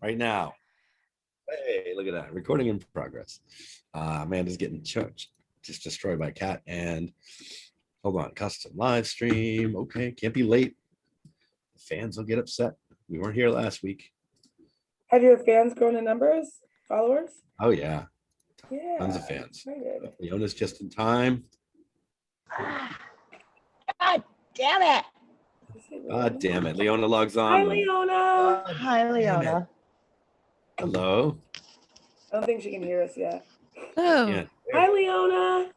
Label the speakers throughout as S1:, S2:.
S1: right now. Hey, look at that. Recording in progress. Amanda's getting just destroyed by a cat. And hold on, custom live stream. Okay, can't be late. Fans will get upset. We weren't here last week.
S2: Have your fans grown in numbers, followers?
S1: Oh, yeah.
S2: Yeah.
S1: Tons of fans.
S2: Excited.
S1: Leona's just in time.
S3: God damn it.
S1: God damn it. Leona logs on.
S2: Hi, Leona.
S3: Hi, Leona.
S1: Hello.
S2: I don't think she can hear us yet.
S4: Oh,
S1: Yeah.
S2: Hi, Leona.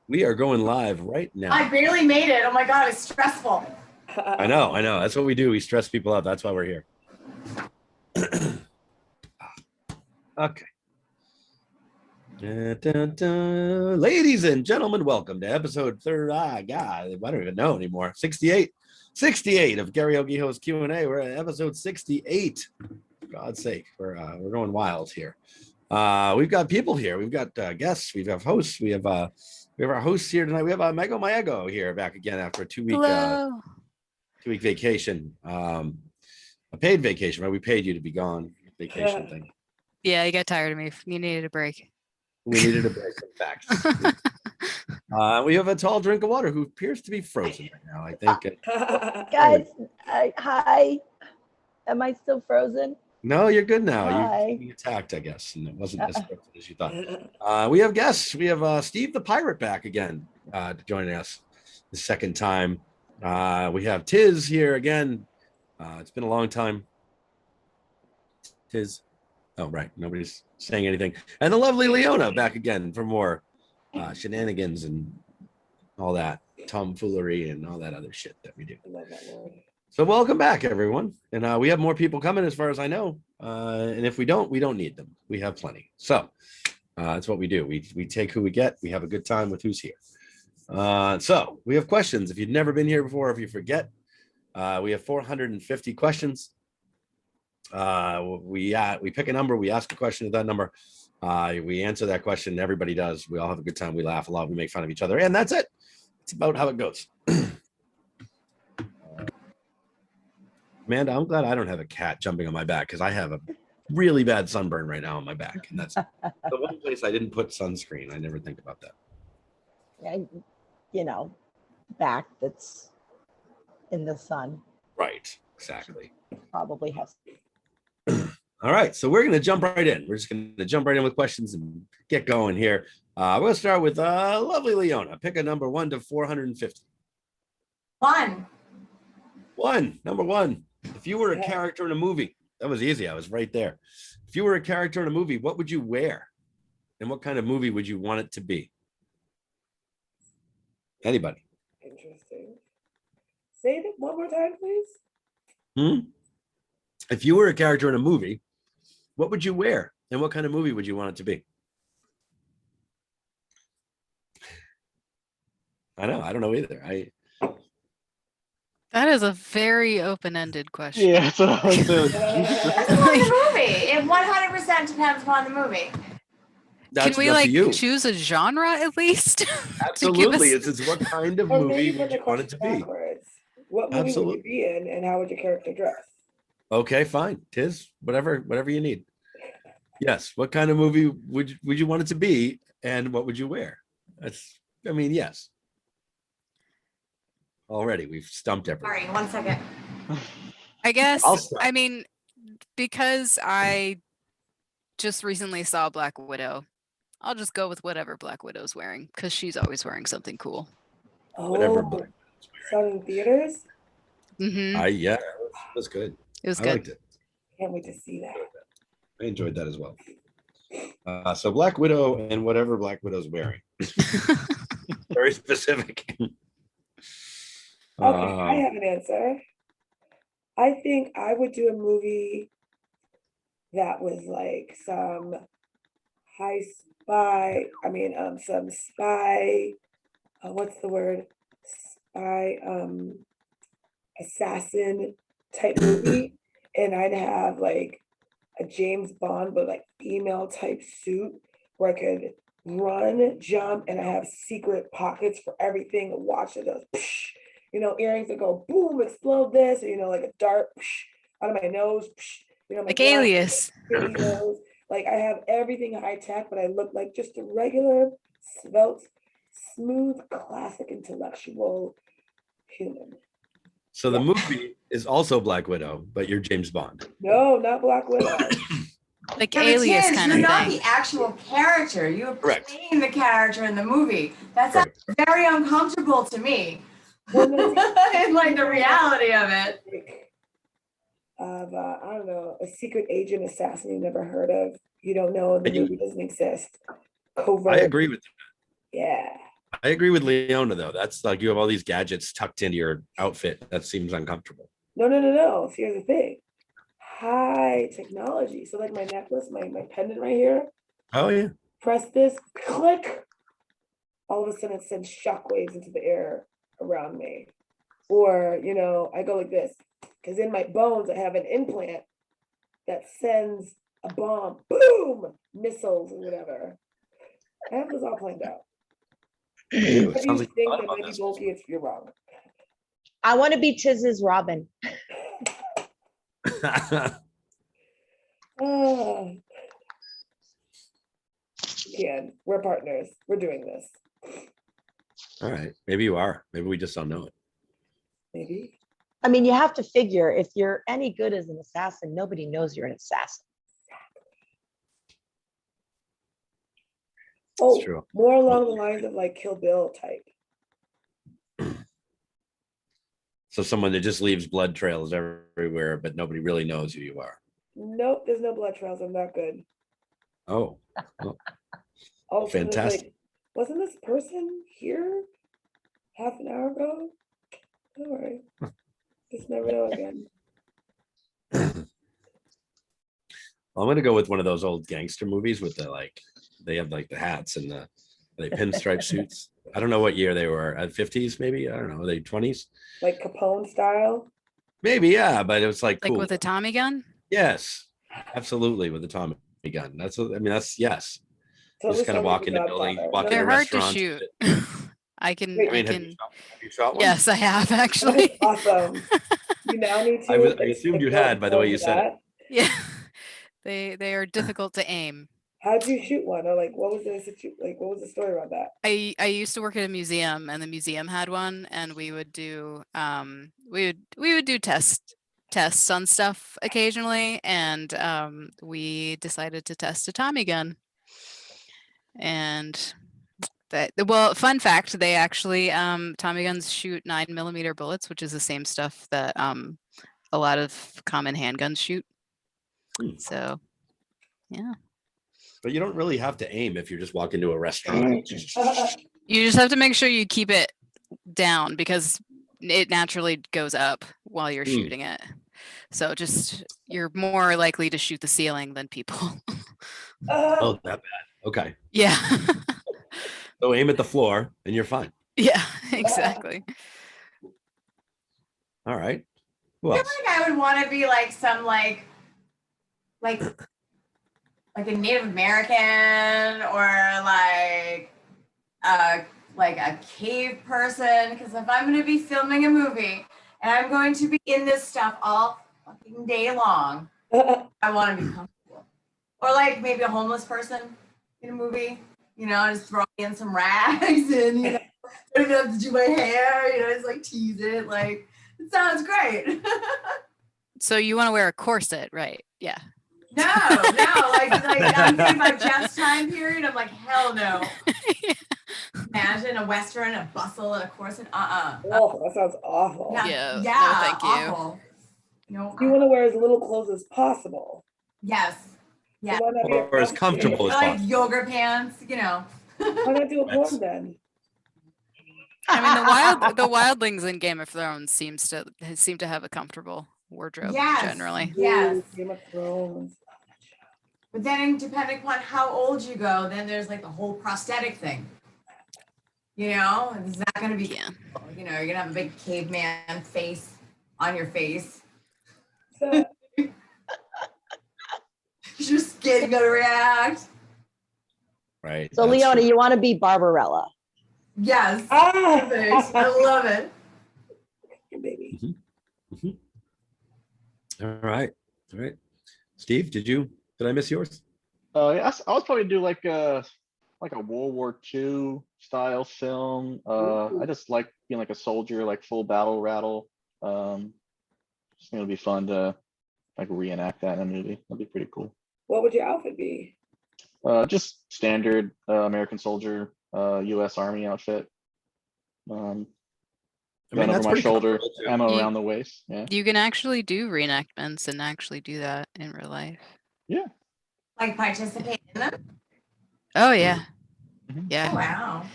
S1: We are going live right now.
S5: I barely made it. Oh my God, it's stressful.
S1: I know. That's what we do. We stress people out. That's why we're here. Okay. Dun, dun, dun. Ladies and gentlemen, welcome to episode 3. God, I don't even know anymore. 68 of Karaoke Host Q&A. We're at episode 68. For God's sake, we're going wild here. We've got people here. We've got guests. We have hosts. We have our hosts here tonight. We have Mego Maego here back again after a 2-week vacation. A paid vacation, right? We paid you to be gone. Vacation thing.
S4: yeah, you got tired of me. You needed a break.
S1: We needed a break. In fact, we have a tall drink of water who appears to be frozen right now. I think.
S3: Guys, hi. Am I still frozen?
S1: No, you're good now.
S3: Hi.
S1: You attacked, I guess, and it wasn't as scripted as you thought. We have guests. We have Steve the Pirate back again, joining us the second time. We have Tiz here again. It's been a long time. Tiz. Oh, right. Nobody's saying anything. And the lovely Leona back again for more shenanigans and all that tomfoolery and all that other shit that we do.
S2: I love that word.
S1: So welcome back, everyone. And we have more people coming as far as I know. And if we don't need them. We have plenty. So that's what we do. We take who we get. We have a good time with who's here. So we have questions. If you've never been here before, if you forget, we have 450 questions. We pick a number, we ask a question at that number, we answer that question. Everybody does. We all have a good time. We laugh a lot. We make fun of each other, and that's it. It's about how it goes. Amanda, I'm glad I don't have a cat jumping on my back because I have a really bad sunburn right now on my back, and that's the one place I didn't put sunscreen. I never think about that.
S3: Back that's in the sun.
S1: Right, exactly.
S3: Probably has.
S1: All right, so we're going to jump right in. We're just going to jump right in with questions and get going here. We're going to start with lovely Leona. Pick a number 1 to 450.
S5: 1.
S1: Number 1. If you were a character in a movie, that was easy. I was right there. If you were a character in a movie, what would you wear? And what kind of movie would you want it to be? Anybody?
S2: Interesting. Say it one more time, please.
S1: If you were a character in a movie, what would you wear? And what kind of movie would you want it to be? I don't know either.
S4: That is a very open-ended question.
S6: Yeah, that's what I was doing.
S5: Depends upon the movie. It 100% depends upon the movie.
S1: That's
S4: Can we
S1: up to you.
S4: choose a genre at least?
S1: Absolutely. It's what kind of
S2: Or
S1: movie
S2: maybe
S1: would
S2: put the
S1: you want it to
S2: question
S1: be?
S2: backwards. What movie would you be in, and how would your character dress?
S1: Okay, fine. Tiz, whatever you need. Yes. What kind of movie would you want it to be, and what would you wear? Yes. Already, we've stumped everyone.
S5: Sorry, 1 second.
S4: I guess,
S1: I'll stop.
S4: Because I just recently saw Black Widow, I'll just go with whatever Black Widow's wearing, because she's always wearing something cool.
S1: Whatever Black
S2: Sound in theaters?
S4: Mm-hmm.
S1: Yeah, that's good.
S4: It was
S1: I
S4: good.
S1: liked it.
S2: Can't wait to see that.
S1: I enjoyed that as well. So Black Widow and whatever Black Widow's wearing. Very specific.
S2: Okay, I have an answer. I think I would do a movie that was like some some spy, what's the word? Spy, assassin type movie. And I'd have like a James Bond, but like female type suit where I could run, jump, and I have secret pockets for everything. A watch that does, psh, earrings that go boom, explode this, like a dart psh, out of my nose. Psh, my
S4: Like
S2: glasses,
S4: Alias.
S2: videos. Like I have everything high tech, but I look like just a regular, svelte, smooth, classic, intellectual human.
S1: So the movie is also Black Widow, but you're James Bond.
S2: No, not Black Widow.
S4: Like
S5: Yeah, but
S4: Alias
S5: Tiz,
S4: kind
S5: you're
S4: of
S5: not
S4: thing.
S5: the actual character. You're
S1: Correct.
S5: playing the character in the movie. That's
S1: Correct.
S5: very uncomfortable to me.
S2: Well, no,
S5: And like the reality of it.
S2: like, of I don't know, a secret agent assassin you never heard of. You don't know the
S1: And you-
S2: movie doesn't exist.
S1: I
S2: Covert.
S1: agree with
S2: Yeah.
S1: I agree with Leona though. That's like you have all these gadgets tucked into your outfit. That seems uncomfortable.
S2: No. See, here's the thing. High technology. So like my necklace, my pendant right here,
S1: Oh yeah.
S2: press this, click. All of a sudden it sends shockwaves into the air around me. Or, I go like this. Because in my bones, I have an implant that sends a bomb, boom, missiles or whatever. I have this all planned out.
S1: Ew,
S2: If
S1: it
S2: you
S1: sounds like
S2: think
S1: you
S2: that
S1: thought
S2: might
S1: about
S2: be
S1: this.
S2: bulky, you're wrong.
S3: I want to be Tiz's Robin.
S2: Ah. Again, we're partners. We're doing this.
S1: All right. Maybe you are. Maybe we just don't know it.
S2: Maybe.
S3: I mean, you have to figure if you're any good as an assassin, nobody knows you're an assassin.
S2: Oh,
S1: true.
S2: more along the lines of like Kill Bill type.
S1: So someone that just leaves blood trails everywhere, but nobody really knows who you are.
S2: Nope, there's no blood trails. I'm not good.
S1: Oh,
S2: All of a sudden it's
S1: fantastic.
S2: like, wasn't this person here half an hour ago? Don't worry. Just never know again.
S1: I'm gonna go with one of those old gangster movies with they have like the hats and they pinstripe suits. I don't know what year they were. 50s maybe. I don't know. They 20s
S2: Like Capone style.
S1: maybe. Yeah, but it was like
S4: Like
S1: cool.
S4: with a Tommy gun.
S1: Yes, absolutely with the Tommy gun. That's yes. You
S2: Totally
S1: just kind of
S2: sounds like
S1: walk
S2: The
S1: into buildings,
S2: Godfather.
S1: walk into
S4: They're hard to
S1: restaurants.
S4: shoot. I can.
S2: Wait,
S1: I mean,
S4: I
S1: have you
S4: can.
S1: shot one?
S4: Yes, I have
S2: That's
S4: actually.
S2: awesome. You now need to.
S1: I assumed you had by the way you said it.
S4: Yeah, they are difficult to aim.
S2: How'd you shoot one? Or like, what was what was the story around that?
S4: I used to work at a museum, and the museum had one, and we would do tests on stuff occasionally, and we decided to test a Tommy gun. And fun fact, they actually Tommy guns shoot 9mm bullets, which is the same stuff that a lot of common handguns shoot.
S1: Hmm.
S4: So yeah.
S1: But you don't really have to aim if you're just walking to a restaurant.
S4: You just have to make sure you keep it down because it naturally goes up while you're
S1: Hmm.
S4: shooting it. So you're more likely to shoot the ceiling than people.
S1: Oh, that bad. Okay.
S4: Yeah.
S1: So aim at the floor and you're fine.
S4: Yeah, exactly.
S1: All right. Who
S5: I
S1: else?
S5: feel like I would want to be like some like a Native American or like a cave person. Because if I'm going to be filming a movie and I'm going to be in this stuff all fucking day long, I want to be comfortable. Or like maybe a homeless person in a movie, just throw me in some rags and don't even have to do my hair, just like tease it. Like it sounds great.
S4: So you want to wear a corset, right? Yeah.
S5: No, like I'm thinking about Jeff's time period. I'm like, hell no. Imagine a Western, a bustle, and a corset.
S2: Oh, that sounds awful.
S4: Yeah, no, thank you.
S5: Awful. No.
S2: You want to wear as little clothes as possible.
S5: Yes.
S2: So
S5: Yeah.
S2: why not be a
S1: Or as comfortable as
S5: Like
S1: possible.
S5: yoga pants,
S2: Why not do a porn then?
S4: I mean, the wildlings in Game of Thrones seem to have a comfortable wardrobe generally.
S5: Yes.
S2: Ooh, Game of Thrones.
S5: But then depending upon how old you go, then there's like the whole prosthetic thing. It's not going to be, you're going to have a big caveman face on your face.
S2: So,
S5: Your skin going to react.
S1: Right.
S3: So
S1: that's
S3: Leona,
S1: true.
S3: you want to be Barbarella.
S5: Yes. I love it.
S2: baby.
S1: All right. All right. Steve, did I miss yours?
S6: Yeah, I was probably do like a World War II style film. I just like being like a soldier, like full battle rattle. Just think it'd be fun to like reenact that in a movie. That'd be pretty cool.
S2: What would your outfit be?
S6: Just standard American soldier, U.S. Army outfit.
S1: I mean,
S6: Gun over
S1: that's
S6: my
S1: pretty
S6: shoulder,
S1: comfortable, too.
S6: ammo
S4: You-
S6: around the waist. Yeah,
S4: You can actually do reenactments and actually do that in real life.
S6: yeah.
S5: Like participate in them?
S4: Oh yeah.
S6: Mhm.
S5: Oh,
S4: Yeah.
S5: wow.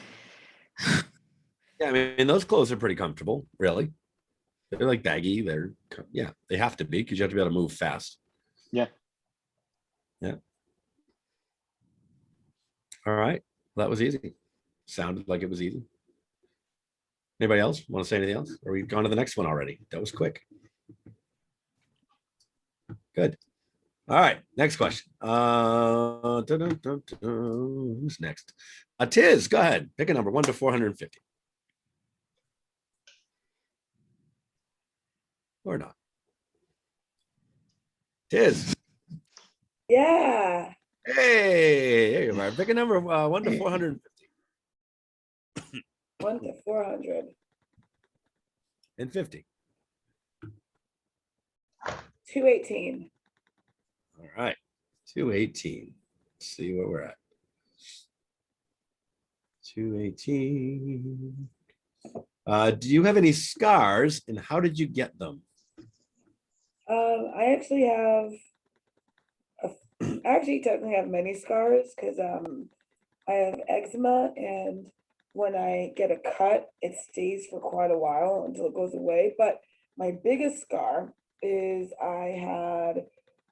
S1: Yeah, I mean, those clothes are pretty comfortable, really. They're like baggy. They have to be because you have to be able to move fast.
S6: Yeah.
S1: Yeah. All right. That was easy. Sounded like it was easy. Anybody else want to say anything else? Or we've gone to the next one already? That was quick. Good. All right. Next question. Who's next? Tiz, go ahead. Pick a number 1 to 450. Or not. Tiz.
S2: Yeah.
S1: Hey, there you are. Pick a number 1 to 450.
S2: 1 to 400.
S1: And 50.
S2: 218.
S1: All right. 218. Let's see where we're at. 218. Do you have any scars and how did you get them?
S2: I actually have I actually technically have many scars because I have eczema, and when I get a cut, it stays for quite a while until it goes away. But my biggest scar is I had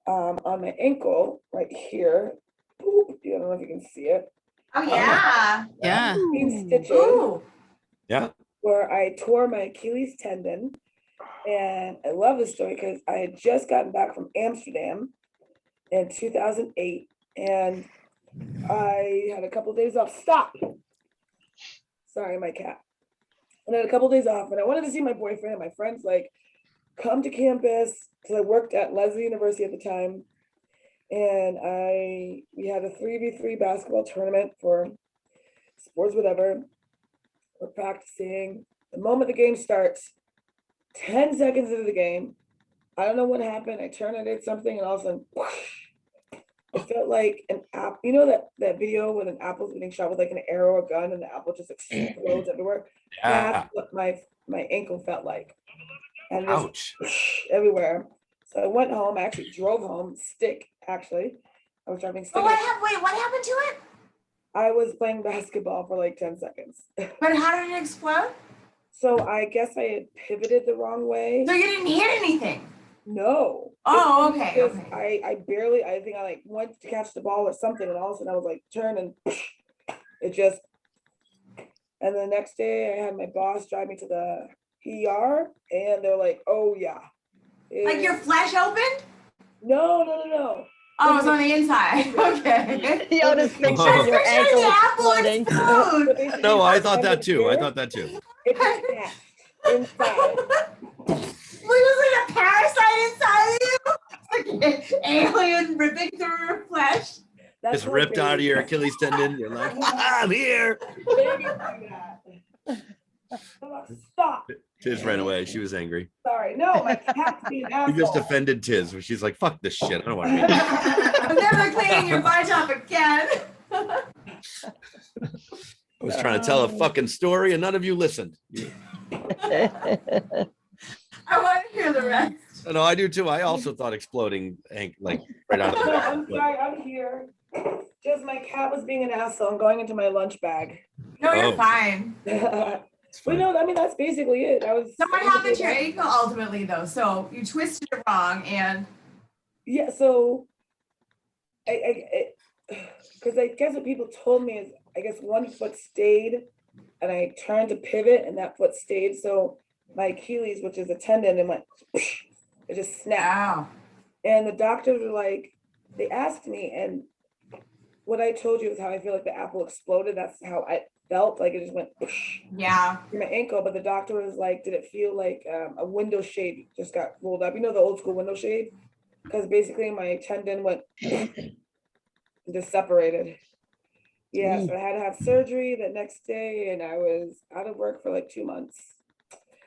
S2: on my ankle right here. Boop, I don't know if you can see it.
S5: Oh, yeah.
S4: Yeah.
S2: 15 stitches
S5: Ooh.
S1: Yeah.
S2: where I tore my Achilles tendon. And I love this story because I had just gotten back from Amsterdam in 2008, and I had a couple of days off. Stop. Sorry, my cat. And I had a couple of days off, and I wanted to see my boyfriend. And my friends like, come to campus, because I worked at Lesley University at the time, and we had a 3v3 basketball tournament for sports, whatever. We're practicing. The moment the game starts, 10 seconds into the game, I don't know what happened. I turned and did something, and all of a sudden, whoosh, it felt like an apple. You know that video when an apple's getting shot with like an arrow or gun, and the apple just explodes everywhere.
S1: Yeah.
S2: That's what my ankle felt like, and just
S1: Ouch.
S2: whoosh, everywhere. So I went home. I actually drove home. Actually, I was driving stick.
S5: But what happened to it?
S2: I was playing basketball for like 10 seconds.
S5: But how did it explode?
S2: So I guess I had pivoted the wrong way.
S5: So you didn't hit anything?
S2: No.
S5: Oh,
S2: It's
S5: okay,
S2: just
S5: okay.
S2: I think I like went to catch the ball or something, and all of a sudden I was like turn and it just. And the next day I had my boss drive me to the ER, and they're like, "Oh yeah."
S5: Like your flesh opened?
S2: No.
S5: Oh, it's on the inside. Okay.
S3: Yoda's
S5: I
S3: picturing
S5: was
S3: your
S5: picturing
S3: ankle
S5: the apple
S3: exploding.
S5: explode.
S2: So basically,
S1: No, I
S2: it's
S1: thought that
S2: under
S1: too. I
S2: here,
S1: thought that too.
S2: it just snapped inside.
S5: Was like a parasite inside of you? Like an alien ripping through your flesh?
S2: That's
S1: It's
S2: what
S1: ripped out of
S2: babies-
S1: your Achilles tendon. You're like, I'm here.
S2: babies do that. Stop.
S1: Tiz ran away. She was angry.
S2: Sorry. No, my cat's being an asshole.
S1: You just offended Tiz. She's like, fuck this shit. I don't want to be.
S5: I'm never cleaning your butt up again.
S1: I was trying to tell a fucking story and none of you listened.
S5: I want to hear the rest.
S1: No, I do too. I also thought exploding like right out of the
S2: No,
S1: back.
S2: I'm sorry, I'm here. Just my cat was being an asshole and going into my lunch bag.
S5: No, you're
S1: Oh.
S5: fine.
S1: It's
S2: But
S1: fine.
S2: no, I mean, that's basically it.
S5: So what happened to your ankle ultimately, though? So you twisted it wrong, and
S2: Yeah, so because I guess what people told me is, I guess one foot stayed and I turned to pivot and that foot stayed. So my Achilles, which is a tendon, and went, it just snapped.
S5: wow.
S2: And the doctors were like, they asked me, and what I told you is how I feel like the apple exploded. That's how I felt, like it just went
S5: Yeah.
S2: through my ankle. But the doctor was like, did it feel like a window shade just got rolled up? You know, the old school window shade? because basically my tendon went just separated. Yeah, so I had to have surgery the next day, and I was out of work for like 2 months.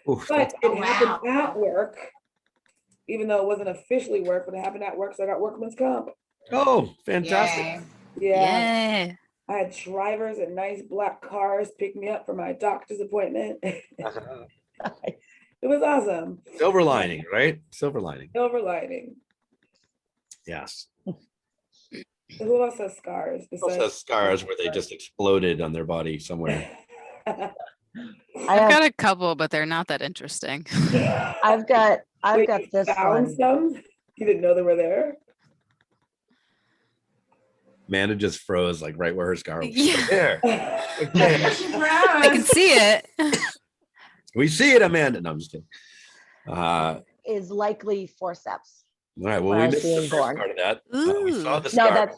S1: Oof,
S2: But
S1: that's-
S2: it happened
S5: wow.
S2: at work, even though it wasn't officially work, but it happened at work, so I got workman's comp.
S1: oh, fantastic.
S5: Yay.
S2: Yeah,
S4: Yeah.
S2: I had drivers in nice black cars pick me up for my doctor's appointment. It was awesome.
S1: Silver lining, right? Silver lining.
S2: Silver lining.
S1: Yes.
S2: Who else has scars
S1: Also
S2: besides?
S1: scars where they just exploded on their body somewhere.
S3: I
S4: I've
S3: have,
S4: got a couple, but they're not that interesting.
S3: I've got
S2: Wait,
S3: this
S2: you found
S3: one.
S2: some? You didn't know they were there?
S1: Amanda just froze like right where her scar was.
S4: Yeah.
S1: Right there. Right there.
S5: She
S4: I can
S5: froze.
S4: see it.
S1: We see it, Amanda. No, I'm just kidding.
S3: Is likely forceps.
S1: All right. Well,
S3: When I
S1: we
S3: was
S1: missed the
S3: being
S1: first
S3: born.
S1: part of that. We saw
S4: Ooh.
S1: the
S3: No,
S1: scar.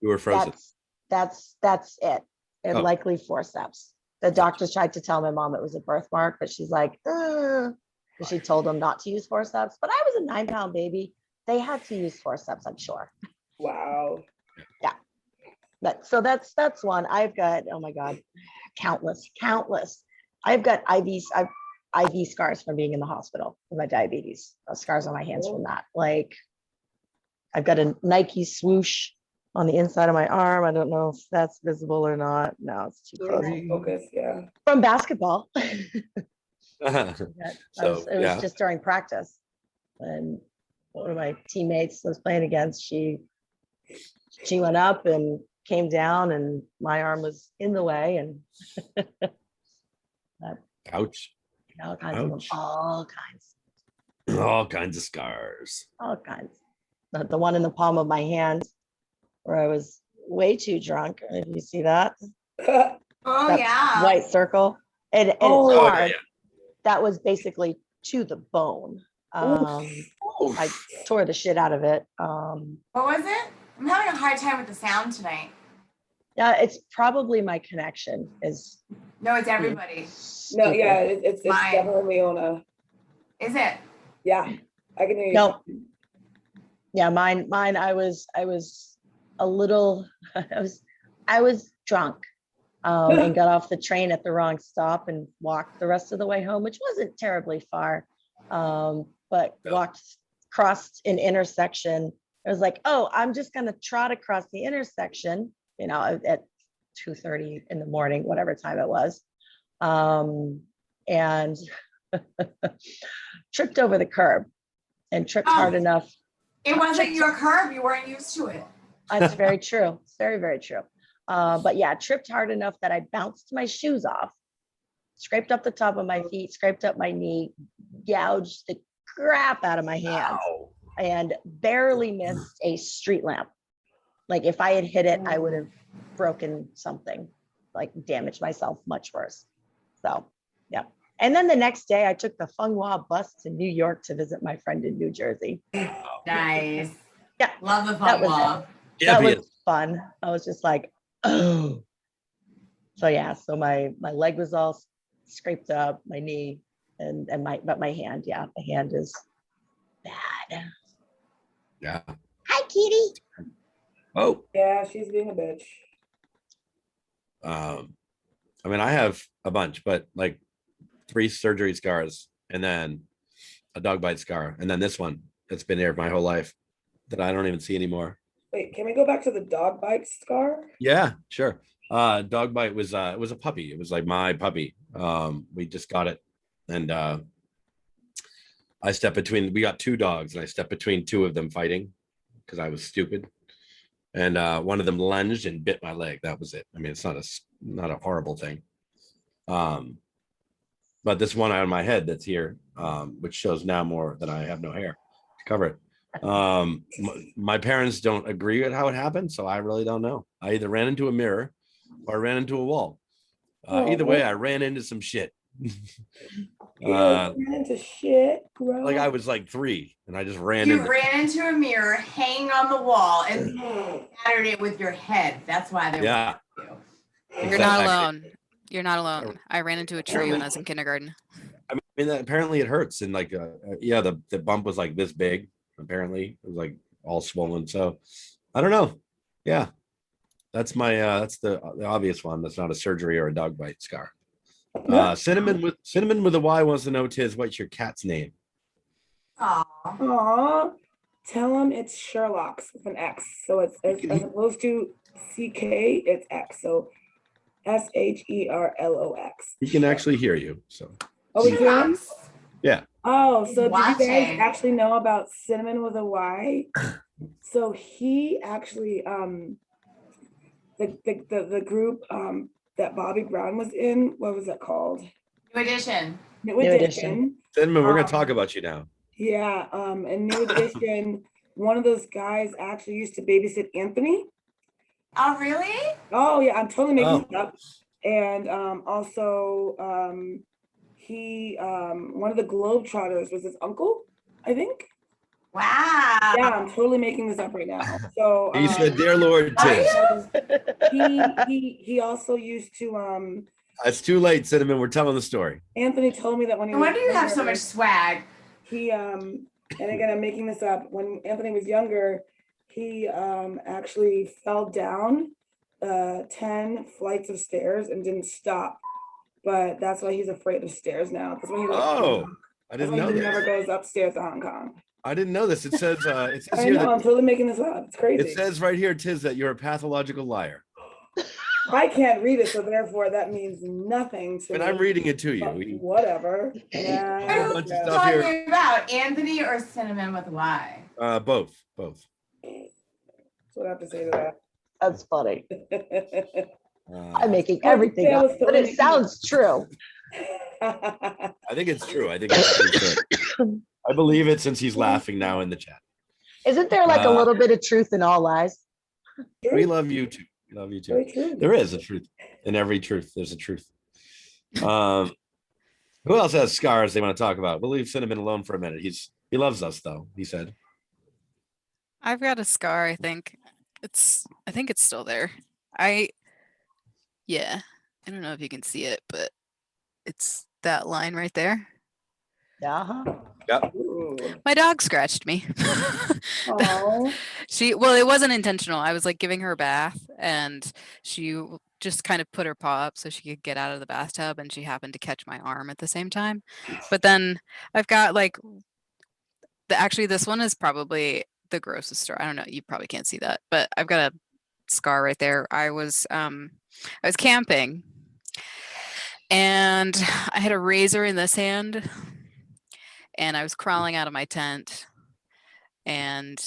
S1: You were frozen.
S3: That's it. It
S1: Oh.
S3: likely forceps. The doctors tried to tell my mom it was a birthmark, but she's like, she told them not to use forceps. But I was a 9-pound baby. They had to use forceps, I'm sure.
S2: Wow.
S3: But so that's one. I've got, oh my God, countless. I've got IV scars from being in the hospital with my diabetes. Scars on my hands from that. Like, I've got a Nike swoosh on the inside of my arm. I don't know if that's visible or not. No, it's too close.
S2: Focus, yeah.
S3: From basketball.
S1: So,
S3: It was
S1: yeah.
S3: just during practice. And one of my teammates I was playing against, she went up and came down, and my arm was in the way, and
S1: Ouch.
S3: all kinds of them,
S1: Ouch.
S3: all
S1: All kinds of scars.
S3: The one in the palm of my hand where I was way too drunk. If you see that,
S5: Oh,
S3: that
S5: yeah.
S3: white circle, and it's
S2: Oh,
S1: yeah,
S3: hard.
S1: yeah.
S3: That was basically to the bone. I tore the shit out of it.
S5: What was it? I'm having a hard time with the sound tonight.
S3: Yeah, it's probably my connection is
S5: No, it's everybody.
S2: No,
S3: stupid.
S2: yeah, it's
S5: Mine.
S2: definitely Leona.
S5: Is it?
S2: Yeah, I can hear you.
S3: No. Yeah, mine. I was a little. I was drunk, and got off the train at the wrong stop and walked the rest of the way home, which wasn't terribly far. But crossed an intersection. I was like, oh, I'm just gonna trot across the intersection, at 2:30 in the morning, whatever time it was, and tripped over the curb and tripped hard
S5: Oh.
S3: enough.
S5: It wasn't your curve. You weren't used to it.
S3: That's very true. It's very, very true. But yeah, tripped hard enough that I bounced my shoes off, scraped up the top of my feet, scraped up my knee, gouged the crap out of my hands,
S1: Ow.
S3: and barely missed a street lamp. Like if I had hit it, I would have broken something, like damaged myself much worse. So yeah. And then the next day I took the Funghua bus to New York to visit my friend in New Jersey.
S5: Nice.
S3: Yeah,
S5: Love the
S3: that
S5: fun
S3: was
S5: walk.
S3: that
S1: Yeah,
S3: was fun. I was just like, oh. So yeah, so my leg was all scraped up, my knee, and my hand, yeah, my hand is bad.
S1: yeah.
S3: Hi, kitty.
S1: Oh,
S2: Yeah, she's being a bitch.
S1: I mean, I have a bunch, but like 3 surgery scars, and then a dog bite scar, and then this one that's been there my whole life that I don't even see anymore.
S2: Wait, can we go back to the dog bite scar?
S1: Yeah, sure. Dog bite was it was a puppy. It was like my puppy. We just got it, and I stepped between. We got 2 dogs, and I stepped between 2 of them fighting because I was stupid. And one of them lunged and bit my leg. That was it. I mean, it's not a horrible thing. But this one on my head that's here, which shows now more that I have no hair to cover it. My parents don't agree with how it happened, so I really don't know. I either ran into a mirror or I ran into a wall. Either way, I ran into some shit.
S2: You ran into shit, bro.
S1: Like I was like 3, and I just ran
S5: You
S1: into.
S5: ran into a mirror hanging on the wall and shattered it with your head. That's why they
S1: Yeah.
S5: you.
S4: You're not
S1: Exactly.
S4: alone. You're not alone. I ran into a tree when I was in kindergarten.
S1: I mean, apparently it hurts, and like, yeah, the bump was like this big. Apparently, it was like all swollen. So I don't know. Yeah, that's my that's the obvious one. That's not a surgery or a dog bite scar. Cinnamon with a Y wants to know, Tiz, what's your cat's name?
S5: Aw.
S2: Aw, tell him it's Sherlock's with an X. So it's as opposed to CK, it's X. So SHERLOX.
S1: He can actually hear you. So
S2: Oh, we can?
S1: yeah.
S2: Oh, so did you guys
S5: Watching.
S2: actually know about Cinnamon with a Y? So he actually the group that Bobby Brown was in, what was that called?
S5: New edition.
S2: New
S3: Edition.
S2: Edition.
S1: Cinnamon, we're gonna talk about you now.
S2: Yeah, and New Edition, one of those guys actually used to babysit Anthony.
S5: Oh, really?
S2: Oh yeah, I'm totally making
S1: Oh.
S2: this up. And also he one of the Globetrotters was his uncle, I think.
S5: Wow.
S2: Yeah, I'm totally making this up right now. So
S1: He said, "Dear Lord, Tiz."
S2: he also used to
S1: It's too late, Cinnamon. We're telling the story.
S2: Anthony told me that when he
S5: No
S2: was
S5: wonder you have so
S2: younger,
S5: much swag.
S2: he and again I'm making this up, when Anthony was younger, he actually fell down 10 flights of stairs and didn't stop. But that's why he's afraid of stairs now. That's why he
S1: Oh, I
S2: that's
S1: didn't
S2: why
S1: know
S2: he never
S1: this.
S2: goes upstairs to Hong Kong.
S1: I didn't know this. It says
S2: I
S1: here
S2: know,
S1: that
S2: I'm totally making this up. It's crazy.
S1: it says right here, Tiz, that you're a pathological liar.
S2: I can't read it, so therefore that means nothing to
S1: And
S2: me.
S1: I'm reading it to
S2: But
S1: you.
S2: whatever.
S5: What
S2: Yeah,
S5: are
S1: bunch of
S5: you
S1: stuff here.
S5: talking about? Anthony or Cinnamon with a Y?
S1: Both.
S2: That's what I have to say to
S3: That's funny.
S2: that.
S3: I'm making everything up, but it sounds true.
S1: I think it's true. I think it's true. I believe it since he's laughing now in the chat.
S3: Isn't there like a little bit of truth in all lies?
S1: We love you too. We love you too.
S2: Very true.
S1: There is a truth in every truth. There's a truth. Who else has scars they want to talk about? We'll leave Cinnamon alone for a minute. He loves us though. He said.
S4: I've got a scar, I think. I think it's still there. Yeah. I don't know if you can see it, but it's that line right there.
S3: Uh-huh.
S1: Yep.
S2: Ooh.
S4: My dog scratched me.
S2: Aw.
S4: Well, it wasn't intentional. I was like giving her a bath and she just kind of put her paw up so she could get out of the bathtub, and she happened to catch my arm at the same time. But then I've got like actually this one is probably the grossest scar. I don't know, you probably can't see that, but I've got a scar right there. I was camping and I had a razor in this hand and I was crawling out of my tent and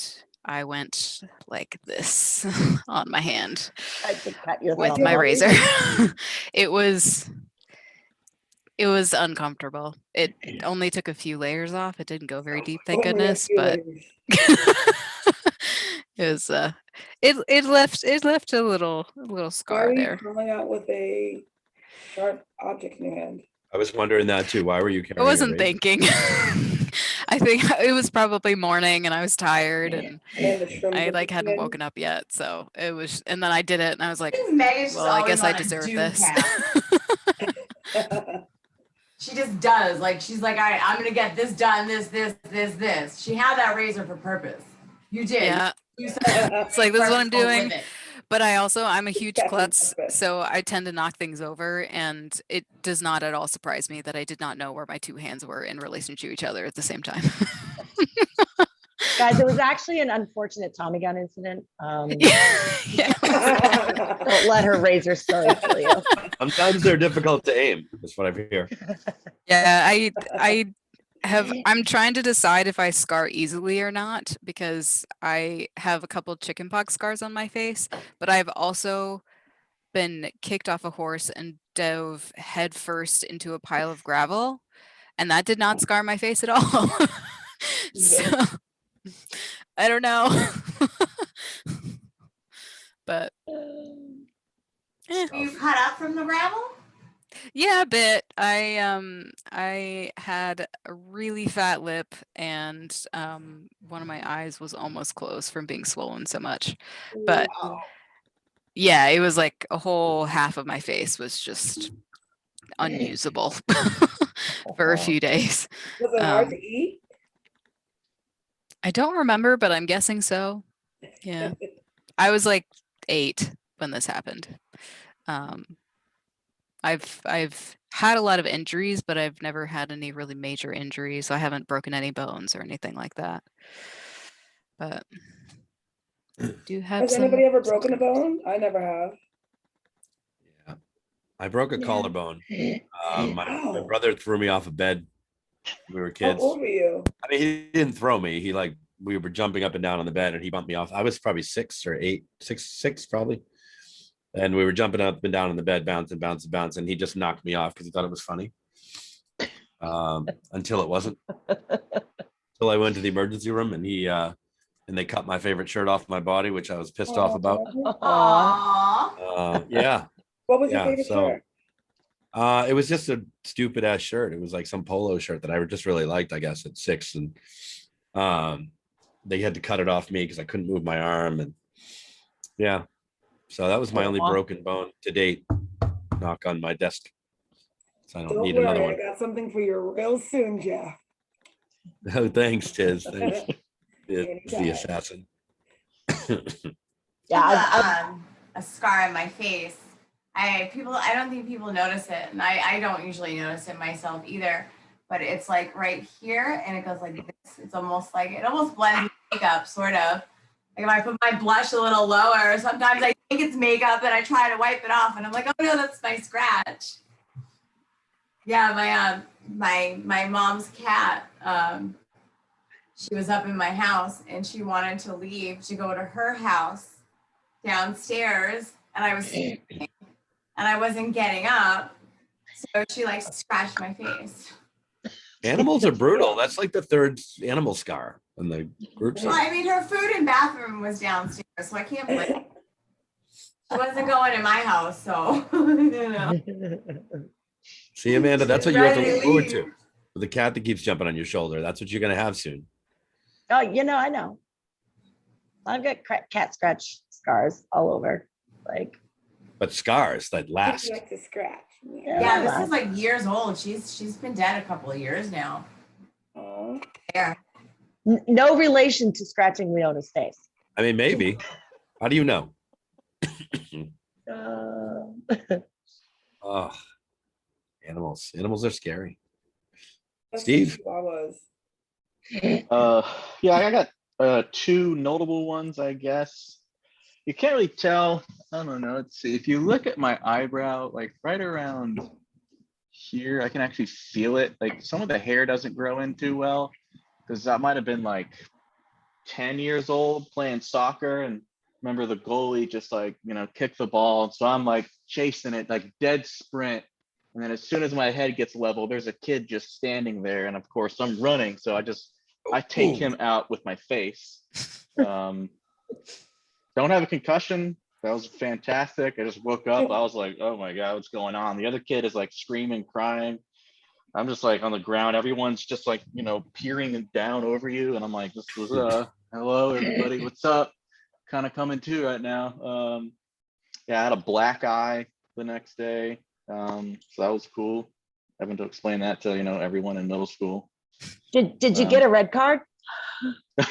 S4: I went like this on my hand
S3: I could cut your
S4: with
S3: thumb
S4: my
S3: off.
S4: razor. It was uncomfortable. It only took a few layers off. It didn't go very deep, thank
S2: Only a
S4: goodness,
S2: few
S4: but
S2: ladies.
S4: it was it left a little
S2: Why
S4: scar
S2: are you
S4: there.
S2: calling out with a sharp object in your hand?
S1: I was wondering that too. Why were you
S4: I
S1: carrying?
S4: wasn't
S1: a razor?
S4: thinking. I think it was probably morning and I was tired and
S2: And the shrooms
S4: I
S2: are
S4: like hadn't
S2: kicking in.
S4: woken up yet. So it was, and then I did it and I was like,
S5: Megan's just
S4: well, I
S5: always
S4: guess I
S5: on a
S4: deserve
S5: do
S4: this.
S5: count. She just does. Like she's like, all right, I'm gonna get this done, this. She had that razor for purpose. You did.
S4: Yeah.
S5: You
S4: It's like, this is what I'm
S5: purposeful
S4: doing.
S5: with it.
S4: But I'm a huge
S2: Catching
S4: klutz,
S2: purpose.
S4: so I tend to knock things over, and it does not at all surprise me that I did not know where my two hands were in relation to each other at the same time.
S3: Guys, it was actually an unfortunate Tommy gun incident.
S4: Yeah.
S3: Don't let her razor story kill you.
S1: Sometimes they're difficult to aim. That's what I hear.
S4: Yeah, I'm trying to decide if I scar easily or not, because I have a couple chickenpox scars on my face, but I've also been kicked off a horse and dove headfirst into a pile of gravel, and that did not scar my face at all. So I don't know. But
S5: Were you cut up from the gravel?
S4: yeah, a bit. I had a really fat lip, and one of my eyes was almost closed from being swollen so much. But yeah, it was like a whole half of my face was just unusable for a few days.
S2: Was it hard to eat?
S4: I don't remember, but I'm guessing so. Yeah. I was like 8 when this happened. Um, I've had a lot of injuries, but I've never had any really major injuries. So I haven't broken any bones or anything like that. But do have
S2: Has
S4: some.
S2: anybody ever broken a bone? I never have.
S1: Yeah. I broke a
S3: Yeah.
S1: collarbone. My
S2: Wow.
S1: brother threw me off a bed. We were
S2: How
S1: kids.
S2: old were you?
S1: I mean, he didn't throw me. He like we were jumping up and down on the bed, and he bumped me off. I was probably 6 or 8, 6 probably. And we were jumping up and down on the bed, bouncing, and he just knocked me off because he thought it was funny. Until it wasn't. Until I went to the emergency room, and they cut my favorite shirt off my body, which I was pissed off about.
S3: Aw.
S5: Aww.
S1: Yeah,
S2: What was your
S1: yeah.
S2: favorite
S1: So
S2: shirt?
S1: it was just a stupid ass shirt. It was like some polo shirt that I just really liked, I guess, at 6, and they had to cut it off me because I couldn't move my arm, and yeah. So that was my only
S3: Aw.
S1: broken bone to date. Knock on my desk. So I don't
S2: Don't
S1: need another
S2: worry,
S1: one.
S2: I got something for you real soon, Jeff.
S1: Oh, thanks, Tiz. Thanks. It's the
S2: Anytime.
S1: assassin.
S3: Yeah,
S5: I
S3: I've,
S5: have a scar on my face. I don't think people notice it, and I don't usually notice it myself either. But it's like right here, and it goes like this. It's almost like it almost blends with makeup, sort of. Like if I put my blush a little lower, sometimes I think it's makeup, and I try to wipe it off, and I'm like, oh no, that's my scratch. Yeah, my mom's cat. She was up in my house, and she wanted to leave to go to her house downstairs, and I was sleeping, and I wasn't getting up, so she like scratched my face.
S1: Animals are brutal. That's like the 3rd animal scar in the group.
S5: Well, I mean, her food and bathroom was downstairs, so I can't blame her. She wasn't going in my house, so you know.
S1: See, Amanda, that's what you have to
S5: Rather
S1: look forward
S5: leave.
S1: to. The cat that keeps jumping on your shoulder. That's what you're gonna have soon.
S3: oh, I know. I've got cat scratch scars all over. Like,
S1: But scars that
S2: You
S1: last.
S2: like to scratch.
S5: Yeah, this is like years old. She's been dead a couple of years now.
S2: Aw.
S5: Yeah.
S3: no relation to scratching Leona's face.
S1: I mean, maybe. How do you know? Oh, animals. Animals are scary.
S2: That's
S1: Steve?
S2: what Chihuahuas.
S6: Yeah, I got 2 notable ones, I guess. You can't really tell. I don't know. Let's see. If you look at my eyebrow, like right around here, I can actually feel it. Like some of the hair doesn't grow in too well because that might have been like 10 years old playing soccer, and remember the goalie just like, kicked the ball. So I'm like chasing it, like dead sprint. And then as soon as my head gets level, there's a kid just standing there. And of course I'm running. So I take him out with my face. Don't have a concussion. That was fantastic. I just woke up. I was like, oh my God, what's going on? The other kid is like screaming, crying. I'm just like on the ground. Everyone's just like, peering down over you. And I'm like, this was hello everybody, what's up? Kind of coming to right now. Yeah, I had a black eye the next day. So that was cool. Having to explain that to, everyone in middle school.
S3: Did you get a red card?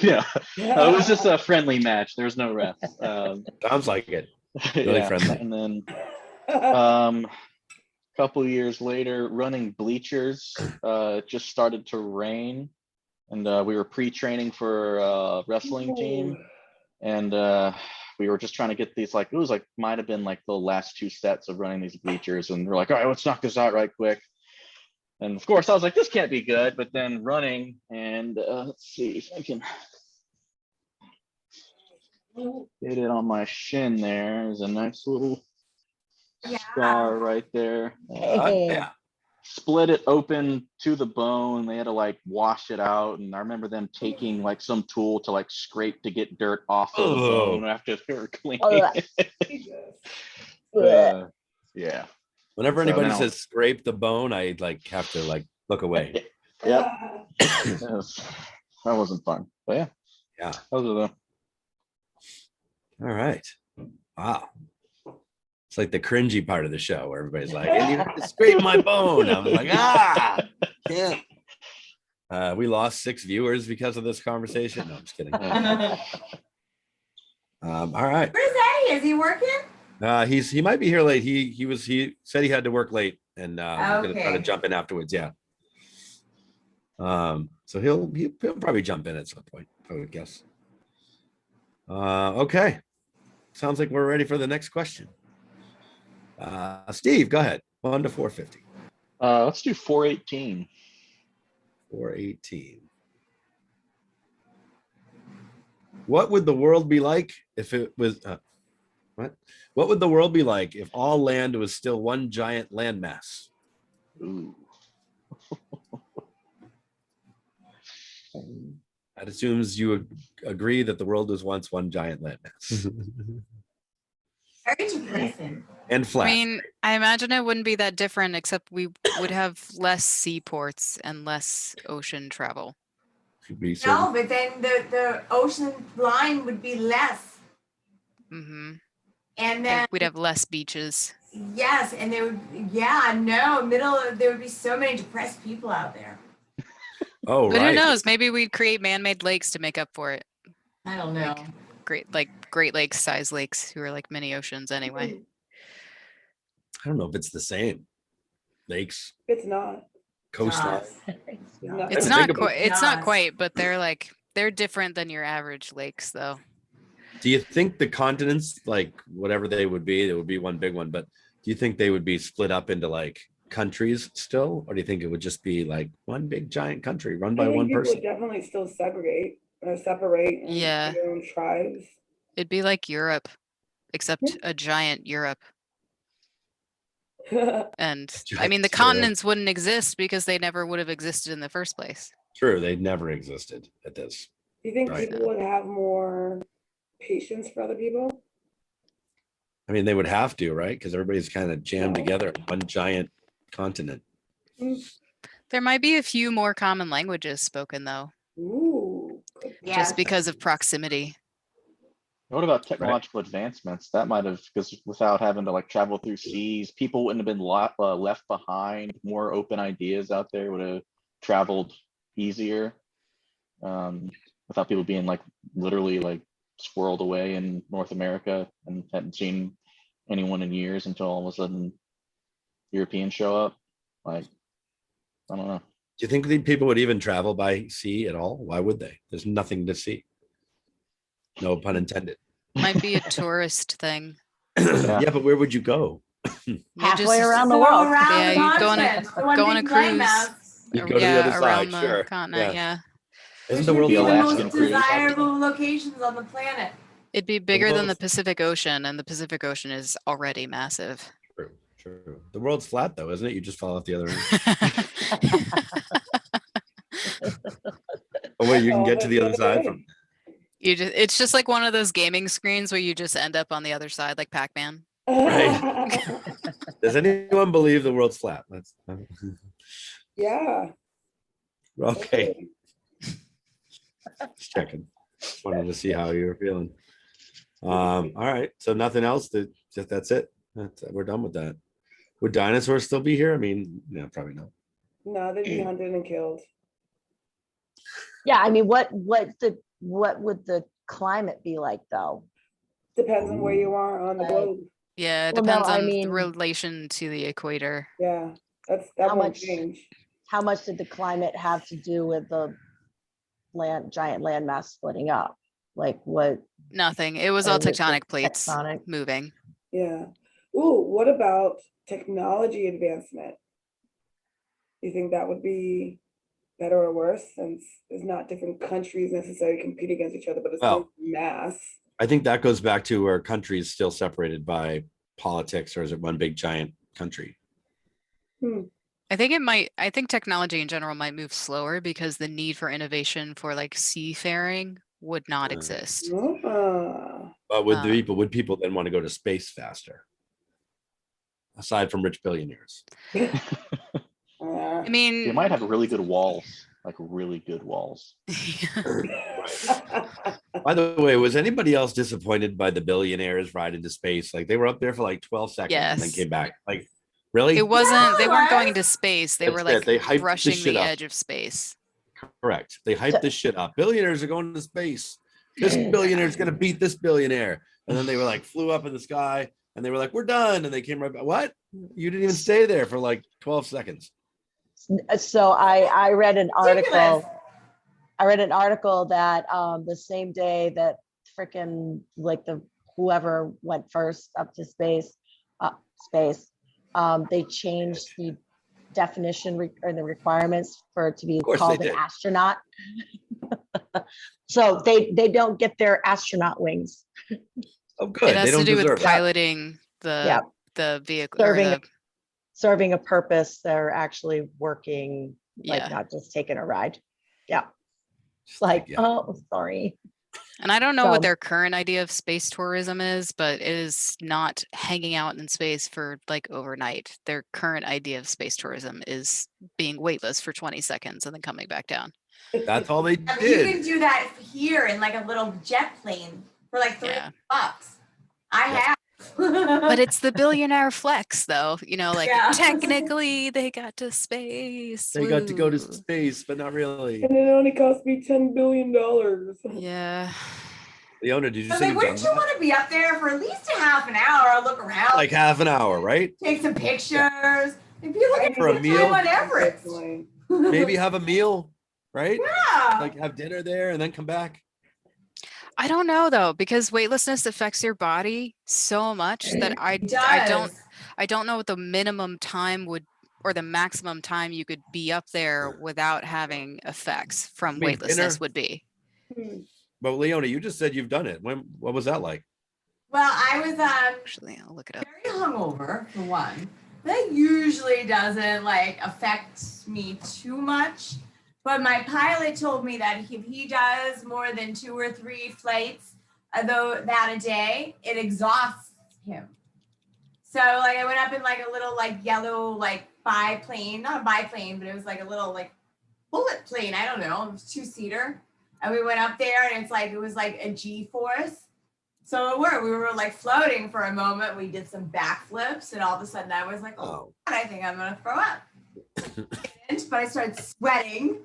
S6: Yeah, it was just a friendly match. There's no refs.
S1: Sounds like it. Really friendly.
S6: And then couple years later, running bleachers, it just started to rain, and we were pre-training for a wrestling team, and we were just trying to get these, like, it was like might have been like the last 2 sets of running these bleachers, and we're like, all right, let's knock this out right quick. And of course I was like, this can't be good, but then running, and let's see if I can get it on my shin. There's a nice little scar right there.
S1: Yeah.
S6: Split it open to the bone. They had to like wash it out, and I remember them taking like some tool to like scrape to get dirt off of the bone after they were cleaning. Yeah.
S1: Whenever
S6: So
S1: anybody
S6: now-
S1: says scrape the bone, I like have to like look away.
S6: Yep. That wasn't fun, but yeah.
S1: Yeah.
S6: Those are the.
S1: All right. Wow. It's like the cringy part of the show where everybody's like, and you have to scrape my bone. I was like, can't. We lost 6 viewers because of this conversation. No, I'm just kidding. All right.
S5: Where's Eddie? Is he working?
S1: He might be here late. He said he had to work late, and he's gonna try to
S5: Okay.
S1: jump in afterwards. Yeah. So he'll probably jump in at some point, I would guess. Okay. Sounds like we're ready for the next question. Steve, go ahead. 1 to 450.
S6: Let's do 418.
S1: 418. What would the world be like if it was what? What would the world be like if all land was still one giant landmass?
S6: Ooh.
S1: That assumes you would agree that the world was once one giant landmass
S5: Very depressing.
S1: and
S4: I
S1: flat.
S4: mean, I imagine it wouldn't be that different, except we would have less seaports and less ocean travel.
S1: Could be
S5: No,
S1: certain-
S5: but then the ocean line would be less.
S4: Hmm.
S5: And then
S4: We'd have less beaches.
S5: yes, and there would there would be so many depressed people out there.
S1: Oh,
S4: But
S1: right.
S4: who knows? Maybe we'd create man-made lakes to make up for it.
S5: I don't know.
S4: Great Lakes size lakes who are like mini oceans anyway.
S1: I don't know if it's the same. Lakes,
S2: It's not.
S1: coastline.
S2: It's not.
S4: It's
S1: Think
S4: not
S1: about-
S4: quite. It's not
S5: Not.
S4: quite, but they're different than your average lakes, though.
S1: Do you think the continents, like whatever they would be, it would be one big one, but do you think they would be split up into like countries still? Or do you think it would just be like one big giant country run by
S2: I think
S1: one
S2: people
S1: person?
S2: would definitely still separate and
S4: Yeah.
S2: their own tribes.
S4: It'd be like Europe, except a giant Europe. And I mean, the
S1: Giant Europe.
S4: continents wouldn't exist because they never would have existed in the first place.
S1: True, they never existed at this.
S2: Do you think
S1: Right.
S2: people would have more patience for other people?
S1: I mean, they would have to, right? Because everybody's kind of jammed
S2: Yeah.
S1: together in one giant continent.
S4: There might be a few more common languages spoken, though,
S2: Ooh.
S5: Yeah.
S4: just because of proximity.
S6: What about technological advancements? That might have, because without having to like travel through seas, people wouldn't have been left behind. More open ideas out there would have traveled easier, without people being like literally like squirreled away in North America and hadn't seen anyone in years until all of a sudden Europeans show up. Like, I don't know.
S1: Do you think the people would even travel by sea at all? Why would they? There's nothing to see. No pun intended.
S4: Might be a tourist thing.
S1: Yeah, but where would you go?
S4: You
S3: Halfway
S4: just-
S3: around the
S5: Go
S3: world.
S5: around
S4: Yeah,
S5: the
S4: you go on a-
S5: continent, the one
S4: go on a
S5: big
S4: cruise.
S5: landmass.
S1: You'd go to the other
S4: around
S1: side,
S4: the
S1: sure.
S4: continent, yeah.
S1: Isn't
S5: Which
S1: the
S5: would
S1: world
S5: be the
S6: Alaskan
S5: most
S6: cruise.
S5: desirable locations on the planet.
S4: It'd be bigger than the
S1: most-
S4: Pacific Ocean, and the Pacific Ocean is already massive.
S1: True, true. The world's flat though, isn't it? You just fall off the other end. Oh wait, you can get to the other side from.
S4: It's just like one of those gaming screens where you just end up on the other side, like Pac-Man.
S1: Right. Does anyone believe the world's flat? That's
S2: Yeah.
S1: okay. Just checking. Just wanted to see how you were feeling. All right. So nothing else. That's it. We're done with that. Would dinosaurs still be here? I mean, no, probably not.
S2: No, they'd be hunted and killed.
S3: Yeah, I mean, what would the climate be like though?
S2: Depends on where you are on the
S3: Right.
S2: globe.
S4: Yeah, it
S3: Well, no,
S4: depends
S3: I
S4: on the
S3: mean-
S4: relation to the equator.
S2: Yeah, that
S3: How
S2: won't
S3: much-
S2: change.
S3: How much did the climate have to do with the giant landmass splitting up? Like what?
S4: Nothing. It was all
S3: is it just
S4: tectonic plates
S3: tectonic?
S4: moving.
S2: Yeah. Ooh, what about technology advancement? You think that would be better or worse since it's not different countries necessarily compete against each other, but it's
S1: Well,
S2: still mass?
S1: I think that goes back to where countries still separated by politics, or is it one big giant country?
S4: I think technology in general might move slower because the need for innovation for like seafaring would not exist.
S2: Ah,
S1: But would
S4: Uh,
S1: people then want to go to space faster? Aside from rich billionaires.
S2: ah.
S4: I mean,
S6: They might have really good walls, like really good walls.
S1: By the way, was anybody else disappointed by the billionaires ride into space? Like they were up there for like 12 seconds and then
S4: Yes.
S1: came back. Like, really?
S4: it wasn't. They weren't going
S5: What?
S4: into space. They
S1: That's
S4: were
S1: it,
S4: like
S1: they hyped the
S4: brushing
S1: shit
S4: the
S1: up.
S4: edge of space.
S1: Correct. They hyped this shit up. Billionaires are going to space. This billionaire is going to beat this billionaire. And then they were like, flew up in the sky and they were like, we're done. And they came right back. What? You didn't even stay there for like 12 seconds.
S3: So I read an article.
S5: Ridiculous.
S3: I read an article that the same day that freaking like whoever went first up to space, they changed the definition or the requirements for it to be called an astronaut. So they don't get their astronaut wings.
S1: Oh, good.
S4: It has
S1: They don't
S4: to do with
S1: deserve it.
S4: piloting the vehicle.
S3: Serving a purpose. They're actually working, like
S4: Yeah.
S3: not just taking a ride. Yeah. It's like, oh, sorry.
S4: And I don't know
S3: So-
S4: what their current idea of space tourism is, but it is not hanging out in space for like overnight. Their current idea of space tourism is being weightless for 20 seconds and then coming back down.
S1: That's all they
S5: I mean, you can
S1: did.
S5: do that here in like a little jet plane for like $3. I have.
S4: But it's the billionaire flex though, you know, like
S5: Yeah.
S4: technically they got to space.
S1: They got to go to
S4: woo.
S1: space, but not really.
S2: And it only cost me $10 billion.
S4: Yeah.
S1: Leona, did you
S5: I was
S1: say
S5: like,
S1: you've done
S5: wouldn't you
S1: that?
S5: want to be up there for at least a half an hour, look around,
S1: Like half an hour, right?
S5: take some pictures? If you look at
S1: For a
S5: the
S1: meal?
S5: time on Everest.
S1: Maybe have a meal, right?
S5: Yeah.
S1: Like have dinner there and then come back.
S4: I don't know though, because weightlessness affects your body so much that
S5: It
S4: I don't know what the minimum time would or the maximum time you could be up there without having effects from
S1: mean,
S4: weightlessness
S1: dinner?
S4: would be.
S1: But Leona, you just said you've done it. What was that like?
S5: Well, I was
S4: Actually, I'll look it up.
S5: very hungover for one. That usually doesn't like affect me too much. But my pilot told me that if he does more than 2 or 3 flights that a day, it exhausts him. So like I went up in like a little like yellow like biplane, not a biplane, but it was like a little like bullet plane. I don't know, it was 2-seater. And we went up there and it was like a G-force. So we were like floating for a moment. We did some backflips and all of a sudden I was like, oh, God, I think I'm gonna throw up. But I started sweating,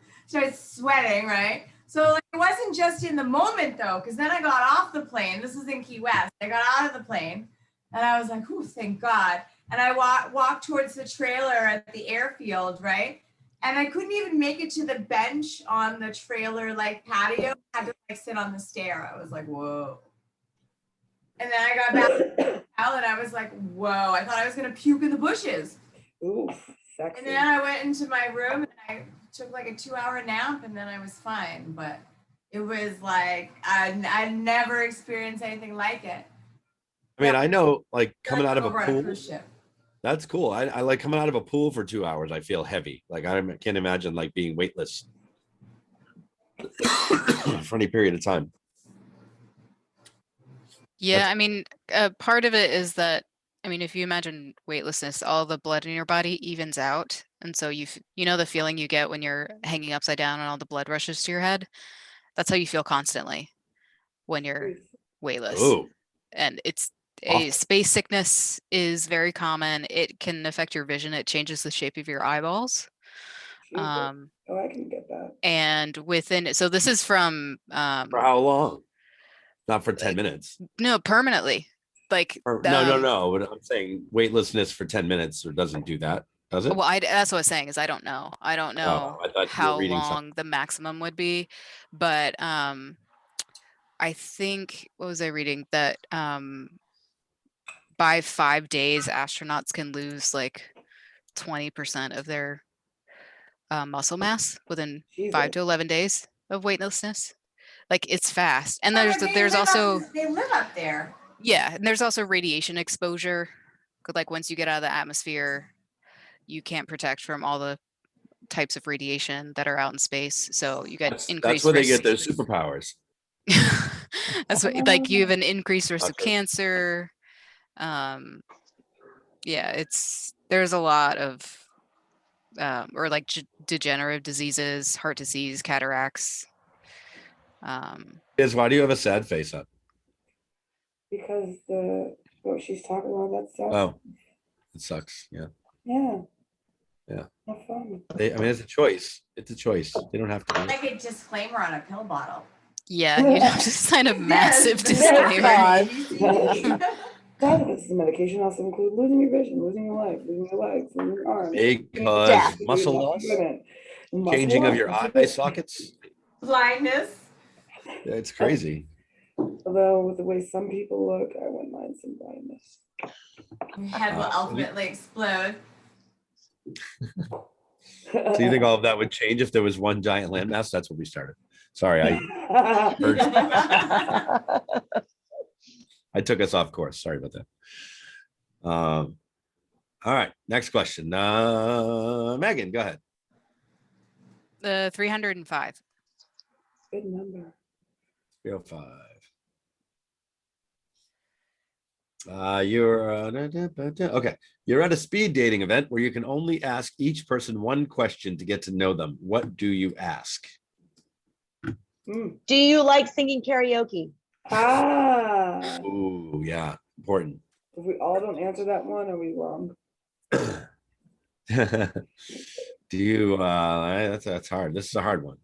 S5: right? So like, it wasn't just in the moment though, because then I got off the plane. This is in Key West. I got out of the plane and I was like, oh, thank God. And I walked towards the trailer at the airfield, right? And I couldn't even make it to the bench on the trailer like patio. I had to like sit on the stair. I was like, whoa. And then I got back out and I was like, whoa, I thought I was gonna puke in the bushes.
S2: Oof, sexy.
S5: And then I went into my room and I took like a 2-hour nap and then I was fine. But it was like, I never experienced anything like it.
S1: I mean, I know like coming
S5: Like
S1: out of a
S5: over on
S1: pool.
S5: cruise ship.
S1: That's cool. I like coming out of a pool for 2 hours. I feel heavy. Like I can't imagine like being weightless for any period of time.
S4: Yeah, I mean, part of it is that, I mean, if you imagine weightlessness, all the blood in your body evens out. And so you know the feeling you get when you're hanging upside down and all the blood rushes to your head? That's how you feel constantly when you're weightless.
S1: Oh,
S4: And it's
S1: Awful.
S4: space sickness is very common. It can affect your vision. It changes the shape of your eyeballs.
S2: Jesus. Oh, I can get that.
S4: And within it, so this is from
S1: for how long? Not for 10 minutes.
S4: no, permanently. Like
S1: No. But I'm saying weightlessness for 10 minutes or doesn't do that, does it?
S4: Well, that's what I was saying is I don't know. I don't know
S1: I thought you were
S4: how
S1: reading
S4: long
S1: something.
S4: the maximum would be, but I think what was I reading that by 5 days astronauts can lose like 20% of their muscle mass within 5 to 11 days of weightlessness. Like it's fast, and there's also
S5: they live up there.
S4: Yeah, and there's also radiation exposure. 'Cause, like once you get out of the atmosphere, you can't protect from all the types of radiation that are out in space. So you get increased
S1: That's where they
S4: risk.
S1: get their superpowers.
S4: That's what, like you have an increased risk of
S1: Okay.
S4: cancer. Yeah, there's a lot of or like degenerative diseases, heart disease, cataracts.
S1: Is why do you have a sad face up?
S2: Because what she's talking about, that stuff.
S1: Oh, it sucks. Yeah.
S2: Yeah. Have fun.
S1: I mean, it's a choice. It's a choice. They don't have to.
S5: Like a disclaimer on a pill bottle.
S4: Yeah, you'd have to sign a massive
S5: Yes,
S4: disclaimer.
S5: ABCD.
S2: Side effects of the medication also include losing your vision, losing your life, losing your legs, losing your arms.
S1: Because
S3: Death.
S1: muscle loss,
S2: Muscle
S1: changing of
S2: loss,
S1: your
S2: muscle
S1: eye
S2: loss.
S1: sockets.
S5: Blindness.
S1: It's crazy.
S2: Although with the way some people look, I wouldn't mind some blindness.
S5: Your head will ultimately explode.
S1: So you think all of that would change if there was one giant landmass? That's what we started. Sorry, I took us off course. Sorry about that. All right, next question. Megan, go ahead.
S4: 305.
S2: Good number.
S1: 305. You're okay. You're at a speed dating event where you can only ask each person one question to get to know them. What do you ask?
S3: Do you like singing karaoke?
S2: Ah,
S1: Ooh, yeah, important.
S2: if we all don't answer that one, are we wrong?
S1: Do you that's hard. This is a hard one.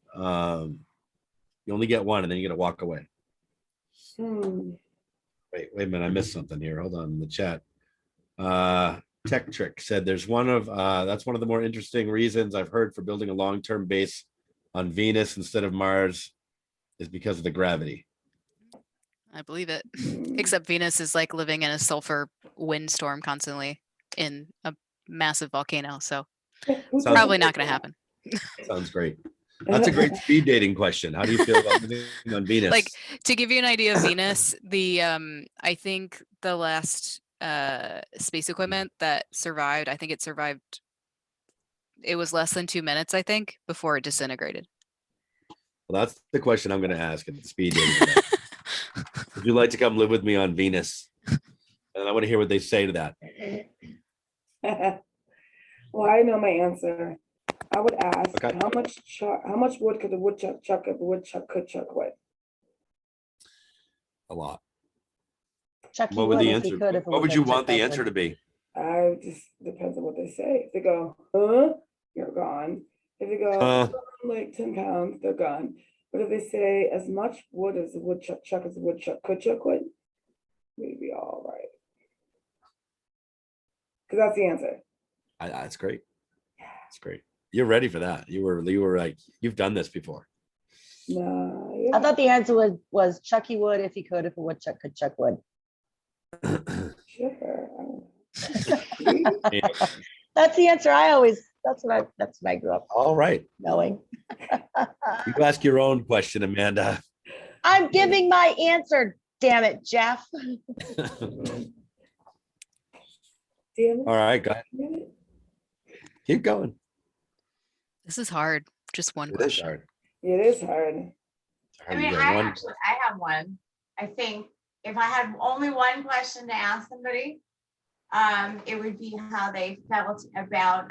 S1: You only get one and then you get to walk away. Wait a minute, I missed something here. Hold on in the chat. Tech Trick said there's that's one of the more interesting reasons I've heard for building a long-term base on Venus instead of Mars is because of the gravity.
S4: I believe it. Except Venus is like living in a sulfur windstorm constantly in a massive volcano. So probably not going to happen.
S1: Sounds great. That's a great speed dating question. How do you feel about living on Venus?
S4: Like, to give you an idea of Venus, the I think the last space equipment that survived, I think it survived, it was less than 2 minutes, I think, before it disintegrated.
S1: Well, that's the question I'm going to ask at the speed dating event. Would you like to come live with me on Venus? And I want to hear what they say to that.
S2: Well, I know my answer. I would ask,
S1: Okay.
S2: how much wood could a woodchuck chuck if a woodchuck could chuck wood?
S1: A lot.
S3: Chucky
S1: What would
S3: would
S1: the
S3: if he
S1: answer?
S3: could. If a
S1: What would you
S3: woodchuck
S1: want the
S3: chuck
S1: answer
S3: would.
S1: to be?
S2: I just depends on what they say. If they go, huh, you're gone. If they go, like 10 pounds, they're gone. But if they say as much wood as a woodchuck chuck as a woodchuck could chuck wood, we'd be all right. Because that's the answer.
S1: That's great. That's great. You're ready for that. You were like, you've done this before.
S2: Nah, yeah.
S3: I thought the answer was Chucky would if he could. If a woodchuck could chuck wood.
S2: Sure.
S1: Yeah.
S3: That's the answer. That's what I grew up
S1: All right.
S3: knowing.
S1: You ask your own question, Amanda.
S3: I'm giving my answer. Damn it, Jeff.
S2: Damn it.
S1: All right, go ahead.
S2: Damn it.
S1: Keep going.
S4: This is hard. Just one
S1: It is
S4: question.
S1: hard.
S2: It is hard.
S5: I mean, I have one. I think if I had only one question to ask somebody, it would be how they felt about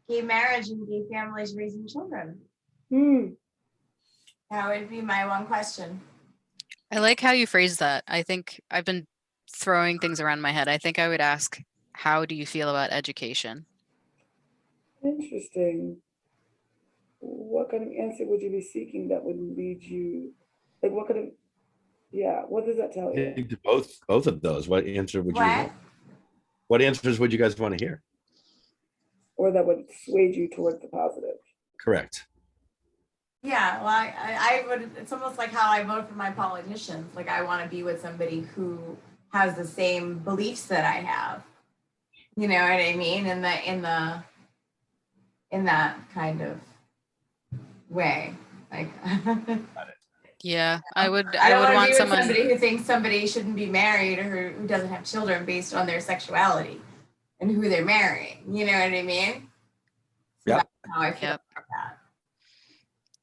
S5: gay marriage and gay families raising children. That would be my one question.
S4: I like how you phrased that. I think I've been throwing things around my head. I think I would ask, how do you feel about education?
S2: Interesting. What kind of answer would you be seeking that would lead you? Like, what kind of, yeah, what does that tell
S1: I
S2: you?
S1: think both of those. What answer would you
S5: What?
S1: want? What answers would you guys want to hear?
S2: Or that would sway you towards the positive?
S1: Correct.
S5: Yeah, well, I would, it's almost like how I vote for my politicians. Like, I want to be with somebody who has the same beliefs that I have. You know what I mean? In that kind of way. Like,
S4: Yeah, I would
S5: I don't want to
S4: want
S5: be with
S4: someone.
S5: somebody who thinks somebody shouldn't be married or who doesn't have children based on their sexuality and who they're marrying. You know what I mean? So
S1: Yep.
S5: that's how I feel
S4: Yep.
S5: about that.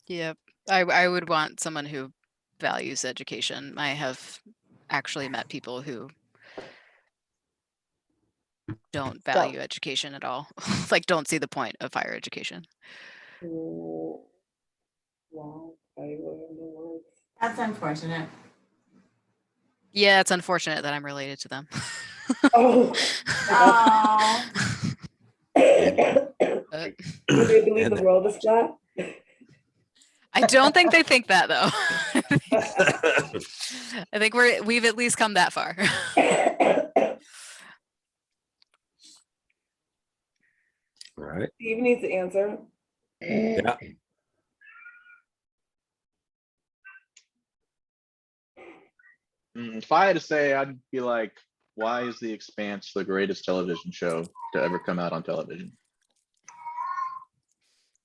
S4: Yep. I would want someone who values education. I have actually met people who don't value education at all. Like, don't see the point of higher education.
S2: Wow, I love the words.
S5: That's unfortunate.
S4: Yeah, it's unfortunate that I'm related to them.
S2: Oh,
S5: Oh,
S4: But
S2: Do they believe
S1: And
S2: the world is flat?
S4: I don't think they think that though. I think we've at least come that far.
S1: All right.
S2: Steve needs to answer.
S1: Yeah.
S6: If I had to say, I'd be like, why is The Expanse the greatest television show to ever come out on television?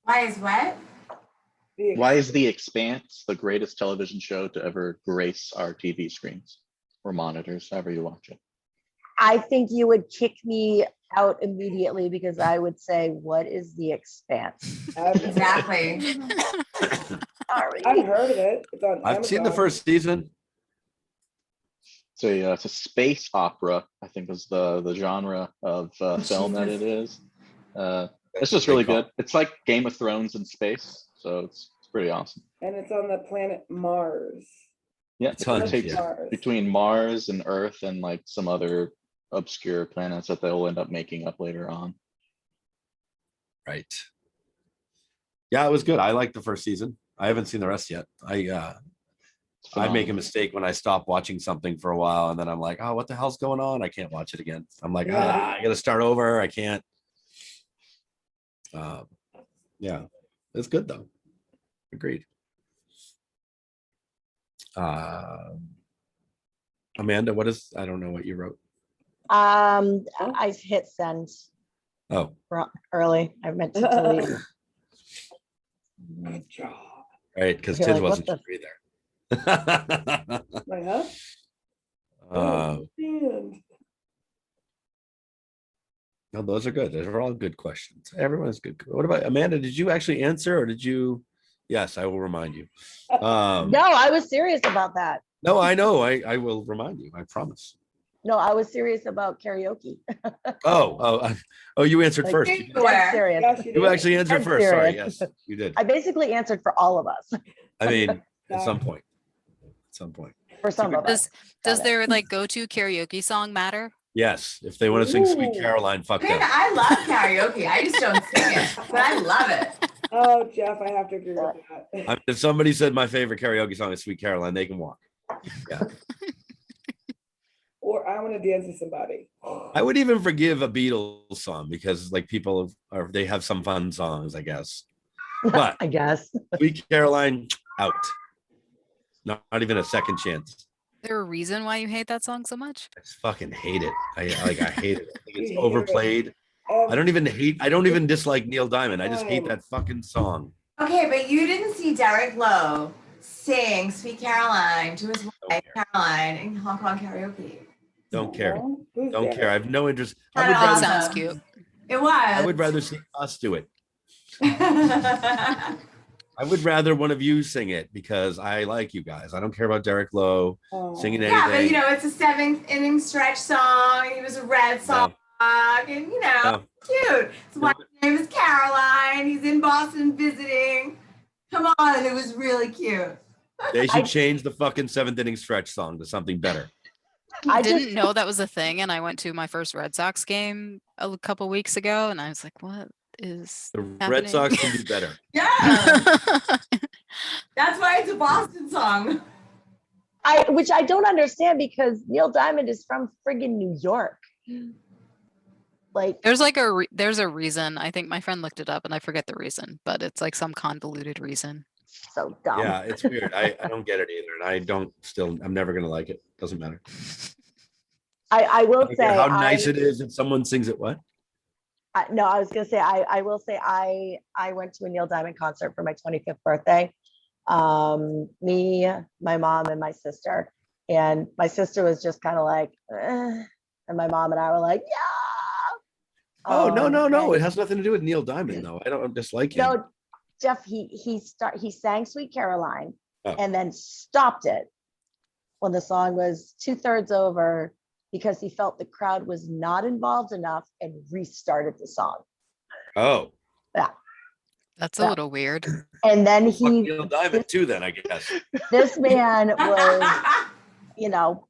S5: Why is what?
S6: Why is The Expanse the greatest television show to ever grace our TV screens or monitors, however you watch it?
S3: I think you would kick me out immediately because I would say, what is The Expanse?
S5: Exactly.
S3: Sorry.
S2: I've heard of it. It's on
S1: I've seen the
S2: Amazon.
S1: first season.
S6: It's a space opera, I think is the genre of film that it is. It's just really good. It's like Game of Thrones in space, so it's pretty awesome.
S2: And it's on the planet Mars.
S6: Yeah,
S1: Tons,
S6: it takes
S1: yeah.
S6: between Mars and Earth and like some other obscure planets that they'll end up making up later on.
S1: Right. Yeah, it was good. I liked the first season. I haven't seen the rest yet. I
S6: It's
S1: make a
S6: phenomenal.
S1: mistake when I stop watching something for a while and then I'm like, oh, what the hell's going on? I can't watch it again. I'm like,
S2: Yeah.
S1: I gotta start over. I can't. Yeah, it's good though. Agreed. Amanda, I don't know what you wrote.
S3: I hit send
S1: Oh,
S3: early. I meant to delete.
S2: Good job.
S1: right, because
S3: You're
S1: Tid
S3: like, what
S1: wasn't
S3: the-
S1: sure either.
S2: Like, huh? And
S1: No, those are good. Those are all good questions. Everyone's good. What about Amanda? Did you actually answer or did you? Yes, I will remind you.
S3: No, I was serious about that.
S1: No, I know. I will remind you. I promise.
S3: No, I was serious about karaoke.
S1: Oh, you answered
S3: Like,
S1: first.
S5: Did
S1: You,
S2: yeah,
S3: Serious.
S2: she
S1: you
S2: did.
S1: actually answered
S3: Dead
S1: first. Sorry.
S3: serious.
S1: Yes, you did.
S3: I basically answered for all of us,
S1: I mean, at
S2: Yeah.
S1: some point. At some point.
S3: for some of us.
S4: Does
S3: Got it.
S4: their like go-to karaoke song matter?
S1: Yes. If they want to sing Sweet
S2: Ooh.
S1: Caroline, fuck
S5: Man,
S1: them.
S5: I love karaoke. I just don't sing it, but I love it.
S2: Oh, Jeff, I have to agree with that.
S1: If somebody said my favorite karaoke song is Sweet Caroline, they can walk.
S2: Or I want to dance with somebody.
S1: I would even forgive a Beatles song because like people they have some fun songs, I guess. But
S3: I guess.
S1: Sweet Caroline, out. Not even a second chance.
S4: Is there a reason why you hate that song so much?
S1: I just fucking hate it. I hate it. I think it's
S2: You hate it.
S1: overplayed. I don't even dislike Neil Diamond. I just hate that fucking song.
S5: Okay, but you didn't see Derek Lowe sing Sweet Caroline to his wife,
S1: care.
S5: Caroline, in Hong Kong karaoke.
S1: Don't care.
S2: Who's
S1: Don't
S2: there?
S1: care. I have no interest.
S5: That
S1: I would rather
S4: Sounds cute.
S5: It was.
S1: I would rather see us do it. I would rather one of you sing it because I like you guys. I don't care about Derek Lowe
S2: Oh.
S1: singing
S5: Yeah, but
S1: anything.
S5: you know, it's a 7th-inning stretch song. He was a Red Sox, and you know,
S1: No.
S5: cute. His wife's name is Caroline. He's in Boston visiting. Come on, it was really cute.
S1: They should change the fucking 7th inning stretch song to something better.
S4: I
S3: I
S4: didn't
S3: just-
S4: know that was a thing, and I went to my first Red Sox game a couple weeks ago, and I was like, "What is
S1: The Red
S4: happening?"
S1: Sox can do better.
S5: Yeah, that's why it's a Boston song.
S3: Which I don't understand because Neil Diamond is from friggin' New York. Like,
S4: There's like there's a reason. I think my friend looked it up, and I forget the reason, but it's like some convoluted reason.
S3: so dumb.
S1: Yeah, it's weird. I don't get it either. And I'm never gonna like it. Doesn't matter.
S3: I will
S1: I don't
S3: say
S1: care how nice it is if someone sings it. What?
S3: No, I was gonna say I will say I went to a Neil Diamond concert for my 25th birthday. Me, my mom, and my sister. And my sister was just kind of like, eh. And my mom and I were like, yeah.
S1: Oh, no.
S3: and-
S1: It has nothing to do with Neil Diamond, though. I don't dislike him.
S3: No, Jeff, he sang Sweet Caroline
S1: Oh.
S3: and then stopped it when the song was 2/3 over because he felt the crowd was not involved enough and restarted the song.
S1: Oh,
S4: That's a
S3: Yeah.
S4: little weird.
S3: And then
S1: fuck
S3: he,
S1: Neil Diamond too. Then I guess.
S3: this man was, you know,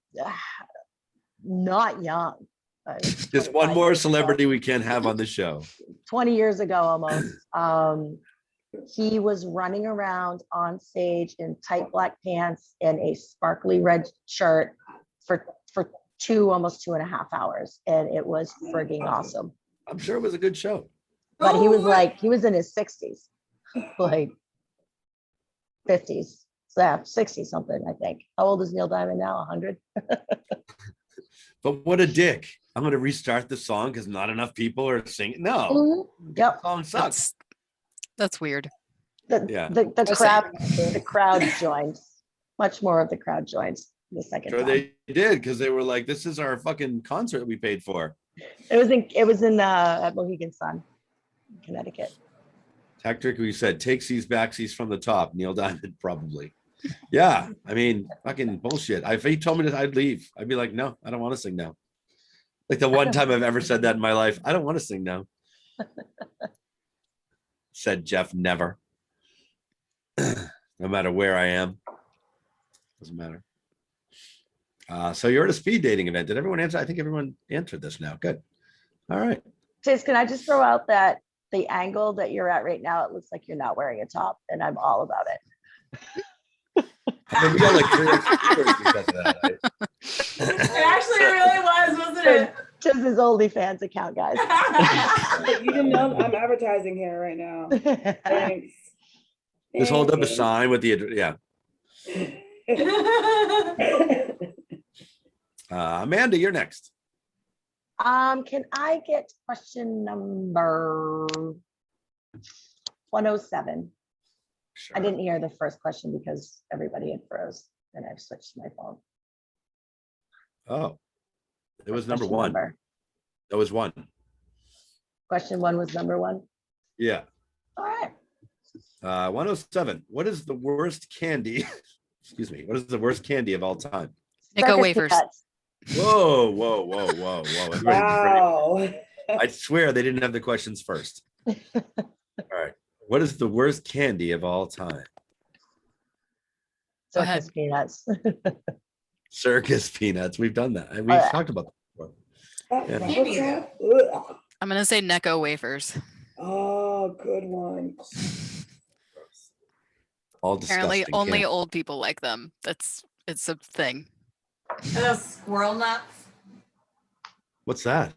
S3: not young.
S1: Just one more celebrity we can't have on the show.
S3: 20 years ago almost. He was running around on stage in tight black pants and a sparkly red shirt for almost 2.5 hours. And it was frigging awesome.
S1: I'm sure it was a good show.
S3: But he was
S5: Oh,
S3: like, he was in his 60s, like 50s. So yeah, 60 something, I think. How old is Neil Diamond now? 100?
S1: But what a dick. I'm going to restart the song because not enough people are singing. No,
S3: Mhm. Yep.
S1: the song sucks.
S4: That's weird.
S1: Yeah.
S3: The crowd joined. Much more of the crowd joined the second
S1: Sure
S3: time.
S1: they did because they were like, this is our fucking concert we paid for.
S3: It was in at Mohegan Sun, Connecticut.
S1: Tactic, we said, takes these backsies from the top. Neil Diamond, probably. Yeah, I mean, fucking bullshit. If he told me that I'd leave, I'd be like, no, I don't want to sing now. Like the one time I've ever said that in my life, I don't want to sing now. Said Jeff, never. No matter where I am. Doesn't matter. So you're at a speed dating event. Did everyone answer? I think everyone answered this now. Good. All right.
S3: Tiz, can I just throw out that the angle that you're at right now, it looks like you're not wearing a top, and I'm all about it.
S1: I mean, we got like 3 extra viewers because of that.
S5: It actually really was, wasn't it?
S3: Tiz's OnlyFans account, guys.
S2: You didn't know I'm advertising here right now. Thanks.
S1: Just hold up a sign with the yeah. Amanda, you're next.
S3: Can I get question number 107?
S1: Sure.
S3: I didn't hear the first question because everybody had froze, and I've switched to my phone.
S1: Oh, it was number
S3: Question
S1: one.
S3: number.
S1: That was one.
S3: Question 1 was number 1.
S1: Yeah.
S3: All right.
S1: 107. What is the worst candy? Excuse me. What is the worst candy of all time?
S4: Necco
S3: Circus
S4: wafers.
S3: peanuts.
S1: Whoa, whoa, whoa, whoa, whoa. Everybody be ready.
S2: Wow.
S1: I swear they didn't have the questions first. All right. What is the worst candy of all time?
S4: Go ahead.
S3: Circus peanuts.
S1: Circus peanuts. We've done that. We've
S3: yeah.
S1: talked about that before. Yeah.
S2: What's that? Ugh.
S4: I'm gonna say Necco wafers.
S2: Oh, good one.
S1: All
S4: Apparently,
S1: disgusting
S4: only
S1: candy.
S4: old people like them. It's a thing.
S5: Are those squirrel nuts?
S1: What's that?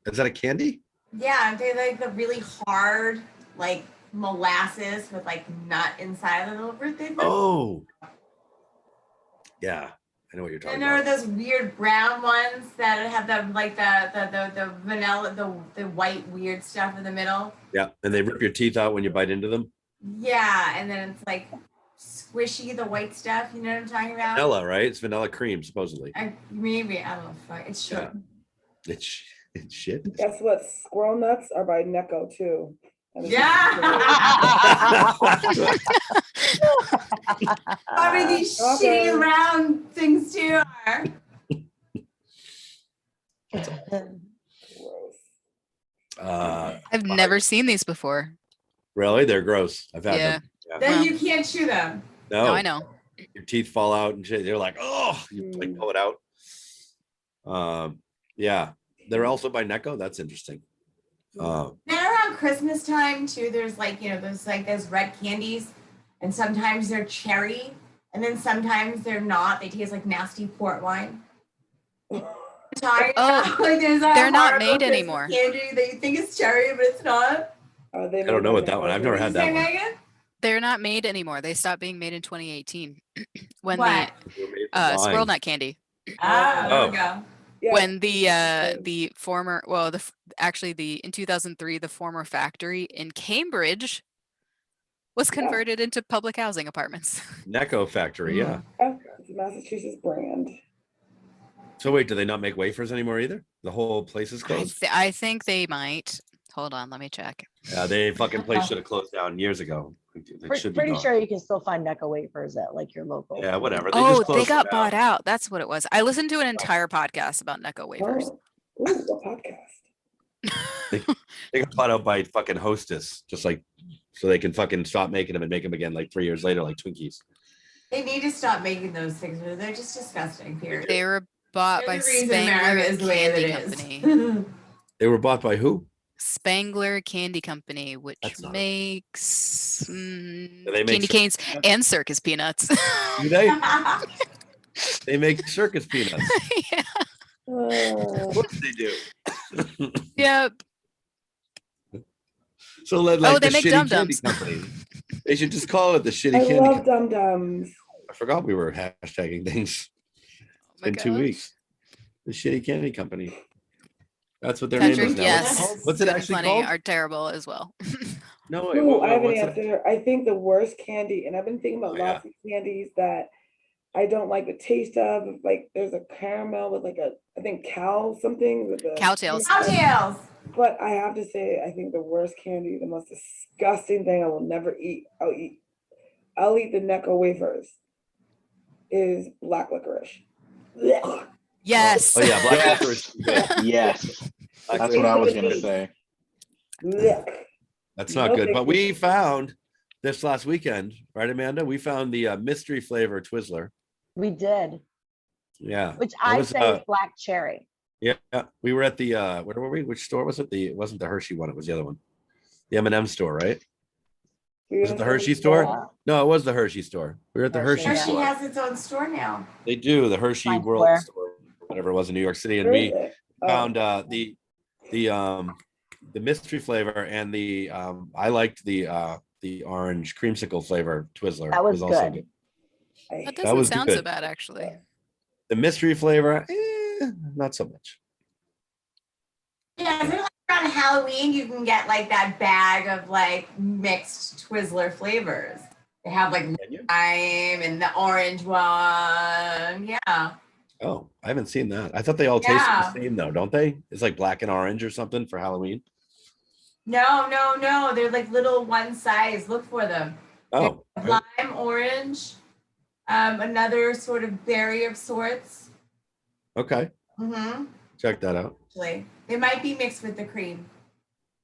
S1: Is that a candy?
S5: Yeah, they like the really hard, like molasses with like nut inside of the little birthday.
S1: Oh. Yeah, I know what you're talking
S5: And there are
S1: about.
S5: those weird brown ones that have the vanilla, the white weird stuff in the middle.
S1: Yeah, and they rip your teeth out when you bite into them.
S5: Yeah, and then it's like squishy, the white stuff. You know what I'm talking about?
S1: Vanilla, right? It's vanilla cream, supposedly.
S5: Maybe I don't know. It's short.
S1: Yeah. It's shit.
S2: Guess what? Squirrel nuts are by Necco too. And it's-
S5: Yeah. I mean, these
S2: Okay.
S5: shitty round things too are.
S2: Gross.
S4: I've never seen these before.
S1: Really? They're gross. I've had
S4: Yeah.
S1: them. Yeah.
S5: Then
S4: Well.
S5: you can't chew them.
S1: No,
S4: No, I know.
S1: your teeth fall out and shit. They're like, oh, you like pull it out. Yeah, they're also by Necco. That's interesting.
S5: Then around Christmas time too, there's like, there's like those red candies, and sometimes they're cherry, and then sometimes they're not. They taste like nasty port wine. Like there's that
S4: they're not
S5: horrible
S4: made
S5: Christmas
S4: anymore.
S5: Candy that you think is cherry, but it's not.
S2: Are they
S1: I don't know what that one. I've never
S5: What
S1: had
S5: did you
S1: that
S5: say,
S1: one.
S5: Megan?
S4: They're not made anymore. They stopped being made in 2018 when
S5: What?
S4: the squirrel nut candy.
S5: Ah, there
S1: Oh.
S5: we go.
S2: Yeah.
S4: When the former, well, in 2003, the former factory in Cambridge was
S2: Yeah.
S4: converted into public housing apartments.
S1: Necco factory. Yeah.
S2: Yeah, it's a Massachusetts brand.
S1: So wait, do they not make wafers anymore either? The whole place is
S4: I,
S1: closed.
S4: th- I think they might. Hold on, let me check.
S1: Yeah, they fucking place should have closed down years ago. They should be
S3: Pretty
S1: gone.
S3: sure you can still find Necco wafers at like your local.
S1: Yeah, whatever. They
S4: Oh,
S1: just
S4: they
S1: closed
S4: got
S1: it
S4: bought
S1: down.
S4: out. That's what it was. I listened to an entire podcast about Necco wafers.
S2: Oh, ooh, what podcast?
S1: They got bought out by fucking Hostess, just like so they can fucking stop making them and make them again like 3 years later, like Twinkies.
S5: They need to stop making those things. They're just disgusting. Period.
S4: They were bought by
S5: There's a reason
S4: Spangler
S5: America
S4: and
S5: is the way that
S4: Candy
S5: it is.
S4: Company.
S1: They were bought by who?
S4: Spangler Candy Company, which
S1: That's not it.
S4: makes
S1: they make
S4: candy
S1: circus
S4: canes
S1: peanuts?
S4: and circus peanuts.
S1: Do they? They make circus peanuts.
S4: Yeah.
S1: Of course they do.
S4: Yep.
S1: So like
S4: Oh, they
S1: the
S4: make
S1: shitty
S4: Dum
S1: candy
S4: Dums.
S1: company. They should just call it the shitty
S2: I
S1: candy
S2: love
S1: company.
S2: Dum Dums.
S1: I forgot we were hashtagging things.
S4: Oh my
S1: In 2
S4: gosh.
S1: weeks. The shitty candy company. That's what their name
S4: Country,
S1: is now. What's it
S4: yes.
S1: called? What's it
S4: Good and
S1: actually
S4: Plenty
S1: called?
S4: are terrible as well.
S1: No, wait,
S2: Ooh, I have an
S1: what's it?
S2: answer. I think the worst candy, and I've been thinking about
S1: Oh, yeah.
S2: lots of candies that I don't like the taste of. Like there's a caramel with like a, I think cow something with a
S4: Cowtails.
S5: Cowtails.
S2: But I have to say, I think the worst candy, the most disgusting thing I will never eat. I'll eat the Necco wafers. Is black licorice. Blech.
S4: Yes.
S1: Oh yeah, black
S6: Yes.
S1: licorice is good.
S6: Yes,
S1: Black
S6: that's what I was
S1: licorice
S6: gonna
S1: is
S6: say.
S2: Blech.
S1: That's not
S2: No
S1: good.
S2: big
S1: But we
S2: deal.
S1: found this last weekend, right, Amanda? We found the mystery flavor Twizzler.
S3: We did,
S1: Yeah.
S3: which
S1: That
S3: I
S1: was,
S3: say is black cherry.
S1: Yeah, we were at the where were we? Which store was it? It wasn't the Hershey one, it was the other one. The M&M store, right? Was it the Hershey store? No, it was the Hershey store. We were at the
S3: Hershey,
S1: Hershey
S3: yeah.
S5: Hershey
S1: store.
S5: has its own store now.
S1: They do, the Hershey
S3: Times
S1: World
S3: Square.
S1: store, whatever it was in New York City. And
S2: Where is
S1: we
S2: it? Oh,
S1: found the mystery flavor and the I liked the orange creamsicle flavor Twizzler.
S3: That was
S1: also
S3: good.
S2: I
S4: That
S2: hate
S4: doesn't
S1: was
S4: sound so
S1: good.
S4: bad, actually.
S1: The mystery flavor, not so much.
S5: Yeah, I feel like around Halloween you can get like that bag of like mixed Twizzler flavors. They have like
S1: Can you?
S5: lime and the orange one. Yeah.
S1: Oh, I haven't seen that. I thought they all tasted
S5: Yeah.
S1: the same though, don't they? It's like black and orange or something for Halloween.
S5: No. They're like little one size. Look for them.
S1: Oh,
S5: Lime, orange, another sort of berry of sorts.
S1: okay.
S5: Mm-hmm.
S1: Check that out.
S5: Actually, they might be mixed with the cream.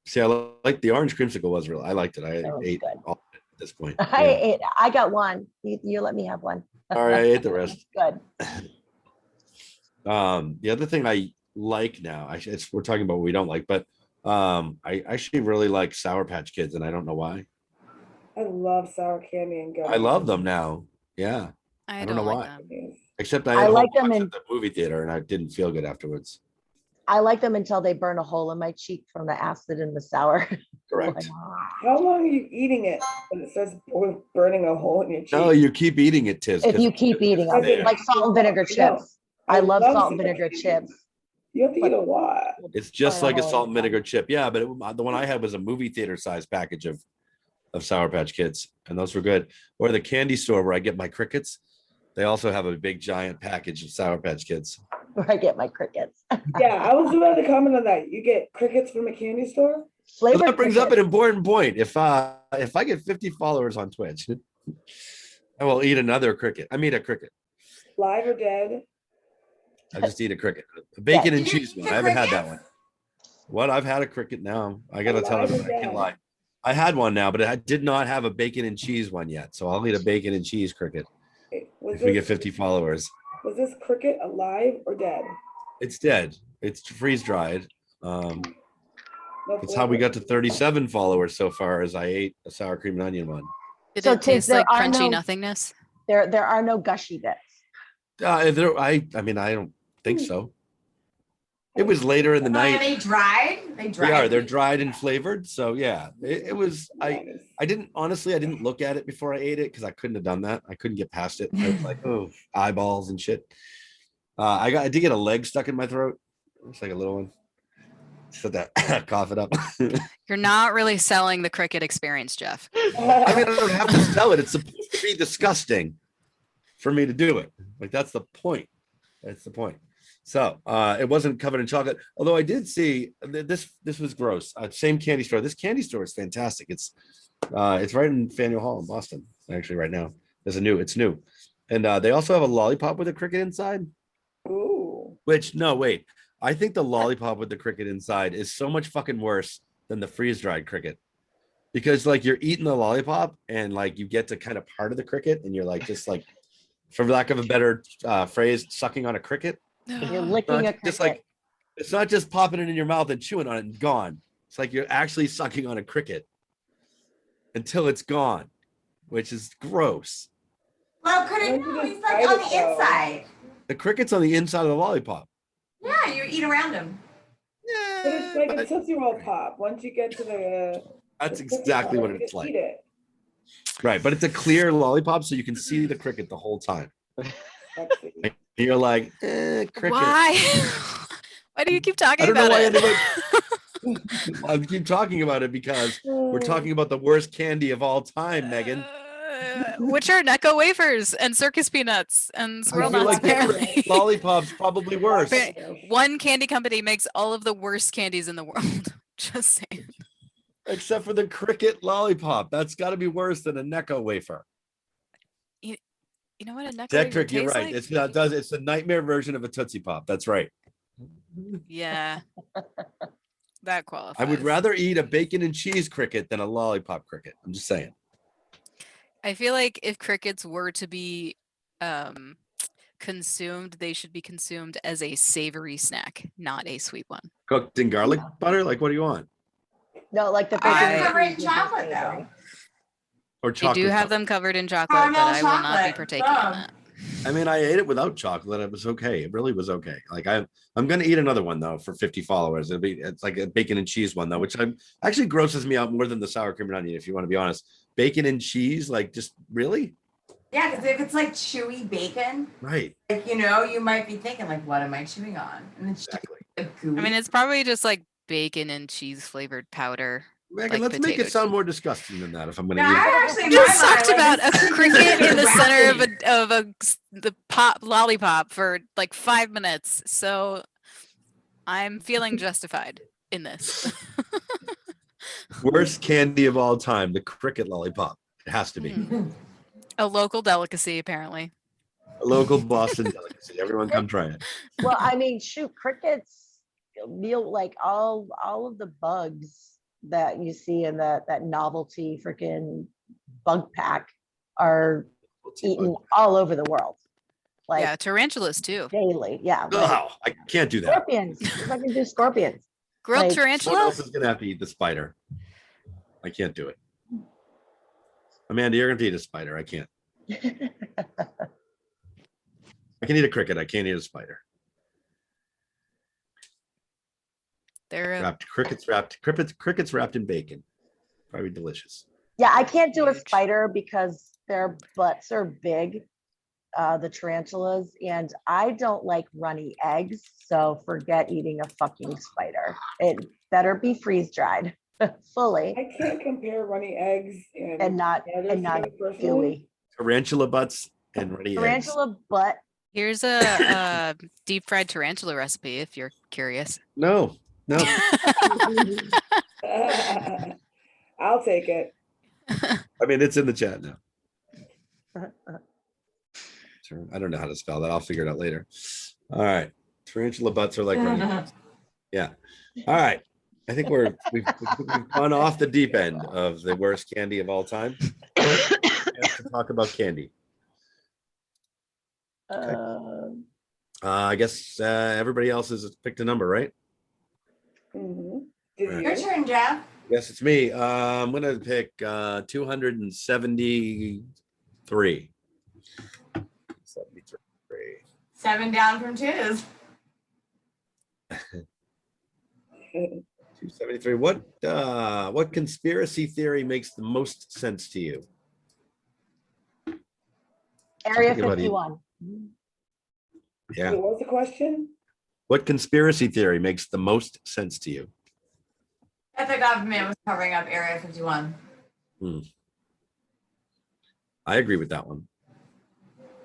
S1: See, I like the orange creamsicle was real. I liked it. I
S3: That was
S1: ate
S3: good.
S1: all of it at this point.
S3: I got one. You let me have one.
S1: All right, I ate the rest.
S3: Good.
S1: The other thing I like now, we're talking about what we don't like, but I actually really like Sour Patch Kids, and I don't know why.
S2: I love sour candy and gum.
S1: I love them now. Yeah,
S4: I
S1: don't
S4: don't
S1: know
S4: like
S1: why.
S4: them.
S1: except I
S3: I
S1: had a
S3: like
S1: whole
S3: them
S1: bunch
S3: in-
S1: at the movie theater, and I didn't feel good afterwards.
S3: I like them until they burn a hole in my cheek from the acid and the sour.
S1: Correct.
S3: Like, ah.
S2: How long are you eating it when it starts burning a hole in your cheek?
S1: No, you keep eating it, Tiz.
S3: If
S1: 'cause
S3: you keep eating
S2: I
S3: them,
S2: did-
S3: like salt and vinegar chips. I love salt and vinegar chips.
S2: You have to eat a lot.
S1: It's just
S3: burn
S1: like a
S3: hole
S1: salt
S3: in
S1: and
S3: them.
S1: vinegar chip. Yeah, but the one I had was a movie theater size package of Sour Patch Kids, and those were good. Or the candy store where I get my crickets, they also have a big giant package of Sour Patch Kids.
S3: Where I get my crickets.
S2: Yeah, I was about to comment on that. You get crickets from a candy store?
S1: So
S3: Flavored
S1: that brings up an
S3: crickets.
S1: important point. If I get 50 followers on Twitch, I will eat another cricket. I mean a cricket.
S2: Live or dead?
S1: I just eat a cricket. A bacon and
S5: Did you
S1: cheese
S5: eat
S1: one.
S5: the
S1: I haven't had that
S5: crickets?
S1: one. What? I've had a cricket now. I gotta tell
S2: Alive or
S1: everyone I can't
S2: dead?
S1: lie. I had one now, but I did not have a bacon and cheese one yet. So I'll eat a bacon and cheese cricket
S2: Was
S1: if we get
S2: this,
S1: 50 followers.
S2: was this cricket alive or dead?
S1: It's dead. It's freeze dried.
S2: No
S1: That's how we
S2: flavor?
S1: got to 37 followers so far, as I ate a sour cream and onion one.
S4: Did
S3: So,
S4: it
S3: Tiz,
S4: taste
S3: there
S4: like
S3: are
S4: crunchy
S3: no-
S4: nothingness?
S3: There are no gushy bits.
S1: I mean, I don't think so. It was later in the
S5: Are
S1: night.
S5: they dried?
S1: They are. They're dried and flavored. So yeah, it was.
S2: Nice.
S1: I didn't look at it before I ate it because I couldn't have done that. I couldn't get past it. I was like, oh, eyeballs and shit. I did get a leg stuck in my throat. It's like a little one. So that cough it up.
S4: You're not really selling the cricket experience, Jeff.
S1: I mean, I don't have to sell it. It's supposed to be disgusting for me to do it. Like that's the point. That's the point. So it wasn't covered in chocolate. Although I did see this was gross. Same candy store. This candy store is fantastic. It's right in Faneuil Hall in Boston. Actually, right now it's new, and they also have a lollipop with a cricket inside.
S2: Ooh.
S1: Which no, wait. I think the lollipop with the cricket inside is so much fucking worse than the freeze dried cricket, because like you're eating the lollipop and like you get to kind of part of the cricket and you're like just like, for lack of a better phrase, sucking on a cricket.
S3: You're licking a
S1: Not
S3: cricket.
S1: just like it's not just popping it in your mouth and chewing on it and gone. It's like you're actually sucking on a cricket until it's gone, which is gross.
S5: Well, could it
S2: Once you
S5: no,
S2: just
S5: he's like
S2: bite
S5: on
S2: it,
S5: the
S2: though.
S5: inside.
S1: The cricket's on the inside of the lollipop.
S5: Yeah, you eat around him.
S2: But it's like a
S1: but
S2: Tootsie Roll pop. Once you get to the
S1: that's
S2: cookie
S1: exactly
S2: part,
S1: what
S2: you
S1: it's
S2: just
S1: like.
S2: eat it.
S1: Right, but it's a clear lollipop, so you can see the cricket the whole time.
S2: Sexy.
S1: And you're like, cricket.
S4: Why? Why do you keep talking
S1: I don't know
S4: about
S1: why
S4: it?
S1: I keep talking about it because we're talking about the worst candy of all time, Megan.
S4: Which are Necco wafers and circus peanuts and
S1: I
S4: swirl
S1: feel
S4: nuts,
S1: like the
S4: apparently.
S1: cricket lollipop's probably worse.
S4: One candy company makes all of the worst candies in the world. Just saying.
S1: Except for the cricket lollipop. That's got to be worse than a Necco wafer.
S4: You know what a Necco wafer
S1: Detrick, you're
S4: tastes
S1: right.
S4: like?
S1: It's a nightmare version of a Tootsie Pop. That's right.
S4: Yeah. That qualifies.
S1: I would rather eat a bacon and cheese cricket than a lollipop cricket. I'm just saying.
S4: I feel like if crickets were to be consumed, they should be consumed as a savory snack, not a sweet one.
S1: Cooked in garlic butter? Like, what do you want?
S3: No, like the
S5: I
S3: bacon
S5: cover it in
S3: cheese is my
S5: chocolate though.
S3: favorite.
S1: Or
S4: They
S1: chocolate?
S4: do have
S1: covered?
S4: them covered in chocolate, but
S5: Caramel
S4: I will not be
S5: chocolate.
S4: partaking in
S5: Boom.
S4: that.
S1: I mean, I ate it without chocolate. It was okay. It really was okay. Like I'm gonna eat another one though for 50 followers. It's like a bacon and cheese one though, which actually grosses me out more than the sour cream and onion, if you want to be honest. Bacon and cheese, like just really?
S5: Yeah, because if it's like chewy bacon,
S1: Right.
S5: like you might be thinking like, what am I chewing on? And it's
S1: Exactly.
S5: like gooey.
S4: I mean, it's probably just like bacon and cheese flavored powder.
S1: Megan,
S4: Like
S1: let's make it
S4: potatoes.
S1: sound more disgusting than that if I'm gonna
S5: no,
S1: eat it.
S5: I actually in
S4: Just
S5: my
S4: talked
S5: mind,
S4: about
S5: like,
S4: a
S5: this
S4: cricket in the center of
S5: wrapping.
S4: the pop lollipop for like 5 minutes, so I'm feeling justified in this.
S1: Worst candy of all time, the cricket lollipop. It has to be.
S4: A local delicacy, apparently.
S1: A local Boston delicacy. Everyone come try it.
S3: Well, I mean, shoot, crickets meal like all of the bugs that you see in that novelty freaking bug pack are eaten all over the world. Like
S4: Yeah, tarantulas too.
S3: daily. Yeah. Like
S1: Oh, I can't do that.
S3: scorpions. If I can do scorpions.
S4: Grilled
S3: Like,
S1: Someone
S4: tarantula?
S1: else is gonna have to eat the spider. I can't do it. Amanda, you're gonna eat a spider. I can't. I can eat a cricket. I can't eat a spider.
S4: They're
S1: Crickets wrapped in bacon. Probably delicious.
S3: Yeah, I can't do a
S4: Huge.
S3: spider because their butts are big, the tarantulas, and I don't like runny eggs. So forget eating a fucking spider. It better be freeze dried fully
S2: I can't compare runny eggs
S3: and not
S2: together personally.
S3: gooey.
S1: Tarantula butts and ready eggs.
S3: Tarantula butt.
S4: Here's a deep fried tarantula recipe if you're curious.
S1: No.
S2: I'll take it.
S1: I mean, it's in the chat now. I don't know how to spell that. I'll figure it out later. All right. Tarantula butts are like running eggs. Yeah. All right. I think we've gone off the deep end of the worst candy of all time. We have to talk about candy. I guess everybody else has picked a number, right?
S2: Mhm. Did
S1: Right.
S5: Your
S2: you?
S5: turn, Jeff.
S1: Yes, it's me. I'm gonna pick 273. 73.
S5: 7 down from 2s.
S1: 273. What conspiracy theory makes the most sense to you?
S3: Area
S1: Think about it.
S3: 51.
S1: Yeah.
S2: What was the question?
S1: What conspiracy theory makes the most sense to you?
S5: That the government was covering up Area 51.
S1: I agree with that one.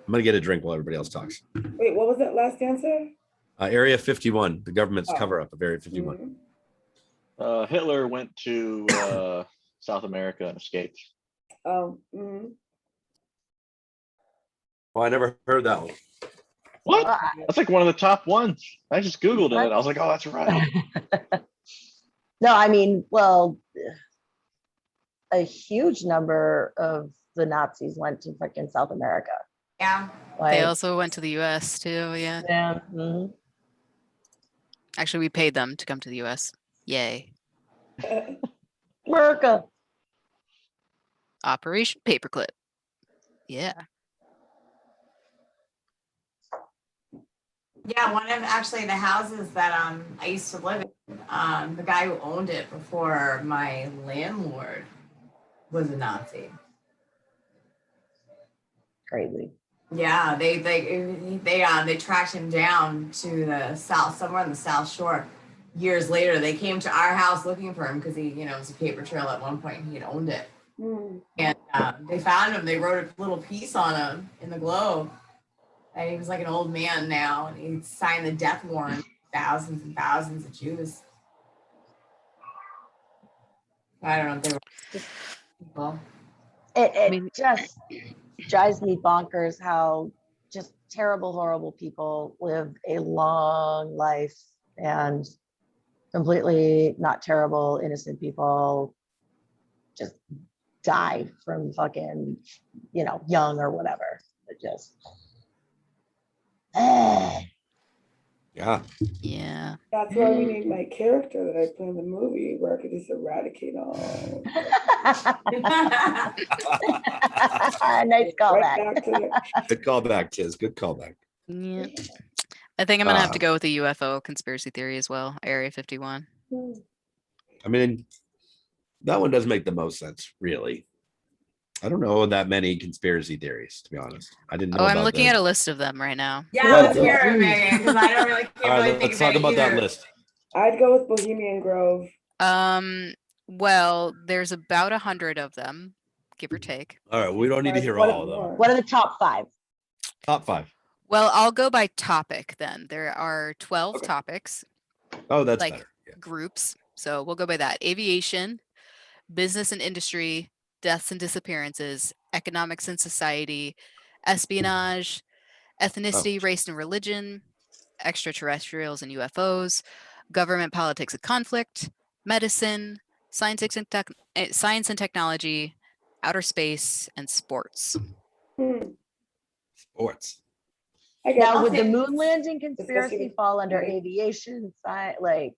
S1: I'm gonna get a drink while everybody else talks.
S2: Wait, what was that last answer?
S1: Area 51, the government's
S2: Oh.
S1: cover up of Area 51.
S2: Mhm.
S6: Hitler went to South America and escaped.
S2: Mhm.
S1: Oh, I never heard that one.
S6: What?
S3: Uh,
S6: That's like one of the top ones. I just Googled it. I was like, oh, that's right.
S3: No, I mean, well, a huge number of the Nazis went to freaking South America.
S5: Yeah.
S3: Like,
S4: They also went to the US too, yeah.
S3: yeah. Mhm.
S4: Actually, we paid them to come to the US. Yay.
S3: America.
S4: Operation Paperclip. Yeah.
S5: Yeah, one of actually the houses that I used to live in, the guy who owned it before my landlord was a Nazi.
S3: Crazy.
S5: Yeah, they tracked him down to the south, somewhere on the South Shore. Years later, they came to our house looking for him because he, you know, it was a paper trail at one point. He had owned it, and they found him. They wrote a little piece on him in the Globe. And he was like an old man now, and he signed the death warrant. Thousands and thousands of Jews. I don't know if they were people.
S3: It
S4: mean-
S3: just drives me bonkers how just terrible, horrible people live a long life and completely not terrible, innocent people just die from fucking, you know, young or whatever. It just,
S1: Yeah.
S4: Yeah.
S2: That's why we need my character that I play in the movie where I could just eradicate all.
S3: nice
S2: Right
S3: callback.
S2: back to the,
S1: Good callback, Tiz. Good callback.
S4: Yeah. I think I'm gonna have to
S1: Uh,
S4: go with the UFO conspiracy theory as well. Area 51.
S1: I mean, that one does make the most sense, really. I don't know that many conspiracy theories, to be honest. I didn't know
S4: Oh, I'm
S1: about
S4: looking
S1: the...
S4: at a list of them right now.
S5: Yeah,
S2: Yeah,
S5: let's hear it,
S2: please.
S5: Megan, because I don't really,
S1: All
S5: can't
S1: right,
S5: really think
S1: let's
S5: of
S1: talk
S5: it
S1: about that
S5: either.
S1: list.
S2: I'd go with Bohemian Grove.
S4: Well, there's about 100 of them, give or take.
S1: All right, we don't need to hear
S2: What
S1: all of them.
S2: more?
S3: What are the top 5?
S1: Top 5.
S4: Well, I'll go by topic then. There are 12
S1: Okay.
S4: topics,
S1: Oh, that's
S4: like
S1: better. Yeah.
S4: groups. So we'll go by that. Aviation, business and industry, deaths and disappearances, economics and society, espionage, ethnicity, race and religion, extraterrestrials and UFOs, government, politics and conflict, medicine, science and technology, outer space, and sports.
S1: Sports.
S2: I get
S3: Now,
S5: I'll
S3: would the
S5: say-
S3: moon landing
S2: Especially
S3: conspiracy
S2: with-
S3: fall under
S2: Mhm.
S3: aviation, like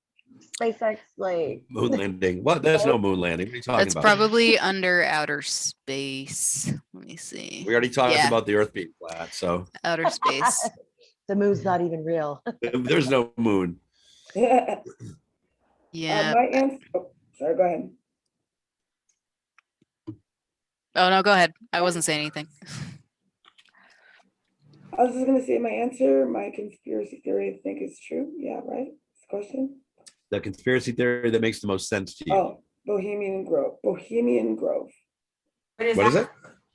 S3: SpaceX, like
S1: Moon landing. What? There's no moon landing. What are you talking
S4: That's
S1: about?
S4: probably under outer space. Let me see.
S1: We already talked
S4: Yeah.
S1: about the Earth being flat, so
S4: Outer space.
S3: the moon's not even real?
S1: there's no moon.
S4: Yeah.
S2: My answer. Oh, sorry, go ahead.
S4: Oh no, go ahead. I wasn't saying anything.
S2: I was just gonna say my answer. My conspiracy theory, I think, is true. Yeah, right. This question.
S1: The conspiracy theory that makes the most sense to you.
S2: Oh, Bohemian Grove. Bohemian Grove.
S5: What is
S1: What is
S5: that?
S1: it?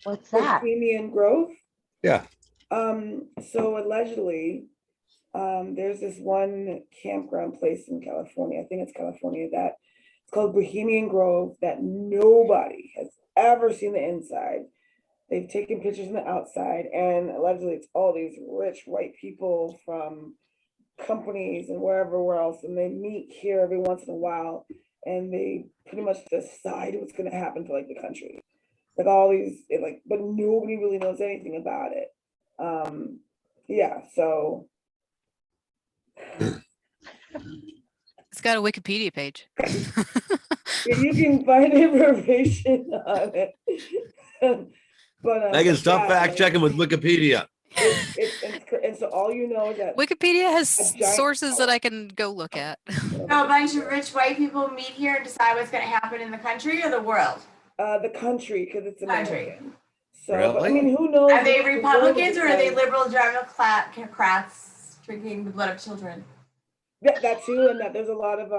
S3: What's that?
S2: Bohemian Grove.
S1: Yeah.
S2: So allegedly, there's this one campground place in California. I think it's California that it's called Bohemian Grove that nobody has ever seen the inside. They've taken pictures on the outside, and allegedly it's all these rich white people from companies and wherever else, and they meet here every once in a while, and they pretty much decide what's going to happen to like the country. Like all these, but nobody really knows anything about it. Yeah, so
S4: It's got a Wikipedia page.
S2: you can find information on it. But
S1: Megan, stop
S2: yeah,
S1: fact checking with Wikipedia.
S2: and so all you know is that
S4: Wikipedia has
S2: A giant
S4: sources that
S2: tower.
S4: I can go look at.
S5: So a bunch of rich white people meet here and decide what's going to happen in the country or the world.
S2: the country, because it's
S5: Country.
S2: American. So, but, I
S1: Really?
S2: mean, who knows?
S5: Are they
S2: what the
S5: Republicans
S2: world
S5: or are they
S2: is
S5: liberal Democrats drinking the blood of children?
S2: like. That too, and that there's a lot of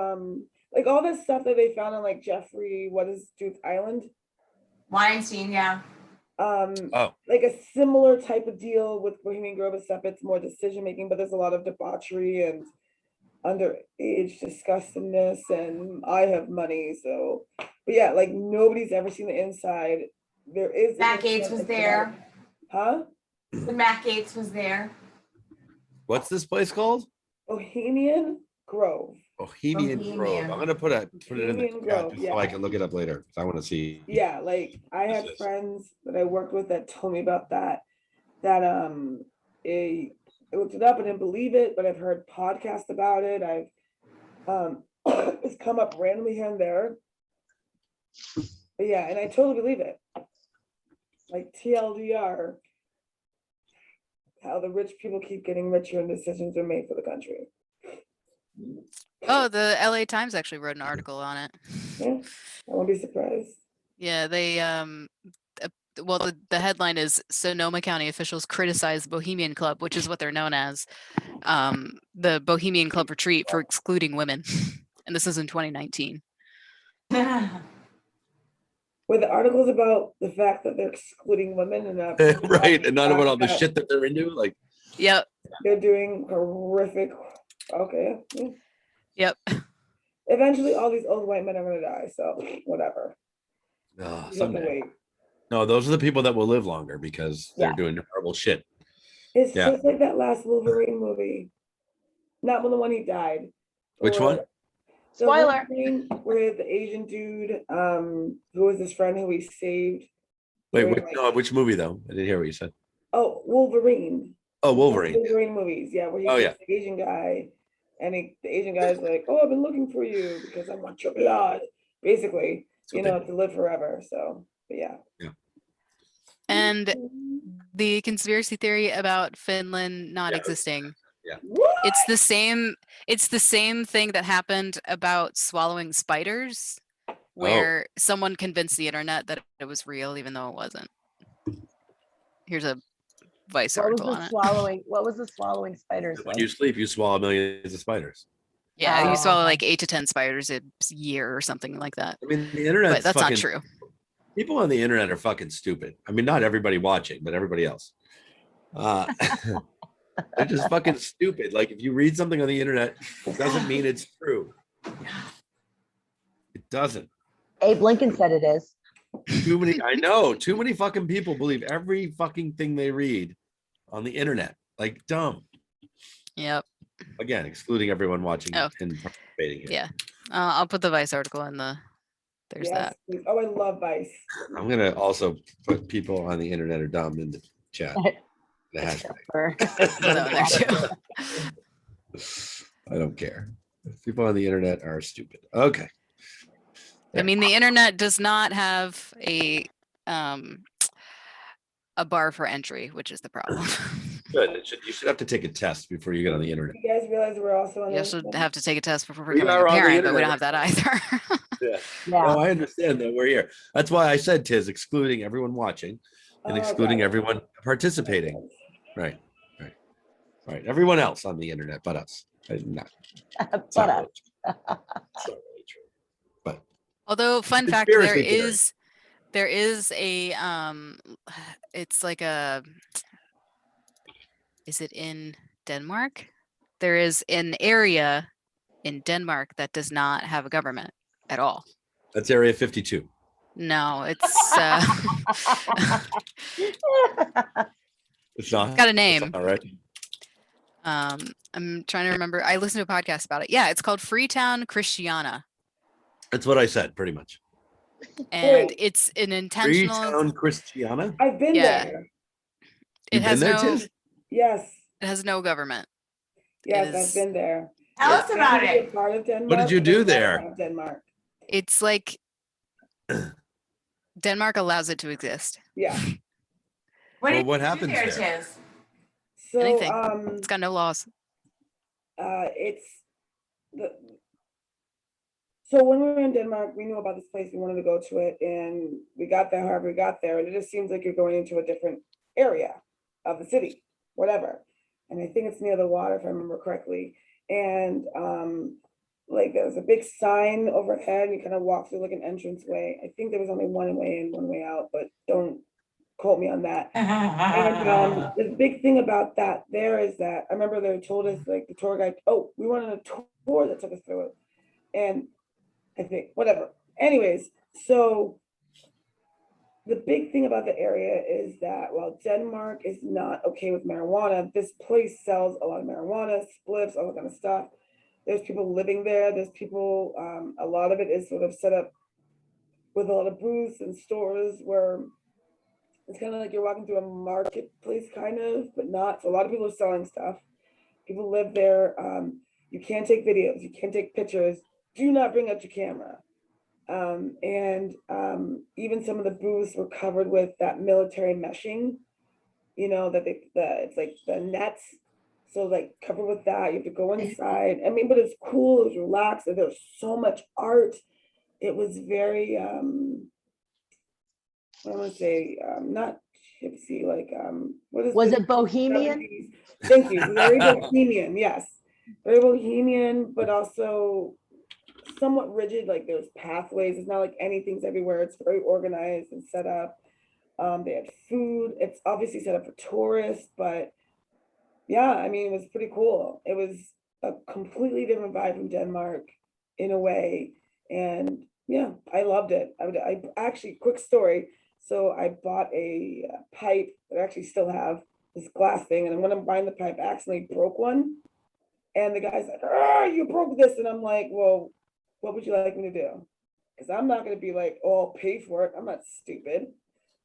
S2: like all this stuff that they found on like Jeffrey, what is Duke Island?
S5: Weinstein, yeah.
S1: Oh.
S2: Like a similar type of deal with Bohemian Grove, except it's more decision making, but there's a lot of debauchery and underage disgustingness, and I have money, so but yeah, like nobody's ever seen the inside. There is
S5: Matt Gates was there.
S2: Huh?
S5: The Matt Gates was there.
S1: What's this place called?
S2: Bohemian Grove.
S1: Bohemian Grove.
S5: Bohemian.
S1: I'm gonna put it in the
S2: Bohemian
S1: chat
S2: Grove,
S1: just so I
S2: yeah.
S1: can look it up later. I want to see.
S2: Yeah, like I had
S1: This is-
S2: friends that I worked with that told me about that. That I looked it up. I didn't believe it, but I've heard podcasts about it. I've has come up randomly here and there. But yeah, and I totally believe it. Like TLDR, how the rich people keep getting richer and decisions are made for the country.
S4: Oh, the LA Times actually wrote an article on it.
S2: Yeah, I won't be surprised.
S4: Yeah, they well, the headline is Sonoma County officials criticize Bohemian Club, which is what they're known as, the Bohemian Club retreat for excluding women. And this is in 2019.
S2: Were the articles about the fact that they're excluding women and
S1: Right, and not about all the shit that they're into. Like,
S4: Yep.
S2: they're doing horrific. Okay.
S4: Yep.
S2: Eventually, all these old white men are gonna die. So whatever.
S1: oh,
S2: You have to
S1: someday.
S2: wait.
S1: No, those are the people that will live longer because they're
S3: Yeah.
S1: doing horrible shit.
S2: It's
S1: Yeah.
S2: just like that last Wolverine movie. Not when the one he died.
S1: Which
S2: or
S1: one?
S2: the
S3: Spoiler.
S2: Wolverine where the Asian dude, who was his friend who he saved.
S1: Wait,
S2: during,
S1: which,
S2: like-
S1: no, which movie though? I didn't hear what you said.
S2: Oh, Wolverine.
S1: Oh, Wolverine.
S2: Wolverine movies, yeah, where he
S1: Oh,
S2: kills the Asian guy, and the Asian guy's like, "Oh, I've been looking for you because I want your blood," basically,
S1: That's what they do.
S2: to live forever. So, but yeah.
S4: And the conspiracy theory about Finland not
S1: Yeah.
S4: existing.
S2: What?
S4: It's the same thing that happened about swallowing spiders, where someone convinced the internet that it was real even though it wasn't. Here's a Vice
S3: What was
S4: article
S3: the
S4: on it.
S3: swallowing? What was the swallowing spiders?
S1: When
S3: like?
S1: you sleep, you swallow millions of spiders.
S4: Yeah, you
S3: Oh,
S4: swallow
S3: okay.
S4: like 8 to 10 spiders a year or something like that.
S1: I mean, the internet's
S4: But that's
S1: fucking,
S4: not true.
S1: people on the internet are fucking stupid. I mean, not everybody watching, but everybody else. They're just fucking stupid. Like, if you read something on the internet, it doesn't mean it's true. It doesn't.
S3: Abe Lincoln said it is.
S1: I know, too many fucking people believe every fucking thing they read on the internet. Like, dumb.
S4: Yep.
S1: Again, excluding everyone watching
S4: Oh.
S1: and participating.
S4: Yeah. I'll put the Vice article in the. There's
S2: Yes,
S4: that.
S2: please. Oh, I love Vice.
S1: I'm gonna also put people on the internet are dumb in the chat. The hashtag.
S3: Or-
S4: Put that one there too.
S1: I don't care. People on the internet are stupid. Okay.
S4: I mean, the internet does not have a bar for entry, which is the problem.
S1: Good. You should have to take a test before you get on the internet.
S2: You guys realize we're also on
S4: You
S2: the
S4: also
S2: internet?
S4: have to take a test before
S1: We
S4: becoming
S1: are
S4: a
S1: on the
S4: parent, but we don't
S1: internet.
S4: have that either.
S1: Yeah.
S3: Yeah.
S1: No, I understand that we're here. That's why I said, Tiz, excluding everyone watching and
S2: Oh,
S1: excluding
S2: right.
S1: everyone participating. Right. Everyone else on the internet but us. It's not
S3: But
S1: really
S3: us.
S1: true. It's not really true. But
S4: Although, fun fact,
S1: Conspiracy theory.
S4: there is a it's like a, is it in Denmark? There is an area in Denmark that does not have a government at all.
S1: that's Area 52.
S4: No, it's
S1: It's not.
S4: got a name.
S1: All right.
S4: I'm trying to remember. I listened to a podcast about it. Yeah, it's called Freetown Christiana,
S1: That's what I said, pretty much.
S4: and
S2: Wait.
S4: it's an intentional.
S1: Freetown Christiana.
S2: I've been
S4: Yeah.
S2: there.
S4: It
S1: You've
S4: has
S1: been there,
S4: no.
S1: Tiz?
S2: Yes,
S4: It has no government.
S2: yes,
S4: is-
S2: I've been there.
S5: Tell us
S2: It's
S5: about
S2: technically a
S5: it.
S2: Part of Denmark.
S1: you
S2: but
S1: do
S2: it's not
S1: there?
S2: part of Denmark.
S4: It's like Denmark allows it to exist.
S2: Yeah.
S5: What
S1: Well,
S5: did
S1: what
S5: you do
S1: happens there?
S5: Tiz?
S2: So
S4: Anything. It's got no laws.
S2: it's the. So when we were in Denmark, we knew about this place. We wanted to go to it, and we got there. However, we got there, and it just seems like you're going into a different area of the city, whatever. And I think it's near the water, if I remember correctly. And like there was a big sign overhead. And you kind of walk through like an entrance way. I think there was only one way in, one way out, but don't quote me on that. And the big thing about that there is that I remember they told us, like the tour guide, oh, we went on a tour that took us through it. And I think, whatever. Anyways, so the big thing about the area is that while Denmark is not okay with marijuana, this place sells a lot of marijuana, spliffs, all that kind of stuff. There's people living there. There's people, a lot of it is sort of set up with a lot of booths and stores where it's kind of like you're walking through a marketplace, kind of, but not. So a lot of people are selling stuff. People live there. You can't take videos. You can't take pictures. do not bring out your camera. Even some of the booths were covered with that military meshing, that it's like the nets. So like covered with that, you have to go inside. I mean, but it's cool, it was relaxed, and there's so much art. It was very, I want to say, not gypsy, like, what is
S3: Was
S2: this?
S3: it Bohemian?
S2: 70s? Thank you, very bohemian, yes. Very bohemian, but also somewhat rigid, like there's pathways. It's not like anything's everywhere. It's very organized and set up. They had food. It's obviously set up for tourists, but yeah, I mean, it was pretty cool. It was a completely different vibe from Denmark in a way. And yeah, I loved it. I actually, quick story. So I bought a pipe that I actually still have, this glass thing. And when I'm buying the pipe, I accidentally broke one. And the guy's like, "Ah, you broke this." And I'm like, "Well, what would you like me to do?" Because I'm not going to be like, "Oh, I'll pay for it." I'm not stupid.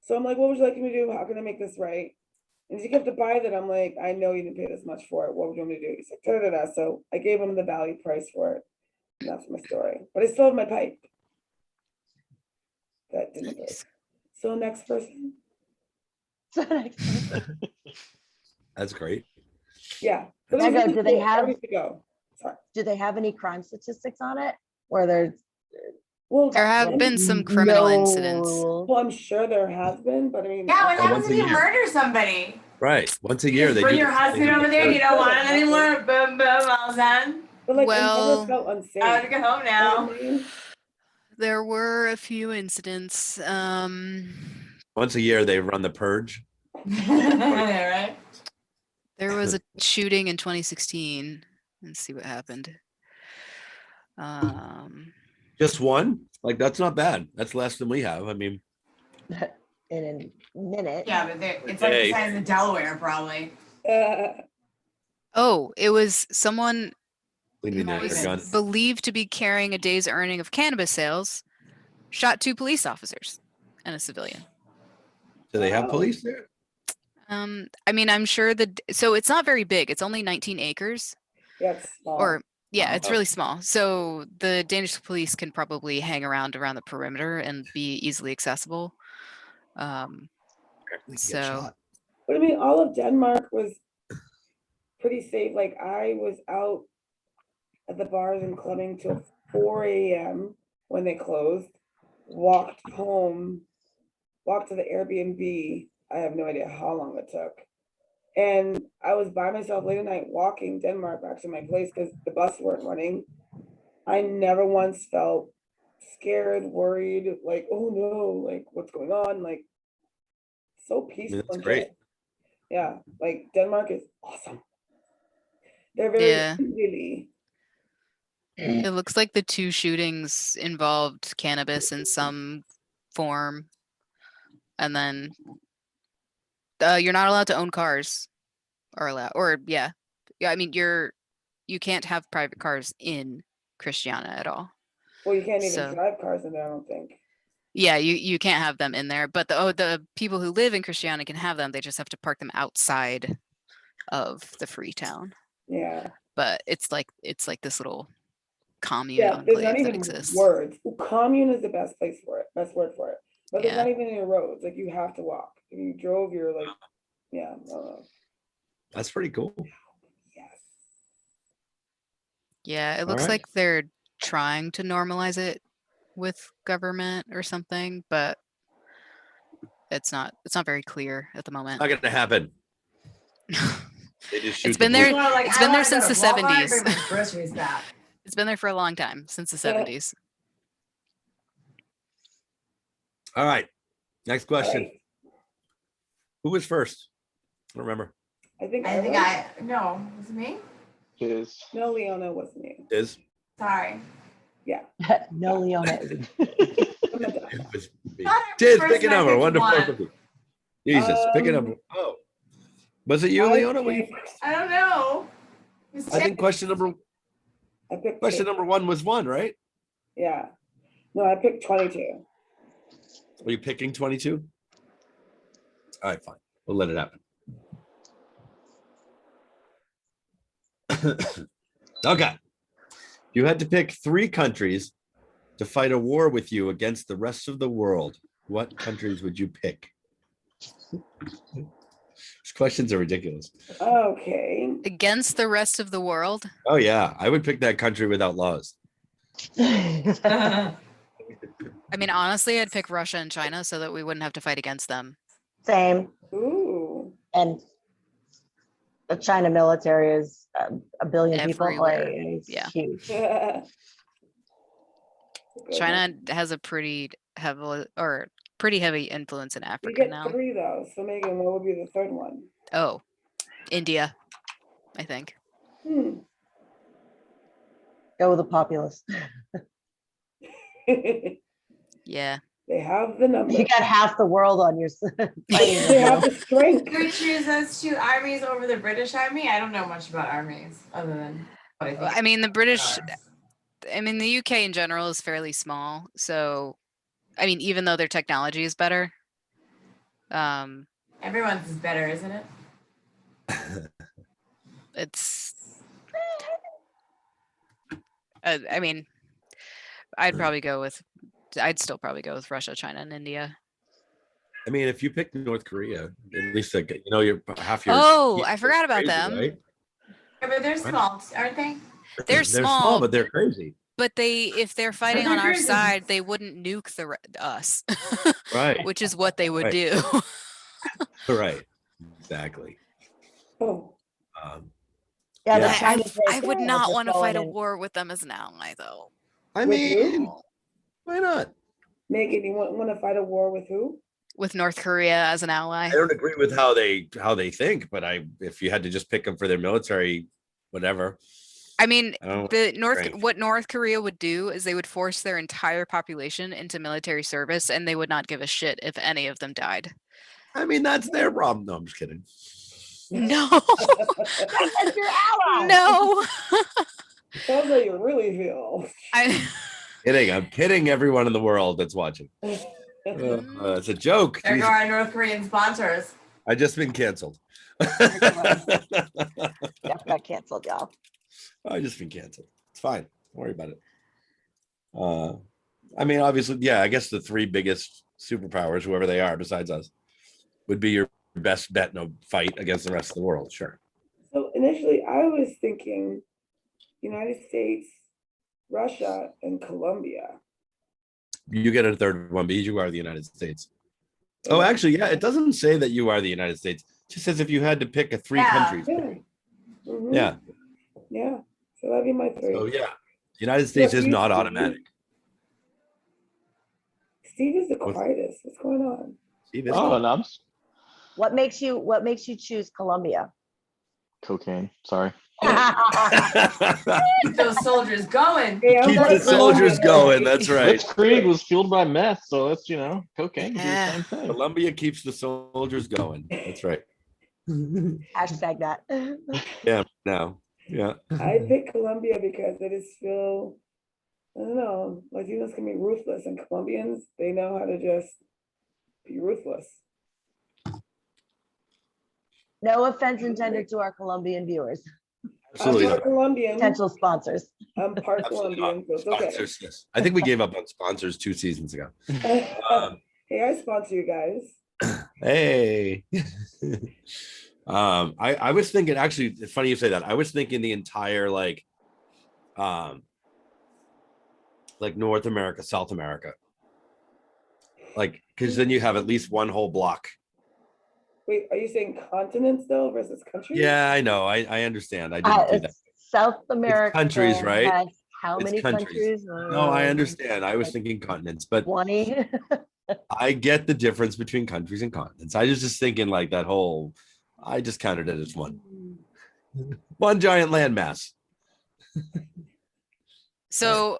S2: So I'm like, "What would you like me to do? How can I make this right?" And he kept to buy that. I'm like, "I know you didn't pay this much for it. What would you want me to do?" He's like, "Da da da." So I gave him the value price for it. And that's my story. But I still have my pipe. That didn't break.
S4: Nice.
S2: So next person.
S1: That's great.
S2: Yeah. But it was
S3: Mega,
S2: really
S3: do they
S2: cool.
S3: have-
S2: Everybody to go. Sorry.
S3: Do they have any crime statistics on it? Where there's
S2: Well,
S4: There have
S3: like,
S4: been some criminal
S3: no
S4: incidents.
S3: rules?
S2: well, I'm sure there has been, but I mean,
S5: Yeah, what
S1: Oh,
S5: happens
S1: once
S5: if
S1: a
S5: you
S1: year.
S5: murder somebody?
S1: Right. Once a
S5: You
S1: year
S5: just
S1: they
S5: bring
S1: do
S5: your
S1: this. They
S5: husband
S1: do
S5: over
S1: the
S5: there, you
S1: purge.
S5: don't want him anymore. Boom, boom, all done.
S2: but like, I
S4: Well,
S2: never felt unsafe.
S5: I want to go home
S2: You know what
S5: now.
S2: I mean?
S4: there were a few incidents.
S1: Once a year they run the purge.
S5: Right?
S4: There was a shooting in 2016. Let's see what happened.
S1: Just one? Like that's not bad. That's less than we have. I mean,
S3: In a minute.
S5: Yeah, but it's like the size of Delaware, probably.
S4: Oh, it was someone
S1: cleaning their
S5: Nice.
S1: gun.
S4: believed to be carrying a day's earning of cannabis sales, shot 2 police officers and a civilian.
S1: Do they have
S2: Wow.
S1: police there?
S4: I mean, I'm sure so it's not very big. It's only 19 acres.
S2: Yeah, it's small.
S4: Or yeah, it's
S1: Oh.
S4: really small. So the Danish police can probably hang around the perimeter and be easily accessible.
S1: Apparently they get
S4: So
S1: shot.
S2: But I mean, all of Denmark was pretty safe. Like I was out at the bars and clubbing till 4 a.m. when they closed, walked home, walked to the Airbnb. I have no idea how long it took. And I was by myself late at night walking Denmark back to my place because the bus weren't running. I never once felt scared, worried, like, oh no, like what's going on? Like so peaceful
S1: that's
S2: and
S1: great.
S2: chill. Yeah, like Denmark is awesome. They're very
S4: Yeah.
S2: really.
S4: it looks like the 2 shootings involved cannabis in some form. And then you're not allowed to own cars yeah. I mean, you can't have private cars in Christiana at all.
S2: Well, you can't even
S4: So-
S2: drive cars in there, I don't think.
S4: Yeah, you can't have them in there, but the people who live in Christiana can have them. They just have to park them outside of the free town.
S2: Yeah.
S4: But it's like this little commune
S2: Yeah, there's
S4: enclave
S2: not
S4: that
S2: even
S4: exists.
S2: words. Commune is the best place for it, best word for it. But there's
S4: Yeah.
S2: not even any roads. Like you have to walk. If you drove, you're like, yeah,
S1: That's pretty cool.
S2: yes.
S4: Yeah, it looks
S1: right.
S4: like they're trying to normalize it with government or something, but it's not very clear at the moment.
S1: Not gonna happen. They just shoot
S4: It's been
S1: the
S4: there.
S1: police.
S5: Well, like,
S4: It's
S5: I
S4: been there
S5: wanna go
S4: since
S5: to
S4: the
S5: Walmart,
S4: 70s.
S5: bring my groceries back.
S4: It's been there for a long time, since the 70s.
S1: All right. Next question.
S2: Right.
S1: Who was first? I don't remember.
S2: I think
S5: I think
S2: was.
S5: no, was it me?
S6: Is
S2: No, Leona wasn't you.
S1: Is
S5: Sorry.
S2: Yeah.
S3: No, Leona isn't.
S2: I'm not done.
S1: it was me.
S5: Thought I was
S1: Tiz,
S5: first
S1: pick a
S5: and I
S1: number.
S5: picked
S1: 1 to 4
S5: one.
S1: for me. Jesus, pick a number. Oh, was it you, Leona? Were you first?
S5: I don't know.
S1: I think question number
S2: I picked
S1: question
S2: two.
S1: number 1 was 1, right?
S2: Yeah. No, I picked 22.
S1: Are you picking 22? All right, fine. We'll let it happen. Okay. You had to pick 3 countries to fight a war with you against the rest of the world. What countries would you pick? These questions are ridiculous.
S2: Okay.
S4: Against the rest of the world.
S1: Oh yeah, I would pick that country without laws.
S4: I mean, honestly, I'd pick Russia and China so that we wouldn't have to fight against them.
S3: Same.
S2: Ooh.
S3: And the China military is a billion people. Like,
S4: Everywhere.
S3: it's
S4: Yeah.
S3: huge.
S4: China has a pretty heavy influence in
S2: You
S4: Africa
S2: get
S4: now.
S2: 3 though. So Megan, what would be the third one?
S4: Oh, India, I think.
S2: Hmm.
S3: Go with the populace.
S2: They
S4: Yeah.
S2: have the number.
S3: You got half the world on your side.
S2: They have the strength.
S5: You would choose those 2 armies over the British army? I don't know much about armies other than what I think.
S4: I mean, the UK in general is fairly small. So, I mean, even though their technology is better,
S5: Everyone's is better, isn't it?
S4: it's, I mean, I'd still probably go with Russia, China, and India.
S1: I mean, if you pick North Korea, at least like, you're half your.
S4: Oh, I forgot about
S1: crazy,
S4: them.
S1: right?
S5: Yeah, but they're small, aren't they?
S4: They're small,
S1: but they're crazy.
S4: But if they're fighting
S5: they're
S4: on our
S5: crazy.
S4: side, they wouldn't nuke us,
S1: Right.
S4: which is what they would
S1: Right.
S4: do.
S1: Right. Exactly.
S2: Oh.
S3: Yeah,
S1: Yeah.
S3: the Chinese
S4: I would
S3: are
S4: not
S3: just
S4: want to fight a
S3: going in.
S4: war with them as an ally, though.
S1: I
S2: With
S1: mean,
S2: who?
S1: why not?
S2: Megan, you want to fight a war with who?
S4: With North Korea as an ally.
S1: I don't agree with how they think, but if you had to just pick them for their military, whatever.
S4: I mean,
S1: Strength.
S4: what North Korea would do is they would force their entire population into military service, and they would not give a shit if any of them died.
S1: I mean, that's their problem. No, I'm just kidding.
S4: No,
S3: That's your ally.
S4: no.
S2: Sounds like you really feel.
S1: I'm kidding everyone in the world that's watching. It's a joke.
S5: There
S1: Jeez,
S5: go our North Korean sponsors.
S1: I just been canceled.
S3: Yep, got canceled, y'all.
S1: I just been canceled. It's fine. Don't worry about it. I mean, obviously, yeah, I guess the 3 biggest superpowers, whoever they are besides us, would be your best bet in a fight against the rest of the world. Sure.
S2: So initially, I was thinking United States, Russia, and Colombia.
S1: You get a third one because you are the United States. Oh, actually, yeah, it doesn't say that you are the United States. It just says if you had to pick a 3
S5: Yeah.
S1: countries.
S2: Yeah. Mhm.
S1: Yeah.
S2: Yeah. So that'd be my 3.
S1: So yeah, the United States is
S2: you-
S1: not automatic.
S2: Steve is the quietest. What's going on?
S1: Steve, is
S6: Oh, no, I'm
S3: What makes you choose Colombia?
S6: cocaine. Sorry.
S5: Keep those soldiers going.
S2: Hey, I'm
S1: Keep
S2: going
S1: the
S2: to
S1: soldiers
S2: Colombia.
S1: going. That's right.
S6: Blitzkrieg was fueled by meth, so that's cocaine can do the
S4: Yeah.
S6: same thing.
S1: Colombia keeps the soldiers going. That's right.
S3: Hashtag that.
S1: Yeah. No. Yeah.
S2: I picked Colombia because I just feel, I don't know, Latinos can be ruthless, and Colombians, they know how to just be ruthless.
S3: No offense intended to our Colombian viewers,
S1: Absolutely
S2: I'm
S1: not.
S2: part Colombian.
S3: potential sponsors.
S2: I'm part
S1: Absolutely
S2: Colombian, so it's okay.
S1: Sponsors, yes. I think we gave up on sponsors 2 seasons ago.
S2: Hey, I sponsor you guys.
S1: Hey. I was thinking, actually, it's funny you say that. I was thinking the entire like North America, South America. Like, because then you have at least one whole block.
S2: Wait, are you saying continents though versus countries?
S1: Yeah, I know. I understand. I didn't do that.
S3: South America
S1: countries, right?
S3: has how
S1: It's
S3: many
S1: countries.
S3: countries?
S1: No, I understand. I was thinking continents, but
S3: 20.
S1: I get the difference between countries and continents. I was just thinking like that whole, I just counted it as one giant landmass.
S4: So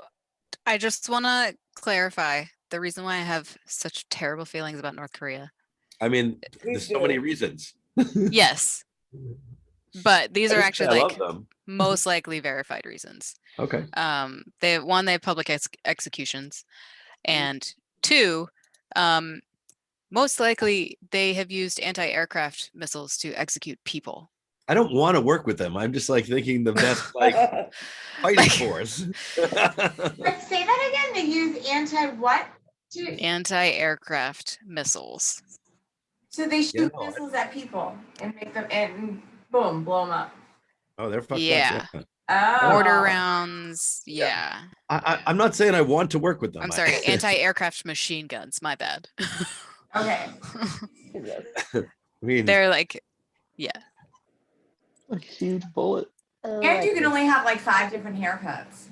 S4: I just want to clarify the reason why I have such terrible feelings about North Korea.
S1: I mean,
S2: Please
S1: there's so
S2: do.
S1: many reasons.
S4: Yes, but these are actually
S1: I
S4: like
S1: love them.
S4: most likely verified reasons.
S1: Okay.
S4: They have public executions, and 2, most likely they have used anti-aircraft missiles to execute people.
S1: I don't want to work with them. I'm just like thinking the best like fighting force.
S5: But say that again. They use anti-what?
S4: Anti-aircraft missiles.
S5: So they shoot
S1: Yeah.
S5: missiles at people and make them and boom, blow them up.
S1: Oh, they're fucked
S4: Yeah.
S1: up.
S5: Oh.
S4: Mortar rounds. Yeah.
S1: I'm not saying I want to work with them.
S4: I'm sorry. Anti-aircraft machine guns. My bad.
S5: Okay.
S1: I mean,
S4: They're like, yeah.
S6: A huge bullet.
S5: And you can only have like 5 different haircuts.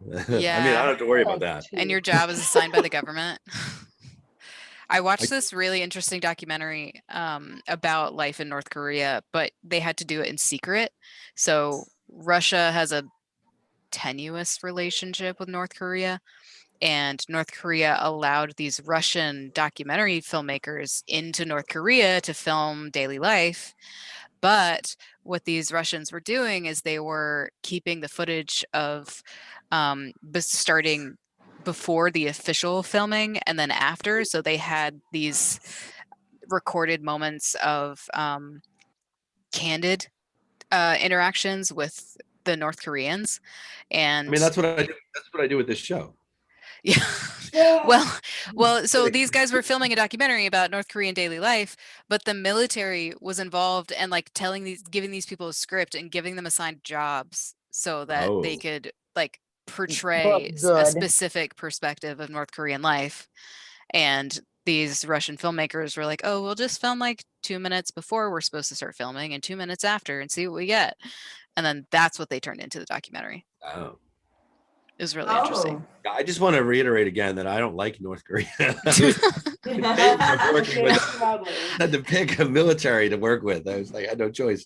S1: I mean, I don't have to worry about that.
S4: And your job is assigned by the government. I watched this really interesting documentary about life in North Korea, but they had to do it in secret. So Russia has a tenuous relationship with North Korea, and North Korea allowed these Russian documentary filmmakers into North Korea to film daily life. But what these Russians were doing is they were keeping the footage of starting before the official filming and then after. So they had these recorded moments of candid interactions with the North Koreans. And
S1: I mean, that's what I do. That's what I do with this show.
S4: yeah. Well, so these guys were filming a documentary about North Korean daily life, but the military was involved and like giving these people a script and giving them assigned jobs so that they
S1: Oh.
S4: could like portray a
S3: good.
S4: specific perspective of North Korean life. And these Russian filmmakers were like, oh, we'll just film like 2 minutes before we're supposed to start filming and 2 minutes after and see what we get. And then that's what they turned into the documentary.
S1: Oh.
S4: It was really interesting.
S1: I just want to reiterate again that I don't like North Korea. I had to pick a military to work with. I was like, I had no choice.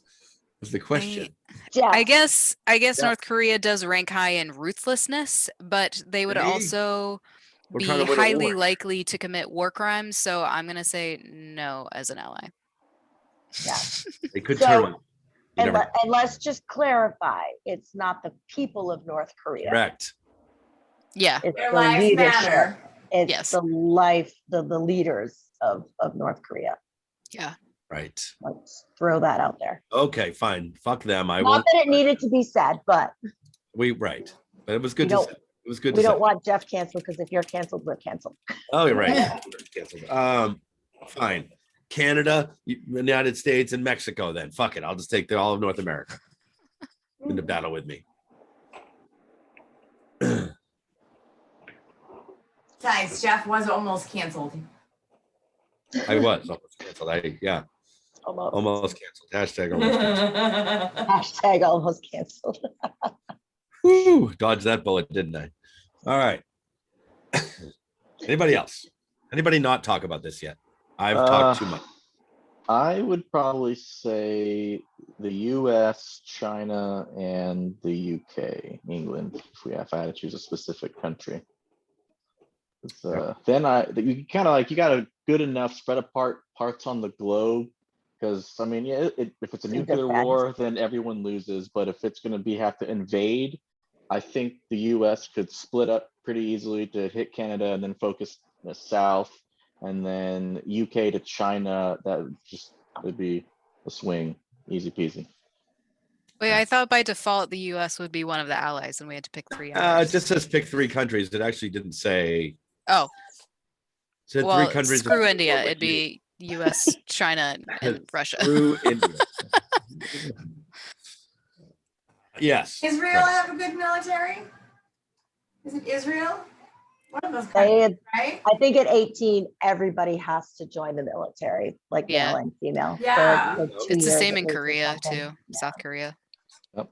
S1: Was the question.
S4: I guess North Korea does rank high in ruthlessness, but they would also be highly likely to commit war crimes. So I'm gonna say no as an ally.
S3: Yeah.
S1: They could turn.
S3: And let's just clarify, it's not the people of North Korea.
S1: Correct.
S4: Yeah.
S3: It's
S5: Their
S3: the
S5: lives
S3: leadership.
S5: matter.
S3: It's the leaders of North Korea.
S4: Yeah.
S1: Right.
S3: Let's throw that out there.
S1: Okay, fine. Fuck them. I
S3: Not
S1: won't.
S3: that it needed to be said, but
S1: Right. But it was good to say. It was good to
S3: we
S1: say.
S3: don't want Jeff canceled because if you're canceled, we're canceled.
S1: Oh, you're right. Canceled. Fine. Canada, United States, and Mexico. Then fuck it. I'll just take all of North America into battle with me.
S5: Guys, Jeff was almost canceled.
S1: I was almost canceled. Almost canceled. Hashtag almost canceled.
S3: Hashtag almost canceled.
S1: Woo, dodged that bullet, didn't I? All right. Anybody else? Anybody not talk about this yet? I've talked too much.
S6: I would probably say the US, China, and the UK, England, if I had to choose a specific country. Then you kind of like, you got a good enough spread apart parts on the globe, because I mean, yeah, if it's a nuclear war, then everyone loses. But if it's going to have to invade, I think the US could split up pretty easily to hit Canada and then focus the south, and then UK to China. That would be a swing, easy peasy.
S4: Wait, I thought by default the US would be one of the allies and we had to pick 3
S1: It
S4: others.
S1: just says pick 3 countries. It actually didn't say.
S4: Oh.
S1: It said
S4: Well,
S1: 3 countries.
S4: screw India. It'd be US, China, and Russia.
S1: Screw India. Yes.
S5: Israel have a good military? Is it Israel? One of those countries, right?
S3: I think at 18, everybody has to join the military, like male and female.
S5: Yeah.
S3: So
S4: It's the same
S3: at
S4: in
S3: least or
S4: Korea
S3: something.
S4: too, South Korea.
S6: Yep.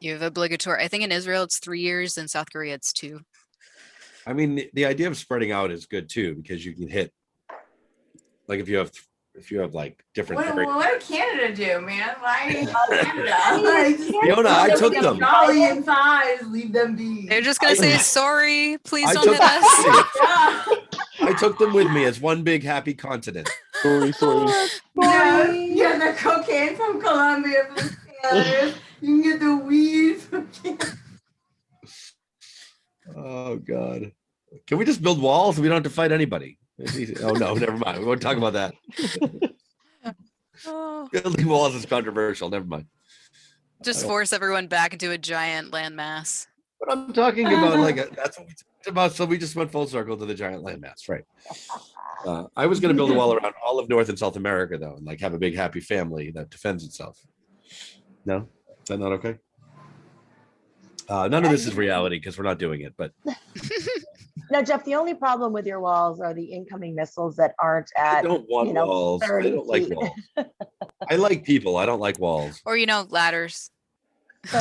S4: You have obligatory. I think in Israel it's 3 years, in South Korea it's 2.
S1: I mean, the idea of spreading out is good too, because you can hit, like if you have like different areas.
S5: What did Canada do, man? Why Canada?
S1: Leona, I took them.
S5: Jolly in size, leave them be.
S4: They're just gonna say sorry, please
S1: I
S4: don't
S1: took
S4: hit us.
S1: I took them with me as one big happy continent.
S6: Sorry.
S5: Yeah, the cocaine from Colombia for the Spanish. You can get the weed from Canada.
S1: Oh God. Can we just build walls? We don't have to fight anybody. Oh no, never mind. We won't talk about that.
S4: Oh,
S1: Building walls is controversial. Never mind.
S4: just
S1: don't-
S4: force everyone back into a giant landmass.
S1: But I'm talking about like that's what we talked about. So we just went full circle to the giant landmass, right? I was going to build a wall around all of North and South America, though, and like have a big happy family that defends itself. No, is that not okay? None of this is reality because we're not doing it. But
S3: No, Jeff, the only problem with your walls are the incoming missiles that aren't
S1: I
S3: at,
S1: don't want walls. I
S3: 30
S1: don't like
S3: feet.
S1: walls. I like people. I don't like walls.
S4: Or, ladders.
S3: Or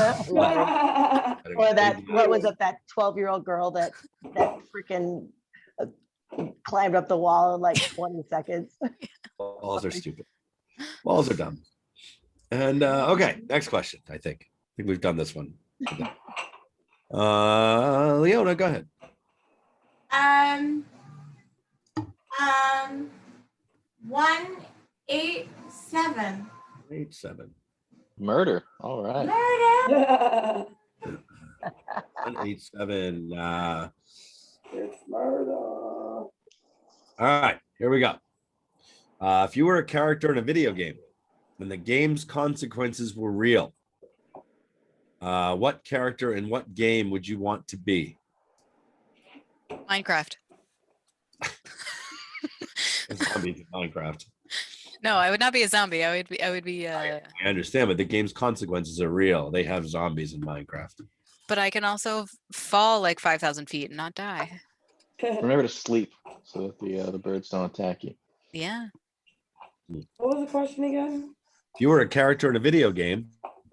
S3: that, what was it, that 12-year-old girl that freaking climbed up the wall in like 20 seconds.
S1: Walls are stupid. Walls are dumb. And okay, next question. I think we've done this one. Leona, go ahead.
S5: 187.
S1: 187.
S6: Murder. All right.
S5: Murder.
S1: 187.
S2: It's murder.
S1: All right, here we go. If you were a character in a video game and the game's consequences were real, what character in what game would you want to be?
S4: Minecraft.
S1: Zombies in Minecraft.
S4: No, I would not be a zombie. I would be
S1: I understand, but the game's consequences are real. They have zombies in Minecraft.
S4: but I can also fall like 5,000 feet and not die.
S6: Remember to sleep so that the birds don't attack you.
S4: Yeah.
S2: What was the question again?
S1: If you were a character in a video game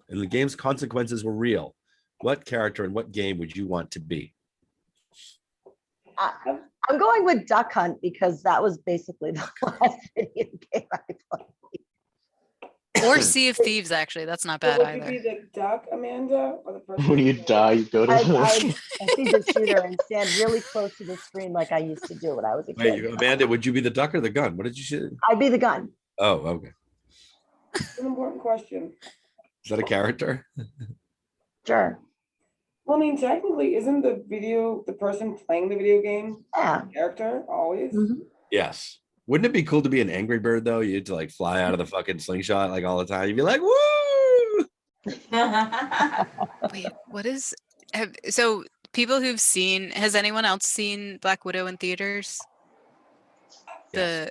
S1: and the game's consequences were real, what character in what game would you want to be?
S3: I'm going with Duck Hunt because that was basically the last video game I played.
S4: Or Sea of Thieves, actually. That's not
S2: So
S4: bad
S2: would you
S4: either.
S2: be the duck, Amanda, or the person?
S6: When you die, you go to
S3: I'd
S6: the.
S3: be the shooter and stand really close to the screen like I used to do when I was a
S1: Wait,
S3: kid.
S1: Amanda, would you be the duck or the gun? What did you say?
S3: I'd be the gun.
S1: Oh, okay.
S2: It's an important question.
S1: Is that a character?
S3: Sure.
S2: Well, I mean, technically, isn't the person playing the video game
S3: Yeah.
S2: character always?
S3: Mhm.
S1: Yes. Wouldn't it be cool to be an Angry Bird though? You'd to like fly out of the fucking slingshot like all the time. You'd be like, woo!
S4: Wait, what is so people who've seen, has anyone else seen Black Widow in theaters?
S1: Yes.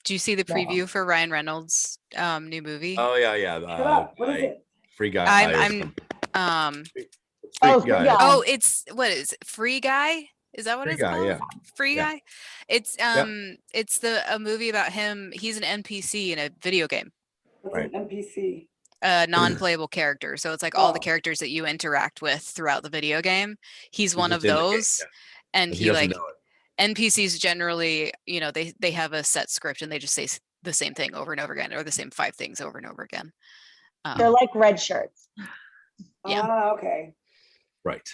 S4: Do you see the
S3: No.
S4: preview for Ryan Reynolds' new movie?
S1: Oh yeah, yeah.
S2: Shut up. What is it?
S1: Free guy.
S4: I'm
S1: Free
S3: Oh,
S1: guy.
S3: yeah.
S4: oh, it's what is it? Free Guy? Is that what
S1: Free
S4: it's
S1: guy,
S4: called?
S1: yeah.
S4: Free
S1: Yeah.
S4: Guy? It's a movie about him. He's an NPC in a video game,
S2: What's
S1: Right.
S2: an NPC?
S4: a non-playable character. So it's like all the
S2: Oh.
S4: characters that you interact with throughout the video game. He's one of
S1: just in the game,
S4: those.
S1: yeah.
S4: And
S1: But
S4: he
S1: doesn't
S4: like
S1: know it.
S4: NPCs generally, they have a set script and they just say the same thing over and over again, or the same 5 things over and over again.
S3: They're like red shirts.
S4: Yeah.
S2: Ah, okay.
S1: Right.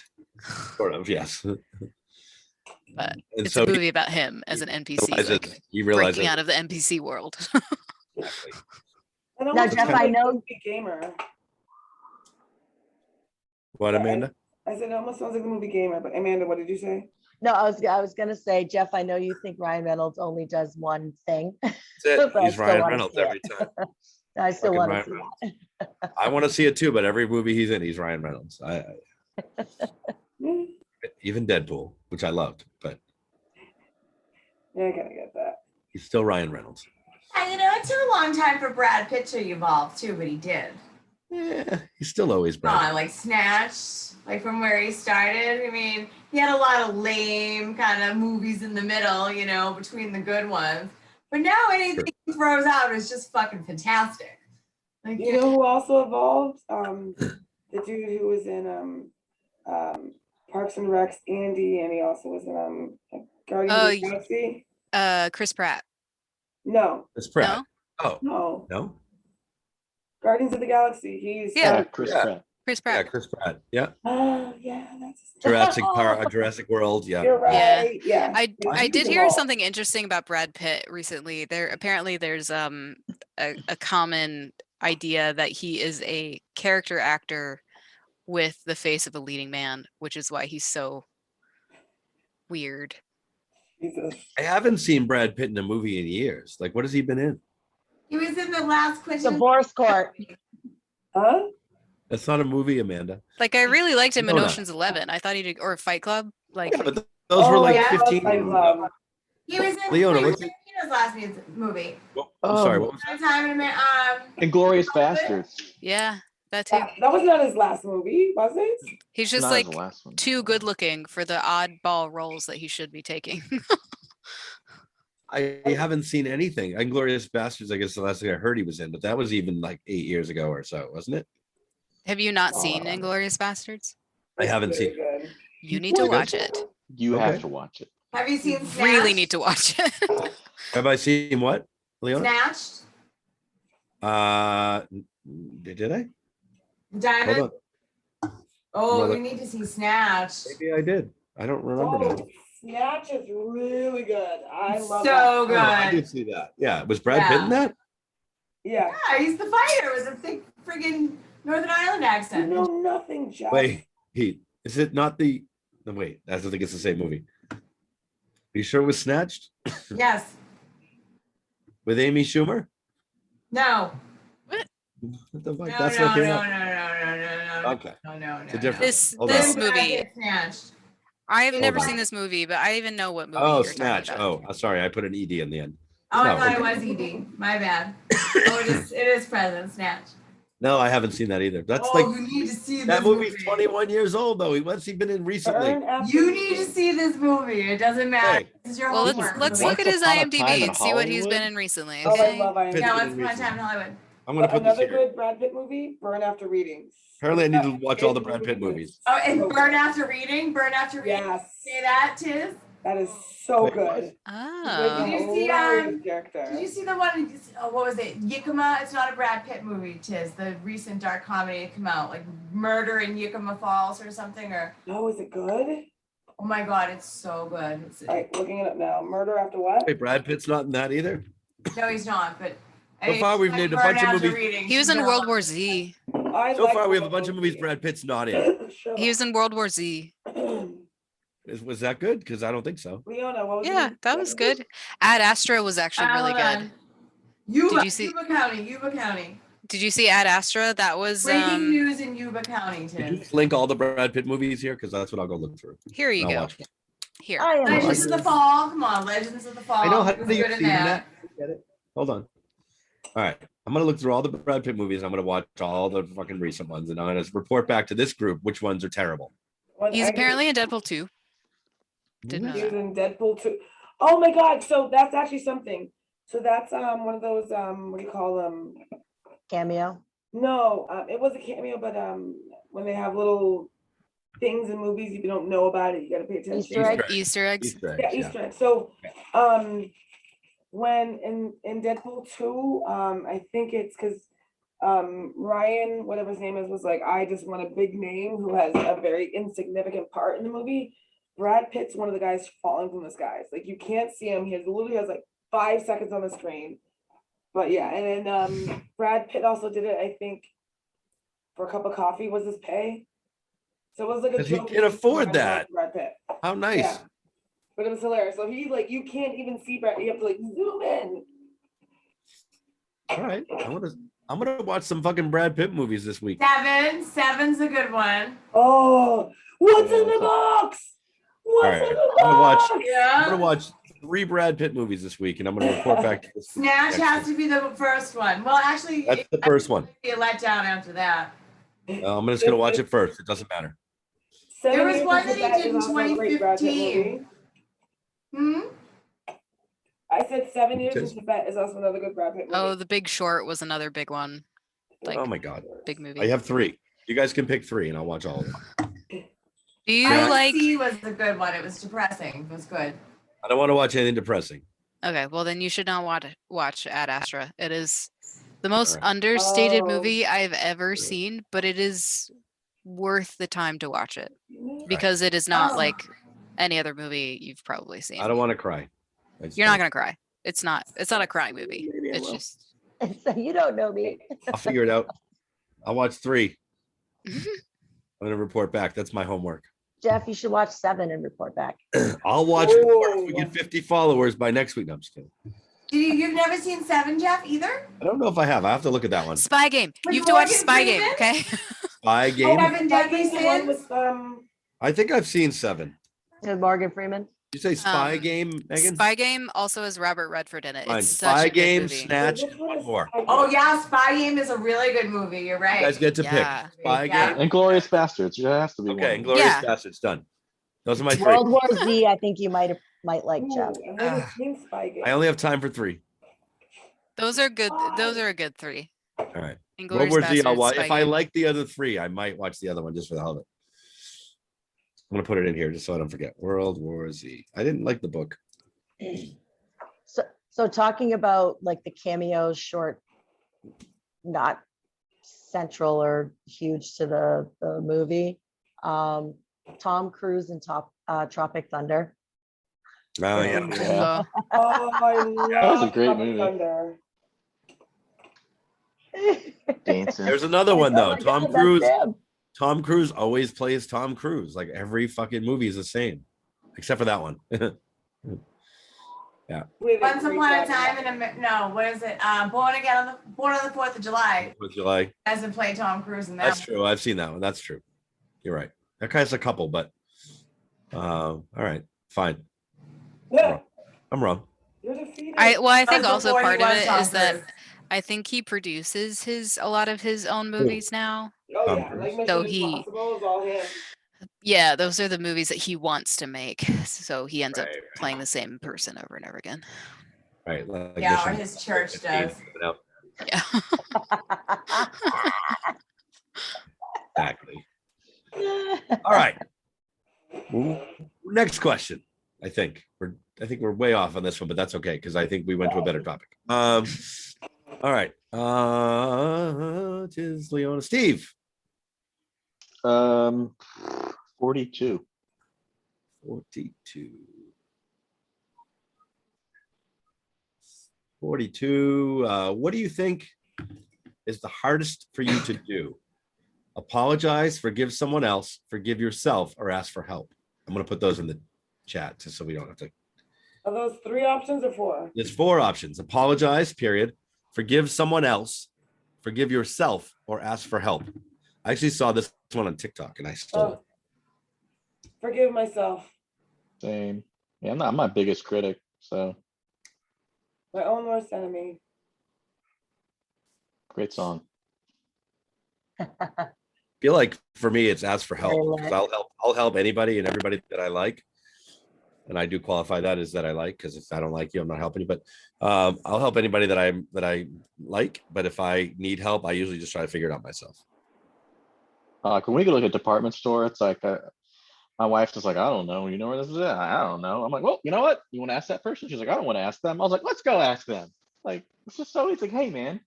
S1: Sort of, yes.
S4: But
S1: And
S4: it's
S1: so
S4: a movie about him as an NPC, like
S1: he realizes
S4: breaking out of the NPC world.
S1: exactly.
S2: It
S3: Now,
S2: almost
S3: Jeff,
S2: sounds
S3: I
S2: like
S3: know-
S2: movie Gamer.
S1: What, Amanda?
S2: I said it almost sounds like the movie Gamer, but Amanda, what did you say?
S3: No, I was gonna say, Jeff, I know you think Ryan Reynolds only does one thing.
S1: That's it.
S3: But I
S1: He's
S3: still
S1: Ryan
S3: wanna
S1: Reynolds
S3: see it.
S1: every time.
S3: I still
S1: Fucking
S3: want
S1: Ryan
S3: to see
S1: Reynolds.
S3: that.
S1: I want to see it too, but every movie he's in, he's Ryan Reynolds.
S2: Yeah,
S1: Even Deadpool, which I loved, but
S2: I kind of get that.
S1: he's still Ryan Reynolds.
S5: And it took a long time for Brad Pitt to evolve too, but he did.
S1: Yeah, he's still always
S5: Come
S1: Brad.
S5: on, like Snatched, like from where he started. I mean, he had a lot of lame kind of movies in the middle, between the good ones. But now anything he throws out is just fucking fantastic. Like,
S2: You know who also evolved? The dude who was in Parks and Recs, Andy, and he also was in Guardians of the Galaxy.
S4: Chris Pratt.
S2: No,
S1: It's Pratt.
S4: No?
S1: Oh,
S2: no,
S1: no?
S2: Guardians of the Galaxy. He's
S4: Yeah.
S6: Chris
S1: Yeah.
S6: Pratt.
S4: Chris
S1: Yeah,
S4: Pratt.
S1: Chris Pratt. Yeah.
S2: Oh, yeah, that's
S1: Jurassic World. Yeah.
S2: You're
S4: Yeah.
S2: right. Yeah.
S4: I
S2: He's
S4: did hear
S2: evolved.
S4: something interesting about Brad Pitt recently. There's a common idea that he is a character actor with the face of a leading man, which is why he's so weird.
S2: Jesus.
S1: I haven't seen Brad Pitt in a movie in years. Like, what has he been in?
S5: He was in the last Quentin.
S3: Divorce court.
S2: Huh?
S1: That's not a movie, Amanda.
S4: Like I really liked him in
S1: Leona.
S4: Ocean's 11. I thought he did, or Fight Club. Like
S1: Yeah, but those were like
S5: yeah.
S1: 15
S2: Fight
S1: years
S2: Club.
S1: ago.
S5: He was in
S1: Leona,
S5: Quentin
S1: what's it?
S5: Tarantino's last movie.
S1: I'm sorry. What was
S5: Time in a minute.
S6: Inglorious Bastards.
S4: yeah, that too.
S2: That was not his last movie, was it?
S4: He's just
S6: Not
S4: like
S6: the last one.
S4: too good looking for the oddball roles that he should be taking.
S1: I haven't seen anything. Inglorious Bastards, I guess the last thing I heard he was in, but that was even like 8 years ago or so, wasn't it?
S4: Have you not seen Inglorious Bastards?
S1: I haven't
S2: It's
S1: seen.
S2: very good.
S4: You need to
S1: Okay.
S4: watch it.
S6: You
S1: Okay.
S6: have to watch it.
S5: Have you seen Snatched?
S4: Really need to watch it.
S1: Have I seen what, Leona?
S5: Snatched?
S1: Did I?
S5: Diamond?
S1: Hold on.
S5: Oh,
S1: Another-
S5: you need to see Snatched.
S1: Maybe I did. I don't remember now.
S2: Oh, Snatch is really good. I love
S5: So
S2: that.
S5: good.
S1: Oh, I did see that. Yeah, was Brad Pitt in that?
S2: Yeah.
S5: Yeah, he's the fighter with a thick friggin' Northern Ireland
S2: You
S5: accent.
S2: know nothing, Jeff.
S1: Wait, is it not the? No, wait, I don't think it's the same movie. Are you sure it was Snatched
S5: Yes.
S1: with Amy Schumer?
S5: No.
S1: What the fuck?
S5: No,
S1: That's
S5: no,
S1: what
S5: no,
S1: came
S5: no,
S1: out.
S5: no, no.
S1: Okay,
S5: No.
S1: it's a different.
S4: This
S1: Hold
S4: this
S1: on.
S4: movie.
S5: Snatched.
S4: I have never
S1: on.
S4: seen this movie, but I even know what movie
S1: Oh,
S4: you're
S1: Snatch.
S4: talking about.
S1: Oh, sorry, I put an ED in the end.
S5: Oh,
S1: No,
S5: I thought
S1: okay.
S5: it was ED. My bad. Oh, it is present. Snatch.
S1: No, I haven't seen that either. That's
S5: Oh,
S1: like
S5: you need to see
S1: that
S5: this
S1: movie's
S5: movie.
S1: 21 years old though. What's he been in recently?
S2: Burn After
S5: You need to
S2: Reading.
S5: see this movie. It doesn't matter.
S1: Hey.
S5: This is your
S4: Well,
S5: homework.
S4: let's
S6: Once
S4: look at his
S6: Upon a Time
S4: IMDb
S6: in
S4: and see what he's been
S6: Hollywood?
S4: in recently.
S2: Oh, I
S4: Okay.
S2: love
S1: Pitt-
S2: IMDb.
S5: Yeah, once
S1: in
S5: upon a
S1: recently.
S5: time in Hollywood.
S1: I'm gonna put this
S2: Another
S1: here.
S2: good Brad Pitt movie, Burn After Reading.
S1: Apparently, I need to watch all the Brad Pitt movies.
S5: Oh, and Burn After Reading. Burn After Reading.
S2: Yes,
S5: Say that, Tiz.
S2: that is so
S1: Wait,
S2: good.
S5: Did
S4: Oh.
S5: you see,
S2: Hilarious character.
S5: Did you see the one? Oh, what was it? Yakima. It's not a Brad Pitt movie, Tiz. The recent dark comedy that came out, like Murder in Yakima Falls or something. Or
S2: No, is it good?
S5: oh my God, it's so good. It's,
S2: All right, looking it up now. Murder After what?
S1: Wait, Brad Pitt's not in that either.
S5: no, he's not. But
S1: So far, we've named a
S5: Burn
S1: bunch of
S5: After
S1: movies.
S5: Reading.
S4: He was in World War Z.
S1: So far, we have a bunch of movies Brad Pitt's not in.
S4: He was in World War Z.
S1: Was that good? Because I don't think so.
S2: Leona, what was
S4: Yeah,
S2: your-
S4: that was good. Ad Astra was actually really good.
S5: Yuba,
S4: Did you see-
S5: Yuba County, Yuba County.
S4: Did you see Ad Astra? That was
S5: Breaking news in Yuba County,
S1: Did you
S5: Tiz.
S1: just link all the Brad Pitt movies here? Because that's what I'll go look through.
S4: here you
S1: I'll
S4: go.
S1: watch one.
S4: Here.
S3: I am.
S5: Legends of the Fall. Come on, Legends of the Fall.
S1: I know how
S5: He was
S1: do you
S5: good in
S1: see
S5: that.
S1: that? Get it? Hold on. All right. I'm gonna look through all the Brad Pitt movies. I'm gonna watch all the fucking recent ones, and I'm gonna report back to this group which ones are terrible.
S2: When
S4: He's
S2: I-
S4: apparently in Deadpool 2. Didn't know
S2: He was
S4: that.
S2: in Deadpool 2. Oh my God! So that's actually something. So that's one of those what do you call them?
S3: Cameo.
S2: No, it was a cameo, but when they have little things in movies, if you don't know about it, you gotta pay attention.
S3: Easter egg.
S4: Easter eggs.
S1: Easter eggs,
S2: Yeah,
S1: yeah.
S2: Easter egg. So, when in Deadpool 2, I think it's because Ryan, whatever his name is, was like, I just want a big name who has a very insignificant part in the movie. Brad Pitt's one of the guys falling from the skies. Like you can't see him. He literally has like 5 seconds on the screen. But yeah, and then Brad Pitt also did it, I think, for a cup of coffee was his pay. So it was like a
S1: 'Cause he
S2: joke
S1: can't afford that.
S2: Brad Pitt.
S1: How nice.
S2: Yeah. But it was hilarious. So he like you can't even see Brad. You have to like zoom in.
S1: All right. I'm gonna watch some fucking Brad Pitt movies this week.
S5: Seven's a good one.
S2: Oh, what's in the box? What's
S1: All right,
S2: in the
S1: I'm gonna watch-
S2: box?
S1: I'm
S5: Yeah.
S1: gonna watch 3 Brad Pitt movies this week, and I'm gonna report back to this.
S5: Snatch
S1: next
S5: has
S1: week.
S5: to be the first one. Well, actually,
S1: That's the first one.
S5: be a letdown after that.
S1: I'm just gonna watch it first. It doesn't matter.
S5: There was
S2: Years
S5: one
S2: into
S5: that he did in
S2: is also a great Brad Pitt
S5: 2015.
S2: movie.
S5: Hmm?
S2: I said 7 years
S1: Just-
S2: into Tibet is also another good Brad Pitt movie.
S4: Oh, The Big Short was another big one. Like
S1: Oh my god.
S4: big movie.
S1: I have 3. You guys can pick 3, and I'll watch all of them.
S4: Do you
S1: Yeah.
S4: like?
S5: IC was a good one. It was depressing. It was good.
S1: I don't want to watch anything depressing.
S4: Okay, well then you should not watch Ad Astra. It is the most
S1: Alright.
S4: understated
S2: Oh.
S4: movie I've ever seen, but it is worth the time to watch it because it is not
S5: Oh.
S4: like any other movie you've probably seen.
S1: I don't want to cry.
S4: You're not gonna cry. It's not a crying movie.
S1: Maybe I
S4: It's
S1: will.
S4: just
S3: So you don't know me.
S1: I'll figure it out. I'll watch 3. I'm gonna report back. That's my homework.
S3: Jeff, you should watch 7 and report back.
S1: I'll watch it before we
S2: Ooh.
S1: get 50 followers by next week. No, I'm just kidding.
S5: You've never seen Seven, Jeff, either?
S1: I don't know if I have. I have to look at that one.
S4: Spy Game.
S5: With
S4: You have to watch
S5: Morgan
S4: Spy Game,
S5: Freeman?
S4: okay?
S1: Spy Game.
S5: Seven Deadly
S2: Deadly the one
S5: Sins?
S2: with
S1: I think I've seen 7.
S3: With Morgan Freeman.
S1: You say Spy
S4: Um,
S1: Game, Megan?
S4: Spy Game also has Robert Redford in it.
S1: Fine.
S4: It's such
S1: Spy
S4: a good
S1: Game,
S4: movie.
S1: Snatch,
S2: Which
S1: and
S2: one
S1: one
S2: is
S1: more.
S2: Spy
S5: Oh
S2: Game?
S5: yeah, Spy Game is a really good movie. You're
S1: You
S5: right.
S1: guys get to
S4: Yeah.
S1: pick. Spy
S5: Yeah.
S1: Game.
S6: Inglorious Bastards. It has to be
S1: Okay,
S6: one.
S1: Inglorious
S4: Yeah.
S1: Bastards done. Those are my 3.
S3: World War Z, I think you might like, Jeff.
S2: Ooh, I've never seen Spy Game.
S1: I only have time for 3.
S4: Those are good. Those are a good 3.
S1: All right. World
S4: Inglourious
S1: War Z, I'll
S4: Basterds,
S1: watch.
S4: Spy
S1: If I
S4: Game.
S1: like the other 3, I might watch the other one just for the hell of it. I'm gonna put it in here just so I don't forget. World War Z. I didn't like the book.
S3: So talking about like the cameos, short, not central or huge to the movie. Tom Cruise in Tropic Thunder.
S1: Oh yeah.
S6: Yeah.
S5: Oh,
S2: Oh, I love
S6: That was a great
S2: Tropic
S6: movie.
S2: Thunder.
S6: Dancing.
S1: There's another one though.
S3: Oh my
S1: Tom
S3: God, that's
S1: Cruise.
S3: him.
S1: Tom Cruise always plays Tom Cruise. Like every fucking movie is the same, except for that one.
S2: With
S5: Once
S2: great
S5: Upon a
S2: job.
S5: Time in no, what is it? Born on the 4th of July.
S1: Would you like?
S5: Doesn't play Tom Cruise in that.
S1: That's true. I've seen that one. That's true. You're right. That guy's a couple, but all right, fine.
S2: Yeah,
S1: I'm wrong.
S2: you're defeated.
S4: I think
S5: That's
S4: also
S5: before he
S4: part of
S5: was
S4: it
S5: Tom
S4: is that
S5: Cruise.
S4: I think he produces a lot of his own movies now.
S2: Oh
S1: Tom
S2: yeah,
S1: Cruise.
S2: like Mission
S4: So he-
S2: Impossible is all him.
S4: Yeah, those are the movies that he wants to make. So he ends up
S1: Right.
S4: playing the same person over and over again.
S1: Right. Like
S5: Yeah, or
S1: Mission
S5: his church
S1: 15
S5: does.
S1: coming out.
S4: Yeah.
S1: Exactly. All right. Next question. I think we're way off on this one, but that's okay because I think we went to a better topic. All right. It is Leona. Steve.
S6: 42.
S1: 42. 42. What do you think is the hardest for you to do? Apologize, forgive someone else, forgive yourself, or ask for help? I'm going to put those in the chat just so we don't have to.
S2: Are those 3 options or 4?
S1: There's 4 options. Apologize, period. Forgive someone else, forgive yourself, or ask for help. I actually saw this one on TikTok and I stole it.
S2: Forgive myself.
S6: Same. Yeah, I'm my biggest critic. So
S2: My own worst enemy.
S6: great song.
S1: I feel like for me, it's ask for help.
S3: Very
S1: Because I'll help anybody and everybody that I like. And I do qualify that as that I like, because if I don't like you, I'm not helping you. But I'll help anybody that I like. But if I need help, I usually just try to figure it out myself.
S6: When we go look at department store, it's like my wife's just like, I don't know. You know where this is at? I don't know. I'm like, well, you know what? You want to ask that person? She's like, I don't want to ask them. I was like, let's go ask them. Like, it's just so easy. Like, hey, man,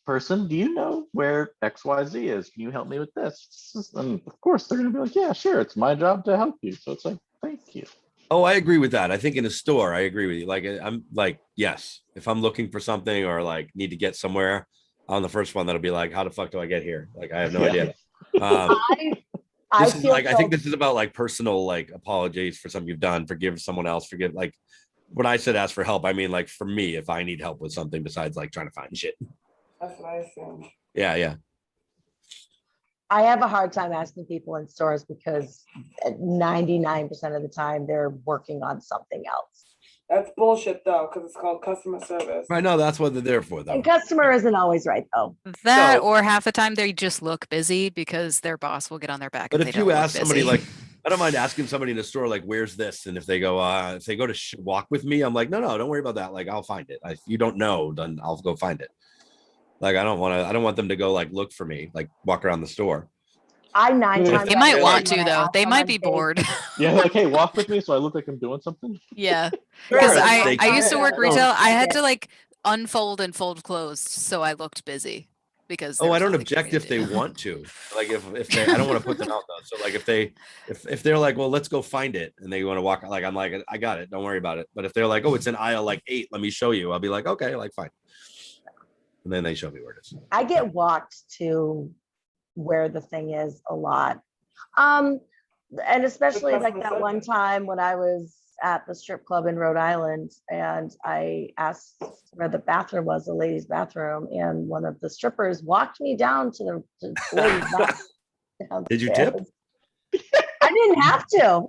S6: person, do you know where XYZ is? Can you help me with this? And of course, they're going to be like, yeah, sure. It's my job to help you. So it's like, thank you.
S1: Oh, I agree with that. I think in a store, I agree with you. Like, I'm like, yes, if I'm looking for something or like need to get somewhere, on the first one, that'll be like, how the fuck do I get here? Like, I have no
S6: Yeah.
S1: idea.
S3: I
S1: This is
S3: feel
S1: like, I think
S3: so-
S1: this is about like personal, like apologies for something you've done, forgive someone else, forgive. Like when I said ask for help, I mean, like for me, if I need help with something besides like trying to find shit.
S2: That's what I assumed.
S1: Yeah.
S3: I have a hard time asking people in stores because 99% of the time they're working on something else.
S2: That's bullshit though, because it's called customer service.
S1: I know that's what they're there for though.
S3: And customer isn't always right though.
S4: That
S1: No.
S4: or half the time they just look busy because their boss will get on their back.
S1: But
S4: if
S1: if
S4: they
S1: you
S4: don't look
S1: ask somebody
S4: busy.
S1: like, I don't mind asking somebody in a store, like, where's this? And if they go to walk with me, I'm like, no, don't worry about that. Like, I'll find it. If you don't know, then I'll go find it. Like, I don't want them to go like, look for me, like walk around the store.
S3: I 9
S6: They
S3: times
S4: They
S3: out
S4: might
S3: of
S4: want
S3: 10
S4: to
S3: when I
S4: though.
S3: ask
S4: They might
S3: someone,
S4: be
S3: they-
S4: bored.
S6: Yeah, like, hey, walk with me so I look like I'm doing something.
S4: Yeah.
S1: Sure,
S4: Because
S1: that's- they
S4: I used to
S1: can.
S4: work
S1: No.
S4: retail. I had to like unfold and fold clothes so I looked busy because
S1: Oh,
S4: there
S1: I
S4: was
S1: don't
S4: nothing for
S1: object
S4: me
S1: if
S4: to
S1: they
S4: do.
S1: want to. Like if they, I don't want to put them out though. So like if they're like, well, let's go find it, and they want to walk, like I'm like, I got it, don't worry about it. But if they're like, oh, it's in aisle like 8, let me show you, I'll be like, okay, like fine. And then they show me where it is.
S3: I get walked to where the thing is a lot. And especially like that one time when I was at the strip club in Rhode Island, and I asked where the bathroom was, the ladies' bathroom, and one of the strippers walked me down to the ladies' bathroom.
S1: Did you tip?
S3: I didn't have to.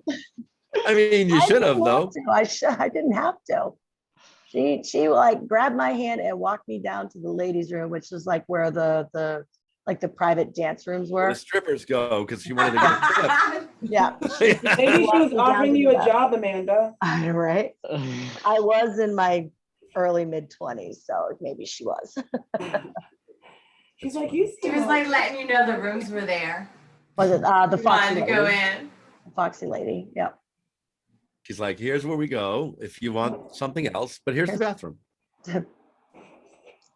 S1: I mean, you should have though.
S3: I didn't have to. She like grabbed my hand and walked me down to the ladies' room, which is like where the like the private dance rooms
S1: Where
S3: were.
S1: the strippers go because she wanted to get a tip.
S3: Yeah.
S2: Maybe she was
S3: Walking down
S2: offering
S3: to
S2: you
S3: the
S2: a
S3: back.
S2: job, Amanda.
S3: Right. I was in my early mid-20s, so maybe she was.
S2: She's like, you
S5: She was like letting you know the rooms were there.
S3: Was it the
S5: You
S3: Foxy
S5: wanted to go
S3: lady?
S5: in.
S3: The Foxy lady. Yep.
S1: She's like, here's where we go if you want something else, but here's the bathroom.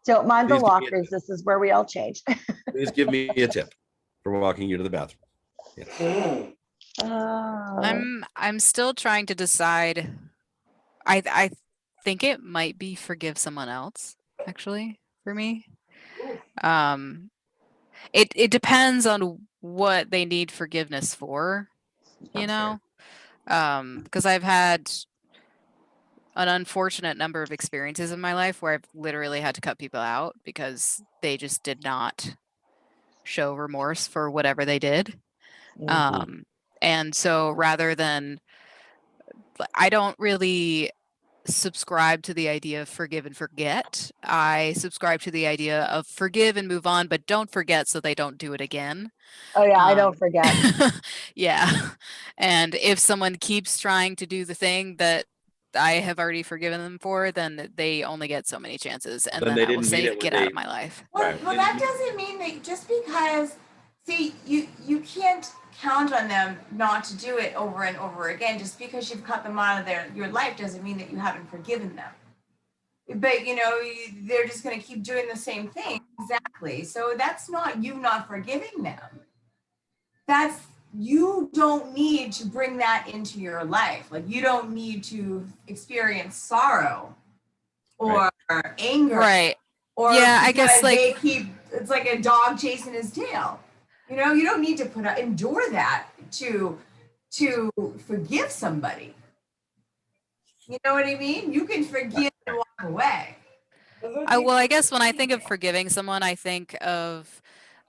S3: Don't mind the
S1: Please give me a
S3: lockers. This is where we all change.
S1: Please give me a tip for walking you to the bathroom. Yeah.
S4: I'm still trying to decide. I think it might be forgive someone else, actually, for me. It depends on what they need forgiveness for, you know? Because I've had an unfortunate number of experiences in my life where I've literally had to cut people out because they just did not show remorse for whatever they did. And so rather than, I don't really subscribe to the idea of forgive and forget. I subscribe to the idea of forgive and move on, but don't forget so they don't do it again.
S3: Oh yeah, I don't forget.
S4: Yeah. And if someone keeps trying to do the thing that I have already forgiven them for, then they only get so many chances. And
S1: Then
S4: then
S1: they
S4: I will
S1: didn't mean
S4: say,
S1: it when
S4: get out
S1: they-
S4: of my life.
S5: Well,
S1: Right.
S5: well, that doesn't mean that just because, see, you can't count on them not to do it over and over again. Just because you've cut them out of your life doesn't mean that you haven't forgiven them. But you know, they're just going to keep doing the same thing. Exactly. So that's not you not forgiving them. That's, you don't need to bring that into your life. Like you don't need to experience sorrow or anger.
S4: Right.
S5: Or
S4: Yeah, I guess,
S5: because they keep, it's like a dog chasing his tail. You know, you don't need to endure that to forgive somebody. You know what I mean? You can forgive and walk away.
S4: Well, I guess when I think of forgiving someone, I think of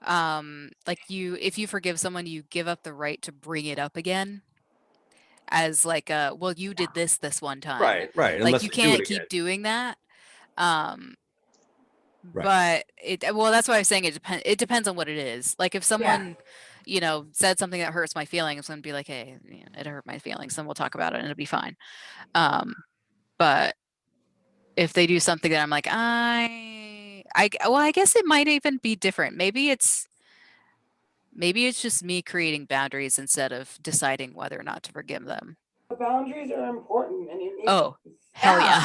S4: like if you forgive someone, you give up the right to bring it up again as like well, you did this one time.
S1: Right.
S4: Like
S1: Unless
S4: you
S1: they do it
S4: can't keep
S1: again.
S4: doing that.
S1: Right.
S4: But well, that's why I'm saying it depends on what it is. Like if someone, you know, said something that hurts my feelings, I'm gonna be like, hey, you know, it hurt my feelings, then we'll talk about it and it'll be fine. But if they do something that I'm like, well, I guess it might even be different. Maybe it's just me creating boundaries instead of deciding whether or not to forgive them.
S2: The boundaries are important, and
S4: Oh, hell yeah.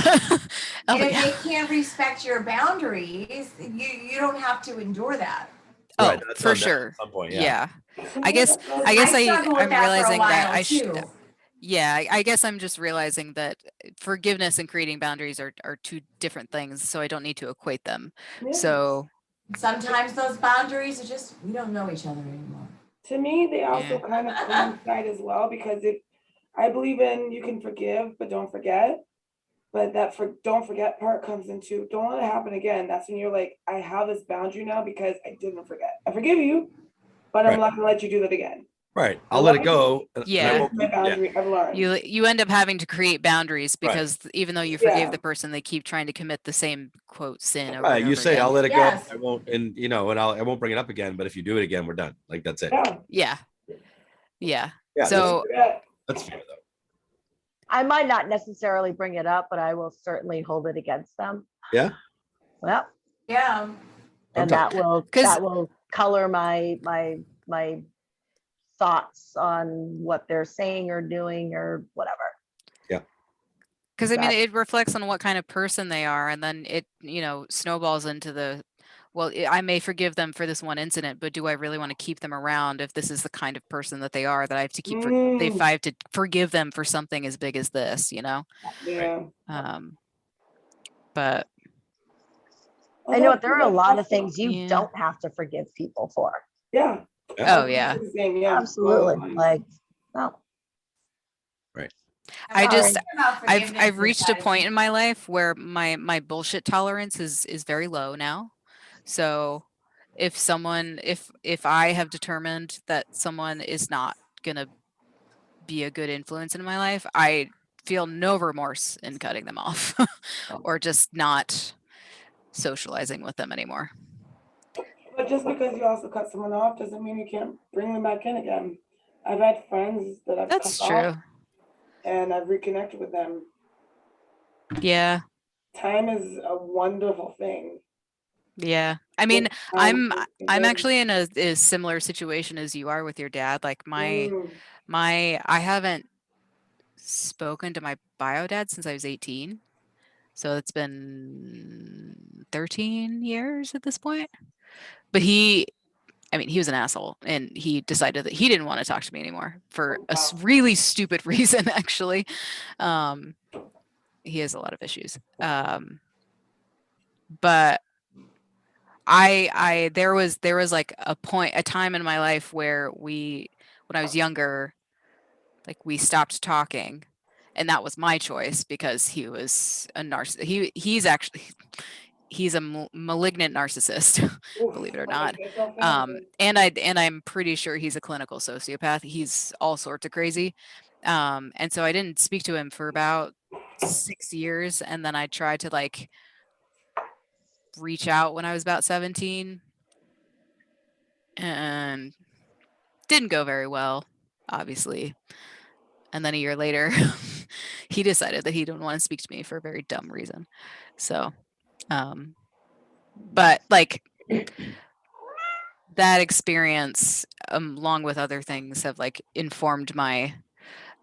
S5: And
S4: Hell
S5: if
S4: yeah.
S5: they can't respect your boundaries, you don't have to endure that.
S4: Oh,
S1: Right, that's
S4: for
S1: on them
S4: sure.
S1: at some point,
S4: Yeah.
S2: Sometimes
S4: I guess
S5: I struggled with
S4: I'm
S5: that for a
S4: realizing that
S5: while
S4: I should.
S5: too.
S4: Yeah, I guess I'm just realizing that forgiveness and creating boundaries are two different things, so I don't need to equate them.
S2: Yeah.
S4: So
S5: Sometimes those boundaries are just, we don't know each other anymore.
S2: To me, they also
S4: Yeah.
S2: kind of coincide as well, because I believe in you can forgive, but don't forget. But that don't forget part comes into don't let it happen again. That's when you're like, I have this boundary now because I didn't forget. I forgive you, but I'm
S1: Right.
S2: not gonna let you do that again.
S1: Right. I'll let it go. and I
S4: Yeah.
S1: won't-
S2: My boundary, I've learned.
S4: you end up having to create boundaries
S1: Right.
S4: because even though you forgave
S2: Yeah.
S4: the person, they keep trying to commit the same quote sin over
S1: Right.
S4: and
S1: You
S4: over
S1: say
S4: again.
S1: I'll let it
S5: Yes.
S1: go. I won't, and you know, and I won't bring it up again. But if you do it again, we're done. Like that's it.
S2: Yeah.
S4: Yeah. Yeah.
S1: Yeah,
S4: So
S1: that's fair though.
S3: I might not necessarily bring it up, but I will certainly hold it against them.
S1: Yeah.
S3: Well,
S5: Yeah.
S3: and
S1: Sometimes.
S3: that will color my thoughts on what they're saying or doing or whatever.
S4: because I mean,
S3: That-
S4: it reflects on what kind of person they are, and then it, you know, snowballs into I may forgive them for this one incident, but do I really want to keep them around if this is the kind of person that they are, that I have to keep, if I have to forgive them for something as big as this, you know?
S2: Yeah.
S4: But
S3: I know there are a lot of things you
S4: Yeah.
S3: don't have to forgive people for.
S2: Yeah.
S4: Oh yeah.
S2: Yeah.
S3: Absolutely. Like, no.
S4: I just
S5: About
S4: I've
S5: forgiveness
S4: reached a
S5: inside.
S4: point in my life where my bullshit tolerance is very low now. So if I have determined that someone is not gonna be a good influence in my life, I feel no remorse in cutting them off or just not socializing with them anymore.
S2: But just because you also cut someone off doesn't mean you can't bring them back in again. I've had friends that I've
S4: That's
S2: cut
S4: true.
S2: off and I've reconnected with them.
S4: Yeah.
S2: Time is a wonderful thing.
S4: Yeah. I mean,
S2: Time
S4: I'm
S2: is
S4: actually in a similar situation as you are with your dad. Like I haven't spoken to my bio dad since I was 18. So it's been 13 years at this point. But I mean, he was an asshole and he decided that he didn't want to talk to me anymore for a
S2: Wow.
S4: really stupid reason, actually. He has a lot of issues. But there was like a time in my life where when I was younger, like we stopped talking, and that was my choice because he was a he's a malignant narcissist,
S2: Oof,
S4: believe it or
S2: that
S4: not.
S2: makes me so fancy.
S4: And I'm pretty sure he's a clinical sociopath. He's all sorts of crazy. And so I didn't speak to him for about 6 years, and then I tried to like reach out when I was about 17 and didn't go very well, obviously. And then a year later, he decided that he didn't want to speak to me for a very dumb reason. So, but like that experience, along with other things, have like informed my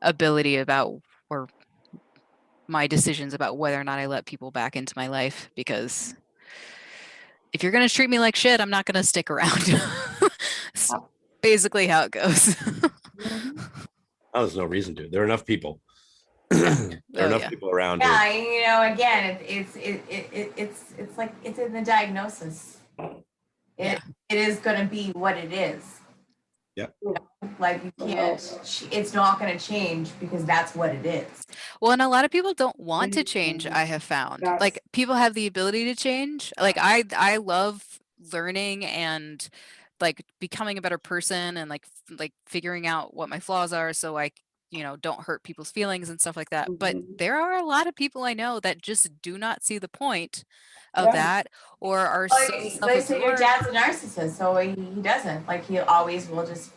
S4: ability about or my decisions about whether or not I let people back into my life, because if you're going to treat me like shit, I'm not going to stick around. It's basically how it goes.
S1: Oh, there's no reason to. There are enough people. There are enough people around.
S5: Yeah, you know, again, it's like it's in the diagnosis. It is going to be what it is.
S1: Yeah.
S5: Like you can't. It's not going to change because that's what it is.
S4: Well, and a lot of people don't want to change, I have found. Like people have the ability to change. Like I love learning and like becoming a better person and like figuring out what my flaws are so I, don't hurt people's feelings and stuff like that. But there are a lot of people I know that just do not see the point of that, or are so
S5: Like say your
S4: self-absorbed.
S5: dad's a narcissist, so he doesn't. Like he always will just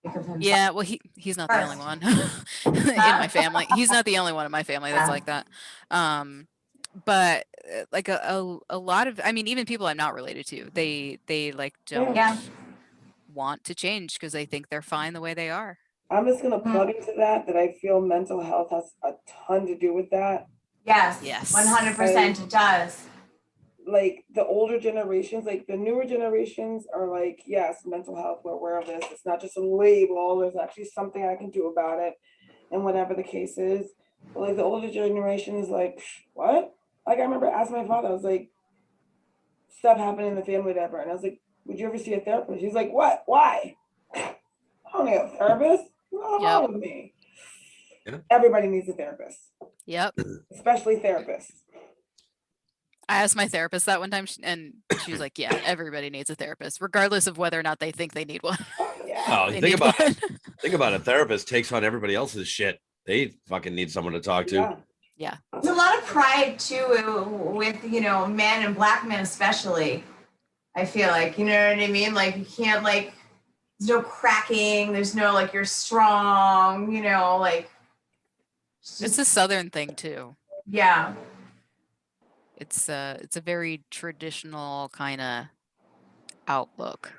S5: think of himself.
S4: Yeah, well, he's not the only one in my family. He's not the only one in my family that's like that. But like a lot of, I mean, even people I'm not related to, they like don't want to change because they think they're fine the way they are.
S2: I'm just gonna plug into that I feel mental health has a ton to do with that.
S5: Yes. 100% it does.
S2: Like the older generations, like the newer generations are like, yes, mental health, we're aware of this. It's not just a label, there's actually something I can do about it, and whatever the case is. But like the older generation is like, what? Like I remember asking my father, I was like, stuff happened in the family, whatever. And I was like, would you ever see a therapist? He's like, what? Why? I don't need a therapist. What's wrong with me? Yeah. Everybody needs a therapist.
S4: Yep.
S2: Especially therapists.
S4: I asked my therapist that one time and she was like, yeah, everybody needs a therapist, regardless of whether or not they think they need one.
S1: Oh, think about it. Therapist takes on everybody else's shit. They fucking need someone to talk to.
S4: Yeah.
S5: There's a lot of pride too with, men and black men especially. I feel like, you know what I mean? Like you can't like, there's no cracking. There's no like, you're strong, like.
S4: It's a Southern thing too.
S5: Yeah.
S4: It's a very traditional kind of outlook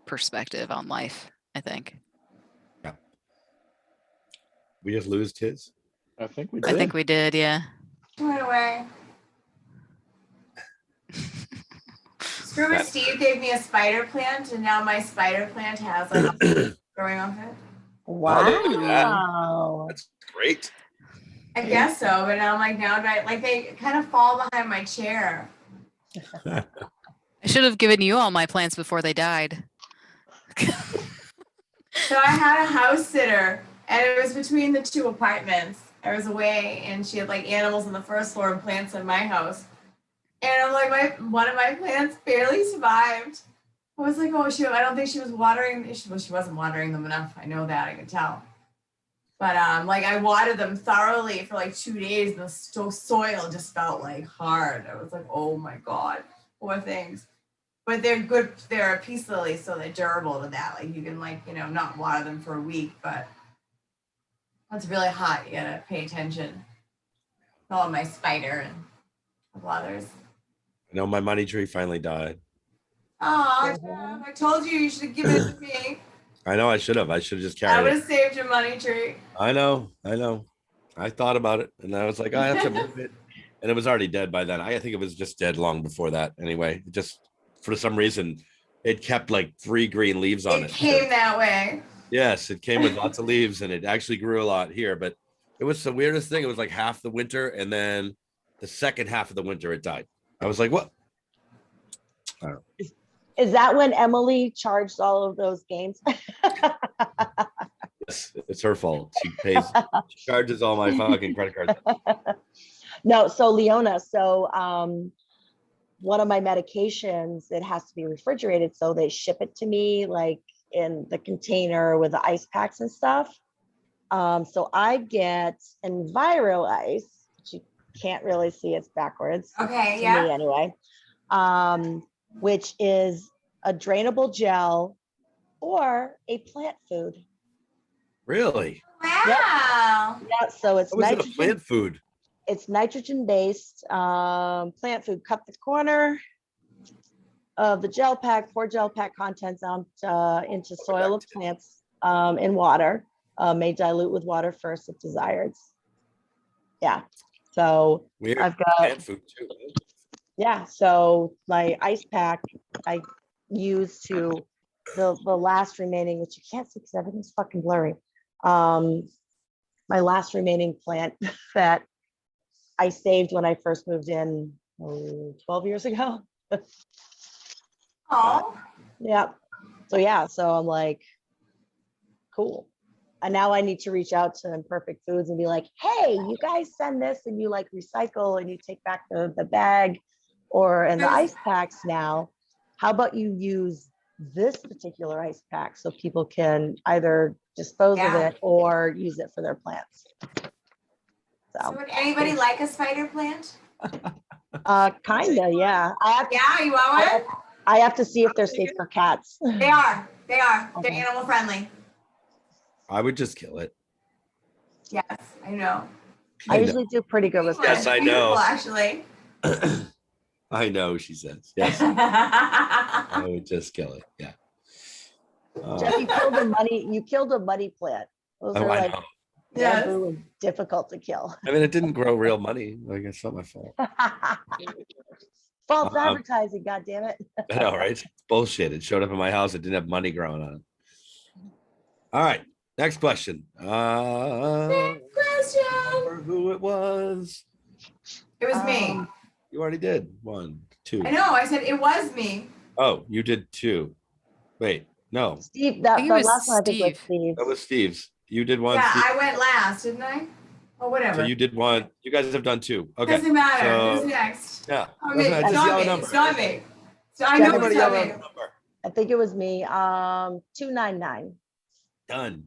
S4: perspective on life, I think.
S1: Yeah. We just lose his.
S6: I think we did.
S4: Yeah.
S5: Right away. Screamer Steve gave me a spider plant, and now my spider plant has like growing off it.
S3: Wow.
S1: That's great.
S5: I guess so, but now I'm like, like they kind of fall behind my chair.
S4: I should have given you all my plants before they died.
S5: So I had a house sitter, and it was between the two apartments. I was away, and she had like animals on the first floor and plants in my house. And I'm like, one of my plants barely survived. I was like, oh, I don't think she was watering. She wasn't watering them enough. I know that, I can tell. But like I watered them thoroughly for like 2 days, and the soil just felt like hard. I was like, oh my God, poor things. But they're good. They're a peace lily, so they're durable to that. Like you can not water them for a week, but it's really hot. You gotta pay attention. Oh, my spider and a couple others.
S1: I know my money tree finally died.
S5: Oh, I told you should have given it to me.
S1: I know I should have just
S5: I
S1: carried
S5: would
S1: it.
S5: have saved your money tree.
S1: I know. I thought about it, and I was like, I have to move it, and it was already dead by then. I think it was just dead long before that. Anyway, just for some reason, it kept like 3 green leaves on it.
S5: It came that way.
S1: Yes, it came with lots of leaves, and it actually grew a lot here. But it was the weirdest thing. It was like half the winter, and then the second half of the winter, it died. I was like, what? I don't know.
S3: Is that when Emily charged all of those games?
S1: Yes, it's her fault. She charges all my fucking credit cards.
S3: No, so Leona, one of my medications, it has to be refrigerated, so they ship it to me like in the container with the ice packs and stuff. So I get Enviro Ice, which you can't really see, it's backwards.
S5: Okay,
S3: to
S5: yeah.
S3: me anyway. Which is a drainable gel or a plant food.
S1: Really?
S5: Wow.
S3: Yeah, so it's
S1: How was it a
S3: nitrogen.
S1: plant food?
S3: It's nitrogen based plant food. Cut the corner of the gel pack, pour gel pack contents out into soil of plants in water. May dilute with water first if desired. Yeah. So
S1: Weird.
S3: I've got
S1: Plant food too.
S3: yeah. So my ice pack I use to the last remaining, which you can't see because everything's fucking blurry. My last remaining plant that I saved when I first moved in 12 years ago.
S5: Oh.
S3: Yeah. So yeah, so I'm like, cool. And now I need to reach out to Imperfect Foods and be like, hey, you guys send this and you like recycle and you take back the bag and the ice packs now. How about you use this particular ice pack so people can either dispose of it or use it for their plants?
S5: So would anybody like a spider plant?
S3: Kinda, yeah.
S5: You want one?
S3: I have to see if they're safe for cats.
S5: They are. They're
S3: Okay.
S5: animal friendly.
S1: I would just kill it.
S5: Yes, I know.
S3: I usually do pretty good with
S1: Yes,
S3: that.
S1: I know.
S5: Actually.
S1: I know, she says. Yes, I
S5: I
S1: would just kill it. Yeah.
S3: Jeff, you killed a money plant. Those
S1: Oh,
S3: are
S1: I
S3: like
S1: know.
S3: bamboo and difficult to kill.
S1: I mean, it didn't grow real money. Like, it's not my fault.
S3: False advertising, God damn it.
S1: I know, right? It's bullshit. It showed up in my house. It didn't have money growing on it. All right. Next question.
S5: Question.
S1: Remember who it was?
S5: It was me.
S1: You already did 1, 2.
S5: I know. I said it was me.
S1: Oh, you did 2. Wait, no,
S3: Steve,
S4: I think it
S3: the
S4: was
S3: last one I think was
S4: Steve.
S3: Steve.
S1: that was Steve's. You did 1.
S5: Yeah,
S1: Steve.
S5: I went last, didn't I? Oh, whatever.
S1: So you did 1. You guys have done 2. Okay.
S5: Doesn't matter.
S1: So,
S5: Who's next?
S1: yeah.
S5: Oh, me.
S1: Doesn't matter.
S5: It's
S1: Just
S5: not
S1: yell a
S5: me.
S1: number.
S5: It's not me. So I
S3: Yeah,
S5: know
S1: Everybody
S5: it's
S1: yell
S5: not
S1: a
S5: me.
S1: number.
S3: I think it was me. 299.
S1: Done.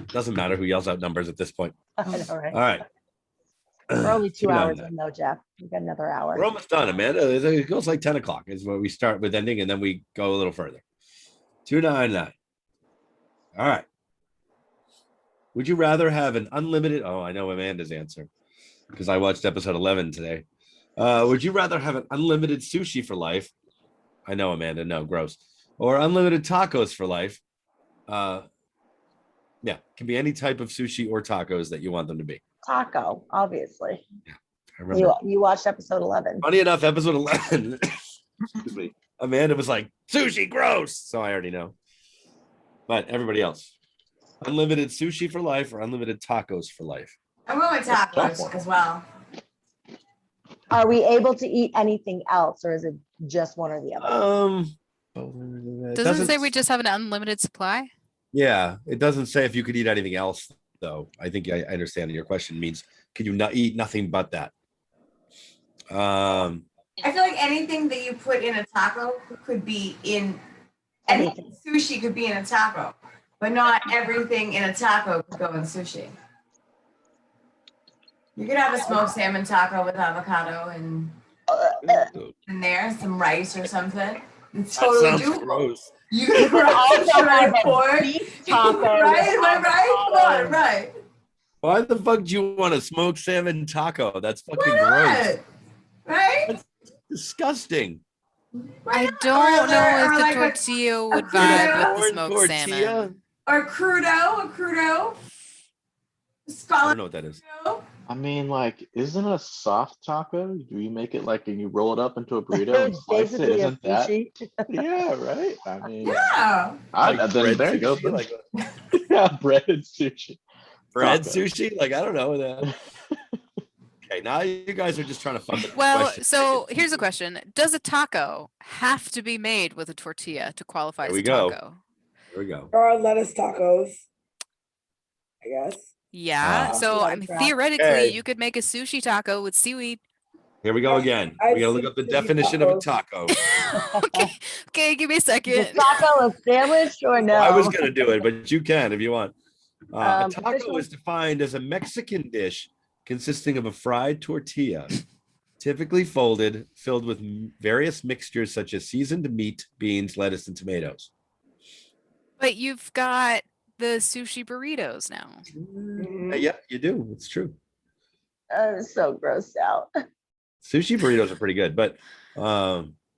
S1: Doesn't matter who yells out numbers at this point.
S3: I know, right?
S1: All right.
S3: We're only 2 hours
S1: 299.
S3: in though, Jeff. We've got another hour.
S1: We're almost done, Amanda. It goes like 10 o'clock is where we start with ending, and then we go a little further. 299. All right. Would you rather have an unlimited? Oh, I know Amanda's answer because I watched episode 11 today. Would you rather have an unlimited sushi for life? I know, Amanda. No, gross. Or unlimited tacos for life? Yeah, can be any type of sushi or tacos that you want them to be.
S3: Taco, obviously.
S1: I remember.
S3: You watched episode 11.
S1: Funny enough, episode 11, excuse me, Amanda was like, sushi, gross. So I already know. But everybody else, unlimited sushi for life or unlimited tacos for life?
S5: I'm going with tacos as well.
S3: Are we able to eat anything else or is it just one or the other?
S1: It
S4: Doesn't say we just have an unlimited supply.
S1: Yeah, it doesn't say if you could eat anything else though, I think I understand your question means, can you not eat nothing but that?
S5: I feel like anything that you put in a taco could be in anything. Sushi could be in a taco, but not everything in a taco could go in sushi. You could have a smoked salmon taco with avocado and in there, some rice or something. It's totally
S1: That sounds
S5: doable.
S1: gross.
S5: You could also shredded pork.
S3: beef taco.
S5: Right? Am I right? Come on, right.
S1: Why the fuck do you want a smoked salmon taco? That's fucking
S5: Why
S1: gross.
S5: not? Right?
S1: That's disgusting.
S5: Why
S4: I
S5: not?
S4: don't know
S5: Or
S4: if the
S5: like
S4: tortilla would
S5: crudo?
S4: vibe with the
S1: Corn
S4: smoked
S1: tortilla?
S4: salmon.
S5: Or crudo.
S1: I
S5: Scallop
S1: don't know what that is.
S5: crudo.
S6: I mean, like, isn't a soft taco? Do you make it like and you roll it up into a burrito and
S3: It's
S6: slice it?
S3: basically a
S6: Isn't that?
S3: sushi.
S6: Yeah, right. I mean,
S5: Yeah.
S1: Like
S6: then
S1: bread
S6: there you go.
S1: sushi, like
S6: Yeah, breaded sushi.
S1: bread
S6: Taco.
S1: sushi? Like, I don't know that. Okay, now you guys are just trying to fuck with the
S4: Well,
S1: question.
S4: so here's a question. Does a taco have to be made with a tortilla to qualify
S1: There
S4: as
S1: we
S4: a
S1: go.
S4: taco?
S1: Here we go.
S2: Or lettuce tacos, I guess.
S4: Yeah.
S1: Ah.
S4: So I mean, theoretically,
S1: Okay.
S4: you could make a sushi taco with seaweed.
S1: Here we go again.
S2: I've
S1: We gotta look
S2: seen
S1: up the
S2: sushi
S1: definition of a
S2: tacos.
S1: taco.
S4: Okay. Okay, give me a
S3: Is a
S4: second.
S3: taco a sandwich or no?
S1: I was gonna do it, but you can if you want. A taco
S3: official-
S1: is defined as a Mexican dish consisting of a fried tortilla, typically folded, filled with various mixtures such as seasoned meat, beans, lettuce, and tomatoes.
S4: But you've got the sushi burritos now.
S1: Yeah, you do. It's true.
S3: I'm so grossed out.
S1: Sushi burritos are pretty good, but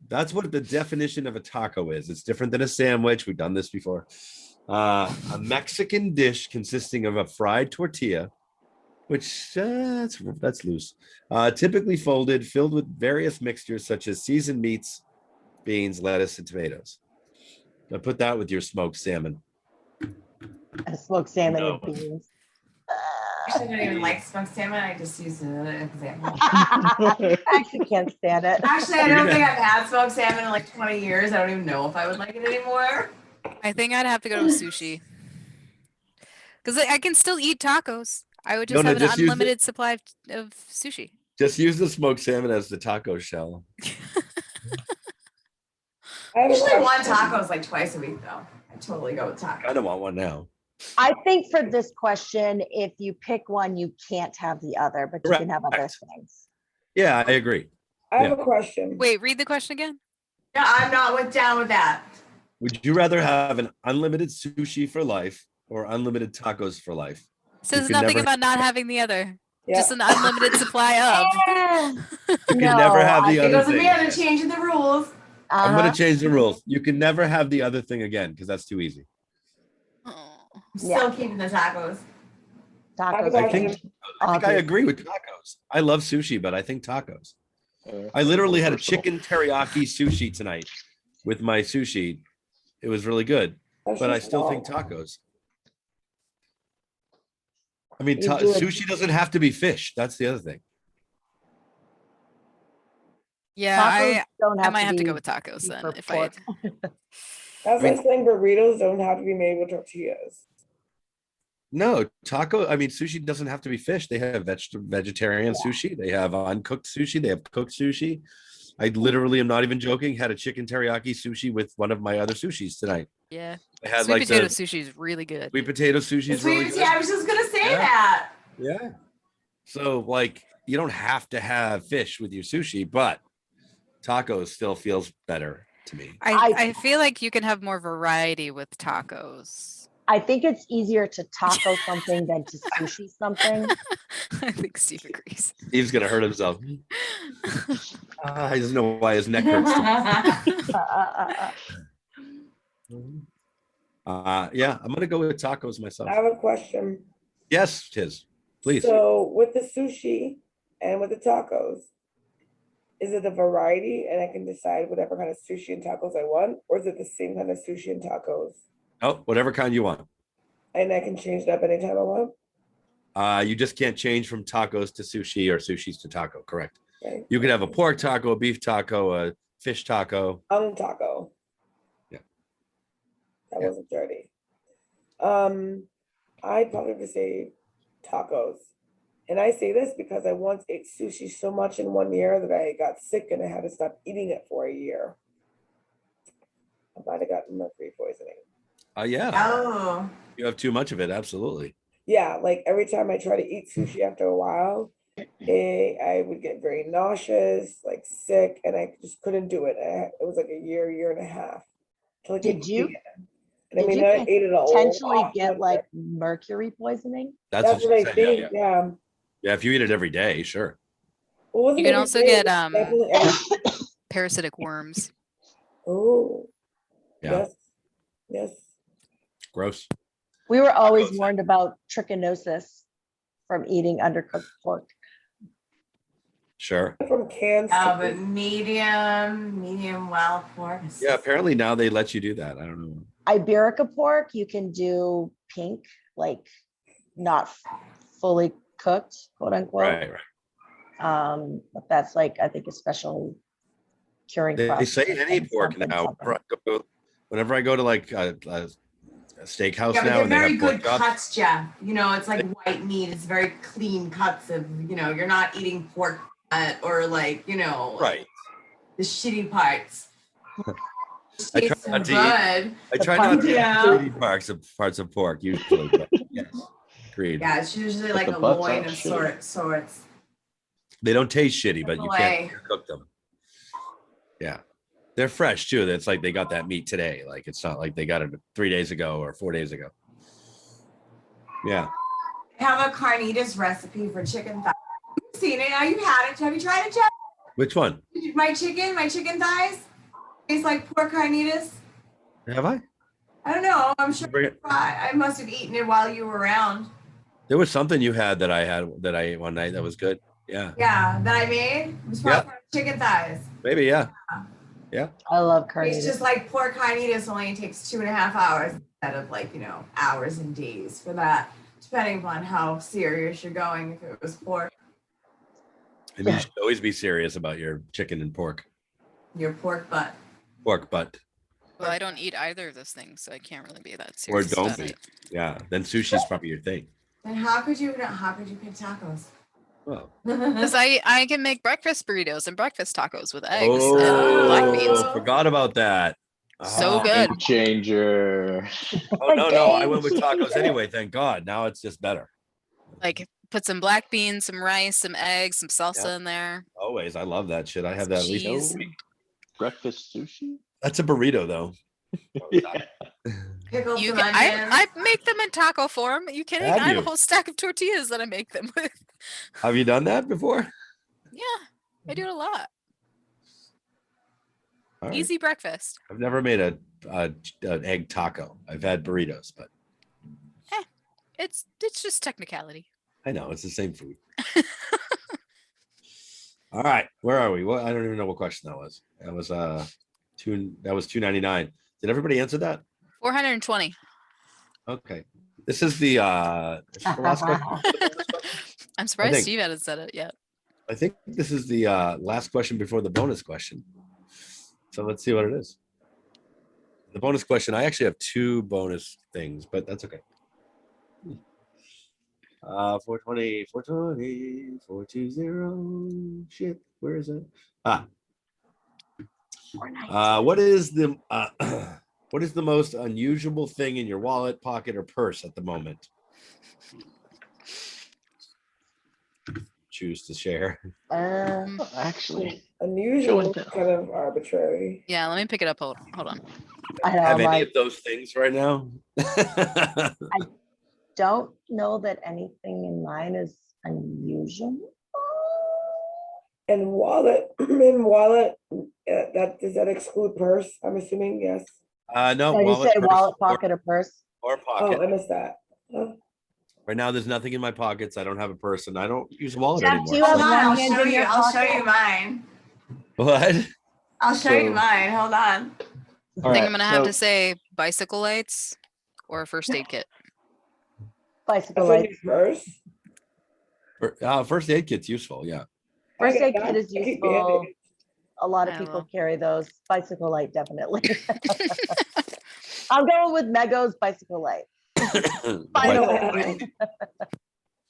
S1: that's what the definition of a taco is. It's different than a sandwich. We've done this before. A Mexican dish consisting of a fried tortilla, which that's loose. Typically folded, filled with various mixtures such as seasoned meats, beans, lettuce, and tomatoes. I put that with your smoked salmon.
S3: I smoked salmon
S1: No.
S3: and beans.
S5: Actually, I don't even like smoked salmon. I just used it as an example.
S3: I actually can't stand it.
S5: Actually, I don't think I've had smoked salmon in like 20 years. I don't even know if I would like it anymore.
S4: I think I'd have to go with sushi. Because I can still eat tacos. I would just
S1: Leona,
S4: have an
S1: just use the-
S4: unlimited supply of sushi.
S1: Just use the smoked salmon as the taco shell.
S2: I have a
S5: Usually one
S2: question.
S5: tacos like twice a week though. I totally go with
S1: I
S5: tacos.
S1: don't want one now.
S3: I think for this question, if you pick one, you can't have the other, but you can have other
S1: Correct.
S3: things.
S1: Yeah, I agree.
S2: I have a question.
S4: Wait, read the question again.
S5: Yeah, I'm not down with that.
S1: Would you rather have an unlimited sushi for life or unlimited tacos for life?
S4: Says
S1: could
S4: nothing
S1: never-
S4: about not having the other.
S2: Yeah.
S4: Just an unlimited supply of.
S1: You can never have the
S5: It
S1: other
S5: goes with
S1: thing.
S5: me on
S1: again.
S5: changing the rules.
S1: I'm
S3: Uh-huh.
S1: gonna change the rules. You can never have the other thing again because that's too easy.
S4: Oh.
S5: I'm
S3: Yeah.
S5: still keeping the tacos.
S3: Tacos.
S2: I
S1: I think
S2: think-
S1: I agree with tacos. I love sushi, but I think tacos. I literally had a
S6: Personal.
S1: chicken teriyaki sushi tonight with my sushi. It was really good,
S2: That's
S1: but I
S2: just
S1: still think
S2: wrong.
S1: tacos. I mean,
S3: You do it-
S1: sushi doesn't have to be fish. That's the other thing.
S4: Yeah,
S3: Tacos don't
S4: I
S3: have
S4: might have to
S3: be
S4: go with tacos
S3: beef
S4: then.
S3: or
S4: If
S3: pork.
S2: That's
S1: I mean-
S2: like saying burritos don't have to be made with tortillas.
S1: No, taco. I mean, sushi doesn't have to be fish. They have vegetarian sushi. They have uncooked sushi. They have cooked sushi. I literally am not even joking. Had a chicken teriyaki sushi with one of my other sushis tonight.
S4: yeah,
S1: I had
S4: sweet
S1: like
S4: potato
S1: the
S4: sushi is really good.
S1: sweet potato sushi is
S5: Sweet
S1: really
S5: potato-
S1: good.
S5: I was just gonna say
S1: Yeah.
S5: that.
S1: Yeah. So like, you don't have to have fish with your sushi, but tacos still feels better to me.
S4: I feel like you can have more variety with tacos.
S3: I think it's easier to taco something than to sushi something.
S4: I think Steve agrees.
S1: He's gonna hurt himself. He doesn't know why his neck hurts. Yeah, I'm gonna go with tacos myself.
S2: I have a question.
S1: Yes, Tiz, please.
S2: So with the sushi and with the tacos, is it a variety and I can decide whatever kind of sushi and tacos I want? Or is it the same kind of sushi and tacos?
S1: Oh, whatever kind you want.
S2: And I can change it up anytime I want?
S1: You just can't change from tacos to sushi or sushis to taco. Correct.
S2: Okay.
S1: You can have a pork taco, a beef taco, a fish taco.
S2: Taco.
S1: Yeah.
S2: That
S1: Yeah.
S2: wasn't dirty. I'd probably say tacos. And I say this because I once ate sushi so much in one year that I got sick and I had to stop eating it for a year. I might have gotten mercury poisoning.
S1: Yeah.
S5: Oh,
S1: You have too much of it. Absolutely.
S2: Yeah, like every time I try to eat sushi after a while, I would get very nauseous, like sick, and I just couldn't do it. It was like a year and a half. Till I
S3: Did
S2: could
S3: you-
S2: eat it. And I
S3: Did
S2: mean,
S3: you
S2: I ate it a
S3: potentially
S2: lot.
S3: get like mercury poisoning?
S2: That's what
S1: she
S2: I
S1: said.
S2: think.
S1: Yeah.
S2: Yeah.
S1: Yeah. If you eat it every day, sure.
S2: What was
S4: You
S2: it
S4: can
S2: every
S4: also
S2: day?
S4: get
S2: Definitely every-
S4: parasitic worms.
S2: Oh,
S1: Yeah.
S2: yes, yes.
S1: Gross.
S3: We were always
S1: Tacos.
S3: warned about trichinosis from eating undercooked pork.
S1: Sure.
S2: From cans.
S5: yeah,
S2: to-
S5: but medium wild pork. is-
S1: Yeah. Apparently now they let you do that. I don't know.
S3: Iberica pork, you can do pink, like not fully cooked, quote unquote.
S1: Right. Right.
S3: But that's like, I think a special curing
S1: They
S3: process.
S1: say any
S3: and
S1: pork
S3: something,
S1: now.
S3: something.
S1: Whenever I go to like a steakhouse
S5: Yeah, but
S1: now
S5: they're
S1: and they
S5: very
S1: have pork
S5: good
S1: chops,
S5: cuts, Jeff. You know, it's like white meat. It's very clean cuts of, you know, you're not eating pork butt or like, you know, like
S1: right?
S5: the shitty parts.
S1: I
S5: It
S1: try
S5: tastes so
S1: not to eat-
S5: good.
S1: I try not to eat
S5: Yeah.
S1: shitty parts of pork usually. But yes, agreed.
S5: Yeah, it's usually
S6: But
S5: like
S6: the
S5: a
S6: butts
S5: loin
S6: aren't
S5: of
S6: shitty.
S5: sorts.
S1: They don't taste shitty, but you
S5: Filet.
S1: can't cook them. Yeah. They're fresh too. It's like they got that meat today. Like it's not like they got it 3 days ago or 4 days ago. Yeah.
S5: I have a carnitas recipe for chicken thighs. You've seen it. Now you've had it. Have you tried it, Jeff?
S1: Which one?
S5: My chicken thighs tastes like pork carnitas.
S1: Have I?
S5: I don't know. I'm sure
S1: Bring it.
S5: I must have eaten it while you were around.
S1: There was something you had that I ate one night that was good. Yeah.
S5: Yeah, that I made. It was probably chicken thighs.
S1: Maybe, yeah.
S3: I love
S5: It's
S3: carnitas.
S5: just like pork carnitas, only it takes 2.5 hours instead of like, you know, hours and days for that, depending upon how serious you're going. If it was pork,
S1: Maybe you should always be serious about your chicken and pork.
S5: your pork butt.
S1: Pork butt.
S4: Well, I don't eat either of those things, so I can't really be that
S1: Or
S4: serious
S1: don't
S4: about
S1: be.
S4: it.
S1: Yeah. Then sushi's probably your thing.
S5: Then how could you pick tacos?
S1: Well.
S4: Because I can make breakfast burritos and breakfast tacos with eggs and
S1: Oh,
S4: black beans.
S1: forgot about that.
S4: So
S1: Ah.
S4: good.
S6: Game changer.
S1: Oh, no. I went with
S3: Game
S1: tacos
S3: changer.
S1: anyway. Thank God. Now it's just better.
S4: Like put some black beans, some rice, some eggs, some salsa
S1: Yep.
S4: in there.
S1: Always. I love that shit. I have that at least.
S4: Cheese.
S1: once a week.
S6: Breakfast sushi?
S1: That's a burrito, though.
S6: Yeah.
S5: Pickle
S4: You
S5: some
S4: can,
S5: onions.
S4: I make them in taco form. You kidding?
S1: Have
S4: I have a
S1: you?
S4: whole stack of tortillas that I make them with.
S1: Have you done that before?
S4: Yeah, I do it a lot.
S1: All right.
S4: Easy breakfast.
S1: I've never made an egg taco. I've had burritos, but
S4: It's just technicality.
S1: I know it's the same food. All right, where are we? What I don't even know what question that was. That was $2.99. Did everybody answer that?
S4: 420.
S1: Okay. This is the last question.
S4: I'm surprised
S1: think-
S4: Steve hadn't said it yet.
S1: I think this is the last question before the bonus question. So let's see what it is. The bonus question. I actually have 2 bonus things, but that's okay. 420, 420, 420. Shit, where is it? What is the what is the most unusual thing in your wallet, pocket, or purse at the moment? Choose to share.
S6: Actually,
S2: Unusual,
S6: Showing-
S2: kind of arbitrary.
S4: Yeah, let me pick it up. Hold on.
S3: I know,
S1: Have any
S3: like,
S1: of those things right now?
S3: don't know that anything in mine is unusual.
S2: And wallet, that does that exclude purse? I'm assuming yes.
S1: No.
S3: So you
S1: wallet,
S3: say
S1: purse,
S3: wallet, pocket, or purse?
S1: or
S2: Oh,
S1: pocket.
S2: I missed that. Huh?
S1: Right now, there's nothing in my pockets. I don't have a purse, and I don't use a wallet
S3: Jeff,
S1: anymore.
S3: do you
S5: Hold
S3: have
S5: on,
S3: one
S5: I'll
S3: hand
S5: show
S3: in
S5: you.
S3: your
S5: I'll show
S3: pocket?
S5: you mine.
S1: What?
S5: I'll show you
S6: So-
S5: mine. Hold on.
S4: I
S6: all
S4: think
S6: right,
S4: I'm gonna have
S6: so-
S4: to say bicycle lights or a first aid kit.
S3: Bicycle
S2: That's in
S3: lights.
S2: your purse?
S1: First aid kit's useful. Yeah.
S3: First
S2: Okay,
S3: aid kit is
S2: I keep
S3: useful.
S2: Band-Aids.
S3: A lot of
S4: I
S3: people
S4: will.
S3: carry those. Bicycle light, definitely. I'm going with Mego's bicycle light. Finally.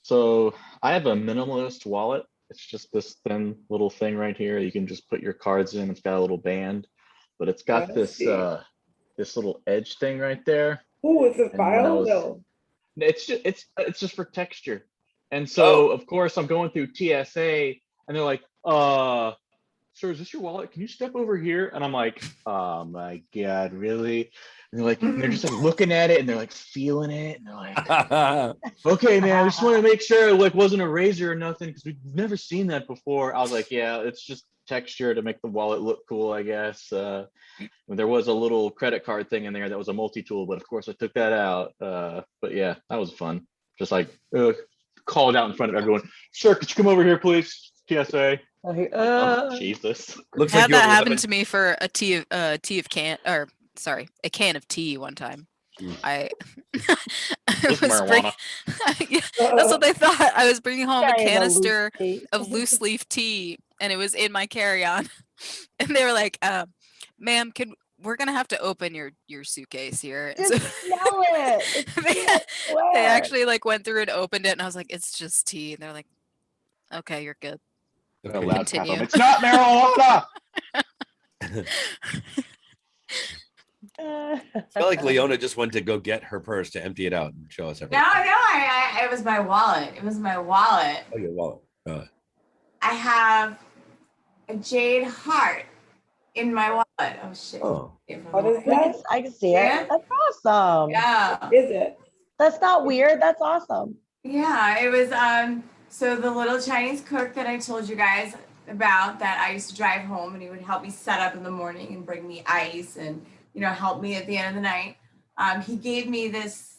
S6: So I have a minimalist wallet. It's just this thin little thing right here. You can just put your cards in. It's got a little band, but it's got this
S2: Fancy.
S6: this little edge thing right there.
S2: Ooh, is it
S6: And when I
S2: file?
S6: was,
S2: No.
S6: it's just for texture. And
S1: Oh.
S6: so of course I'm going through TSA and they're like, sir, is this your wallet? Can you step over here? And I'm like, oh my God, really? And they're just like looking at it and they're like feeling it. And they're like, okay, man, I just want to make sure it like wasn't a razor or nothing because we've never seen that before. I was like, yeah, it's just texture to make the wallet look cool, I guess. There was a little credit card thing in there that was a multi-tool, but of course I took that out. But yeah, that was fun. Just like call it out in front of everyone. Sir, could you come over here, please? TSA. Oh, Jesus.
S1: Looks
S4: Had
S1: like you're
S4: that happen
S1: 11.
S4: to me for a can of tea one time.
S1: Mm.
S4: I
S6: Just marijuana.
S4: Yeah, that's what they thought. I was bringing home a
S3: Carrying a loose
S4: canister
S3: tea.
S4: of loose leaf tea, and it was in my carry-on. And they were like, "Ma'am, we're gonna have to open your suitcase here." And
S3: Just smell it. It's
S4: they,
S3: tea, I swear.
S4: they actually like went through and opened it, and I was like, "It's just tea." And they're like, "Okay, you're good."
S6: A loud tap 'em.
S4: Continue.
S6: It's not marijuana.
S1: I feel like Leona just went to go get her purse to empty it out and show us
S5: No,
S1: everything.
S5: it was my wallet. It was my wallet.
S1: Oh, your wallet.
S5: I have a jade heart in my wallet. Oh shit.
S1: Oh.
S2: What is that?
S3: I can see
S5: Yeah.
S3: it. That's awesome.
S5: Yeah.
S2: Is it?
S3: That's not weird. That's awesome.
S5: Yeah, it was so the little Chinese cook that I told you guys about that I used to drive home and he would help me set up in the morning and bring me ice and help me at the end of the night. He gave me this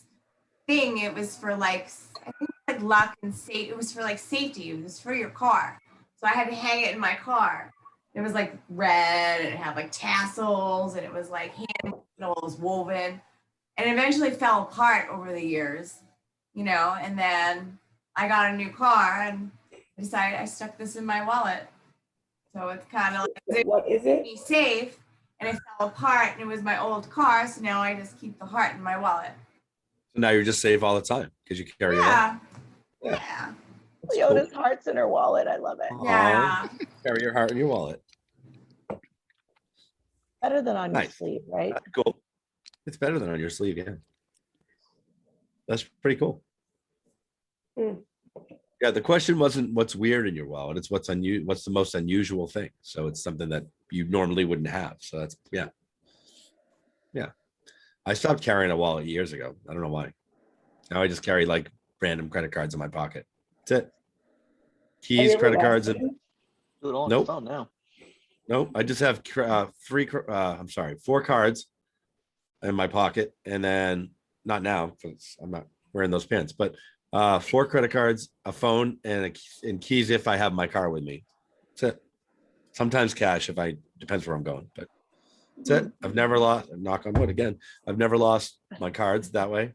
S5: thing. It was for like I think like luck and safety. It was for like safety. It was for your car. So I had to hang it in my car. It was like red and it had like tassels and it was like hand needles woven and eventually fell apart over the years, and then I got a new car and I decided I stuck this in my wallet. So it's kind of like
S2: What is it?
S5: be safe and it fell apart and it was my old car. So now I just keep the heart in my wallet.
S1: So now you're just safe all the time because you carry it out.
S5: Yeah.
S1: That's
S3: Leona's heart's in her wallet. I love it.
S1: cool.
S5: Yeah.
S1: Aw, carry your heart in your wallet.
S3: Better than on your
S1: Nice.
S3: sleeve, right?
S1: That's cool. It's better than on your sleeve, yeah. That's pretty cool.
S2: Mm.
S1: Yeah, the question wasn't what's weird in your wallet. It's what's the most unusual thing. So it's something that you normally wouldn't have. So that's yeah. I stopped carrying a wallet years ago. I don't know why. Now I just carry like random credit cards in my pocket. That's it.
S2: Have you
S1: Keys,
S2: ever
S1: credit
S2: lost
S1: cards,
S2: it?
S1: and
S6: Do it all on
S1: Nope.
S6: your phone now.
S1: nope. I just have 4 cards in my pocket, and then not now because I'm not wearing those pants, but 4 credit cards, a phone, and keys if I have my car with me. That's it. Sometimes cash if I depends where I'm going, but that's it. I've never lost. Knock on wood again. I've never lost my cards that way.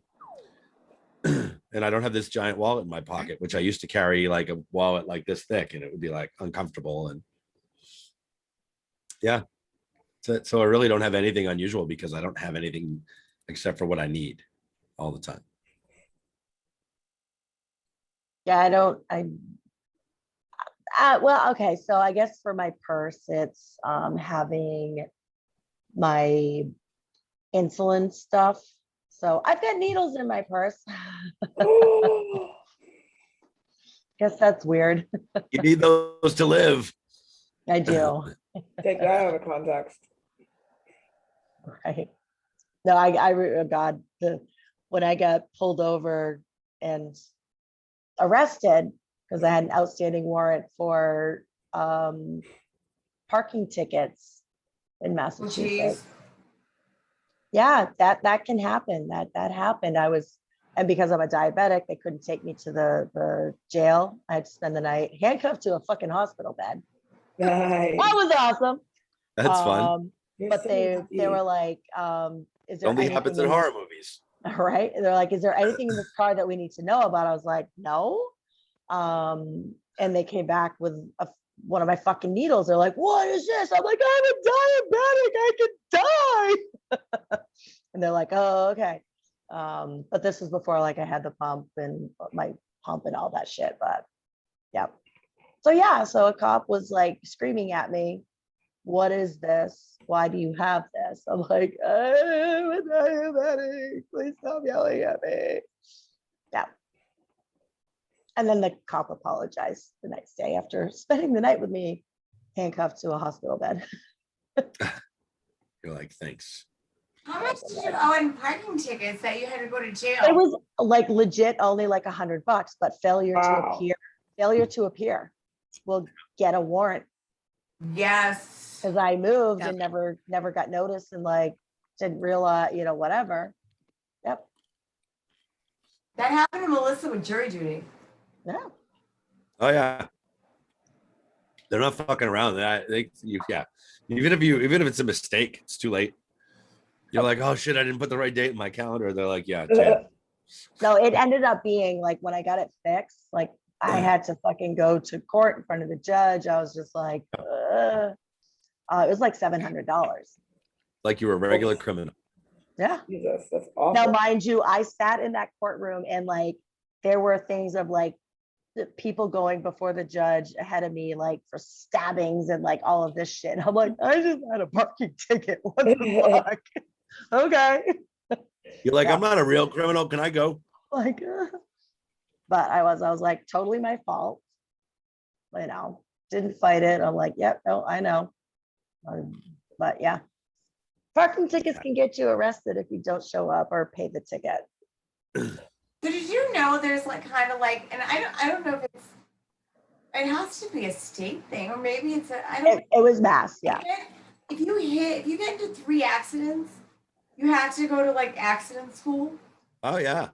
S1: And I don't have this giant wallet in my pocket, which I used to carry like a wallet like this thick, and it would be like uncomfortable. And yeah, so I really don't have anything unusual because I don't have anything except for what I need all the time.
S3: Yeah, well, okay. So I guess for my purse, it's having my insulin stuff. So I've got needles in my purse. Guess that's weird.
S1: You need those to live.
S3: I do.
S2: Take that out of context.
S3: Right. No, God, when I got pulled over and arrested because I had an outstanding warrant for parking tickets in
S5: Oh,
S3: Massachusetts.
S5: geez.
S3: Yeah, that can happen. That happened. And because I'm a diabetic, they couldn't take me to the jail. I had to spend the night handcuffed to a fucking hospital bed.
S2: Nice.
S3: That was awesome.
S1: That's fun.
S2: You're
S3: But
S2: so
S3: they
S2: lucky.
S3: were like, is there
S1: Only
S3: anything
S1: happens in
S3: in
S1: horror movies.
S3: right? They're like, is there anything in this car that we need to know about? I was like, no. And they came back with one of my fucking needles. They're like, what is this? I'm like, I'm a diabetic. I could die. And they're like, oh, okay. But this was before like I had the pump and my pump and all that shit. But yeah. So yeah, so a cop was like screaming at me, "What is this? Why do you have this?" I'm like, "I'm a diabetic. Please stop yelling at me." Yeah. And then the cop apologized the next day after spending the night with me handcuffed to a hospital bed.
S1: You're like, thanks.
S5: How much did you owe in parking tickets that you had to go to jail?
S3: It was like legit only like $100, but failure
S2: Wow.
S3: to appear will get a warrant.
S5: Yes.
S3: Because I moved
S4: Yep.
S3: and never got noticed and like didn't realize, whatever. Yep.
S5: That happened to Melissa with jury duty.
S3: Yeah.
S1: Oh yeah. They're not fucking around. Yeah. Even if it's a mistake, it's too late. You're like, oh shit, I didn't put the right date in my calendar. They're like, yeah, jail.
S3: No, it ended up being like when I got it fixed, like I had to fucking go to court in front of the judge. I was just like, it was like $700.
S1: Like you were a regular criminal.
S3: Yeah.
S2: Jesus, that's
S3: Now,
S2: awful.
S3: mind you, I sat in that courtroom and like there were things of like the people going before the judge ahead of me, like for stabbings and like all of this shit. I'm like, I just had a parking ticket. What the fuck? Okay.
S1: You're like,
S3: Yeah.
S1: I'm not a real criminal. Can I go?
S3: Like, but I was like, totally my fault. Didn't fight it. I'm like, yep, no, I know. But yeah, parking tickets can get you arrested if you don't show up or pay the ticket.
S5: So did you know there's like kind of like, and I don't know if it has to be a state thing or maybe it's
S3: It was mass, yeah.
S5: If you get into 3 accidents, you have to go to like accident school.
S1: Oh yeah.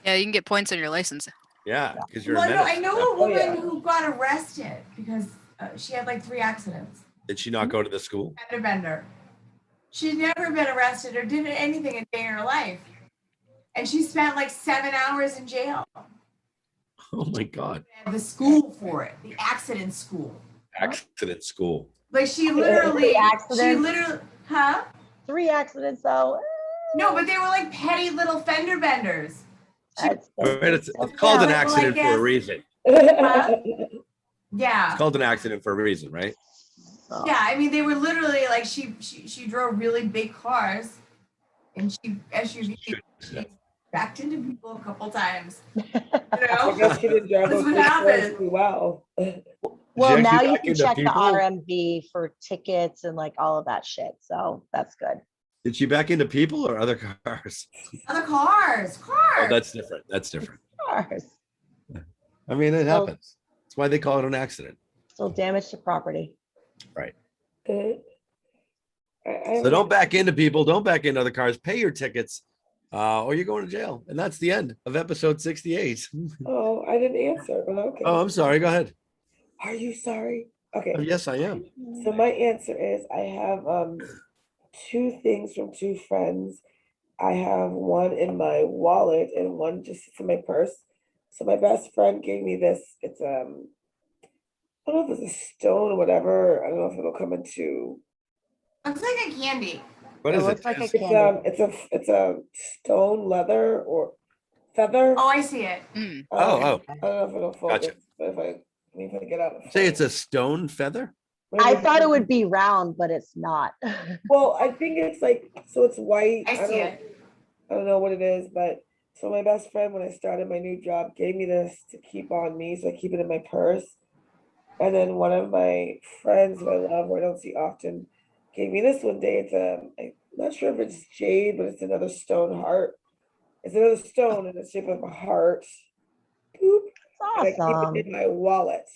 S4: Yeah, you can get points on your license.
S1: Yeah. Because you're a
S5: Well, no,
S1: menace.
S5: I know a woman who got arrested because she had like 3 accidents.
S1: Did she not go to the school?
S5: Fender bender. She'd never been arrested or did anything a day in her life. And she spent like 7 hours in jail.
S1: Oh my God.
S5: The school for it, the accident school.
S1: Accident school.
S5: Like she literally,
S3: Accidents?
S5: huh?
S3: 3 accidents though.
S5: No, but they were like petty little fender benders.
S1: It's called an
S5: Yeah,
S1: accident
S5: like,
S1: for a reason.
S5: Yeah.
S1: It's called an accident for a reason, right?
S5: Yeah, I mean, they were literally like she drove really big cars, and she backed into people a couple times.
S2: I guess she didn't drive
S5: That's
S2: those
S5: what
S2: big cars
S5: happened.
S2: too well.
S3: Well,
S1: She
S3: now
S1: actually
S3: you
S1: back
S3: can
S1: into
S3: check the
S1: people?
S3: RMV for tickets and like all of that shit. So that's good.
S1: Did she back into people or other cars?
S5: Other cars.
S1: Oh, that's different. That's different.
S3: Cars.
S1: I mean, it happens. That's why they call it an accident.
S3: Still damage to property.
S1: Right.
S2: I
S1: So don't back into people. Don't back into other cars. Pay your tickets or you're going to jail. And that's the end of episode 68.
S2: Oh, I didn't answer, but okay.
S1: Oh, I'm sorry. Go ahead.
S2: Are you sorry? Okay.
S1: Oh, yes, I am.
S2: So my answer is I have 2 things from 2 friends. I have one in my wallet and one just sits in my purse. So my best friend gave me this. It's I don't know if it's a stone or whatever. I don't know if it'll come into.
S5: Looks like a candy.
S1: What
S3: It
S1: is it?
S3: looks like a
S1: Jess?
S3: candy.
S2: It's a stone leather or feather.
S5: Oh, I see it.
S4: Mm.
S1: Oh.
S2: I don't know if it'll focus,
S1: Gotcha.
S2: but if I get out.
S1: Say it's a stone feather?
S3: I thought it would be round, but it's not.
S2: Well, I think it's like, so it's white.
S5: I see it.
S2: I don't know what it is, but so my best friend, when I started my new job, gave me this to keep on me, so I keep it in my purse. And then one of my friends who I love, who I don't see often, gave me this one day. It's I'm not sure if it's jade, but it's another stone heart. It's another stone in the shape of a heart. Boop. And I keep
S3: Awesome.
S2: it in my wallet.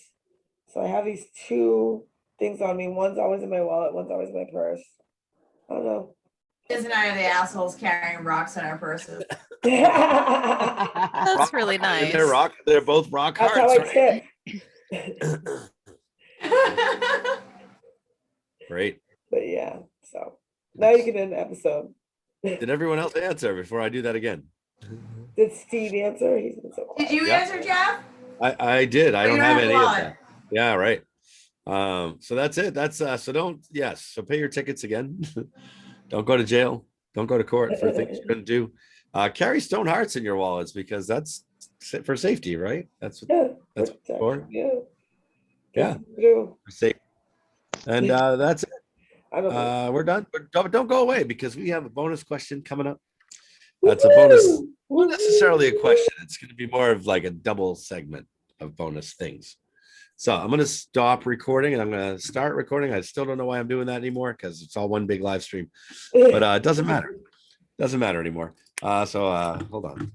S2: So I have these 2 things on me. One's always in my wallet, one's always in my purse. I don't know.
S5: Liz and I are the assholes carrying rocks in our purses.
S2: That's
S4: That's really nice.
S1: They're both rock
S2: how
S1: hearts.
S2: I
S1: Right?
S2: tip.
S1: Great.
S2: But yeah, so now you can end the episode.
S1: Did everyone else answer before I do that again?
S2: Did Steve answer? He's been so
S5: Did
S2: quiet.
S5: you
S1: Yeah.
S5: answer, Jeff?
S1: I did. I
S5: Oh,
S1: don't
S5: you
S1: have
S5: have
S1: any
S5: a
S1: of
S5: lot.
S1: that. Yeah, right. So that's it. That's so don't, yes. So pay your tickets again. Don't go to jail. Don't go to court for things you couldn't do. Carry stone hearts in your wallets because that's for safety, right? That's
S2: Yeah.
S1: that's what it's for.
S2: Yeah.
S1: Yeah.
S2: True.
S1: For safe. And that's it.
S2: I don't know.
S1: We're done. But don't go away because we have a bonus question coming up. That's a bonus, not necessarily a question. It's going to be more of like a double segment of bonus things. So I'm going to stop recording and I'm going to start recording. I still don't know why I'm doing that anymore because it's all one big live stream, but it doesn't matter. Doesn't matter anymore. So hold on.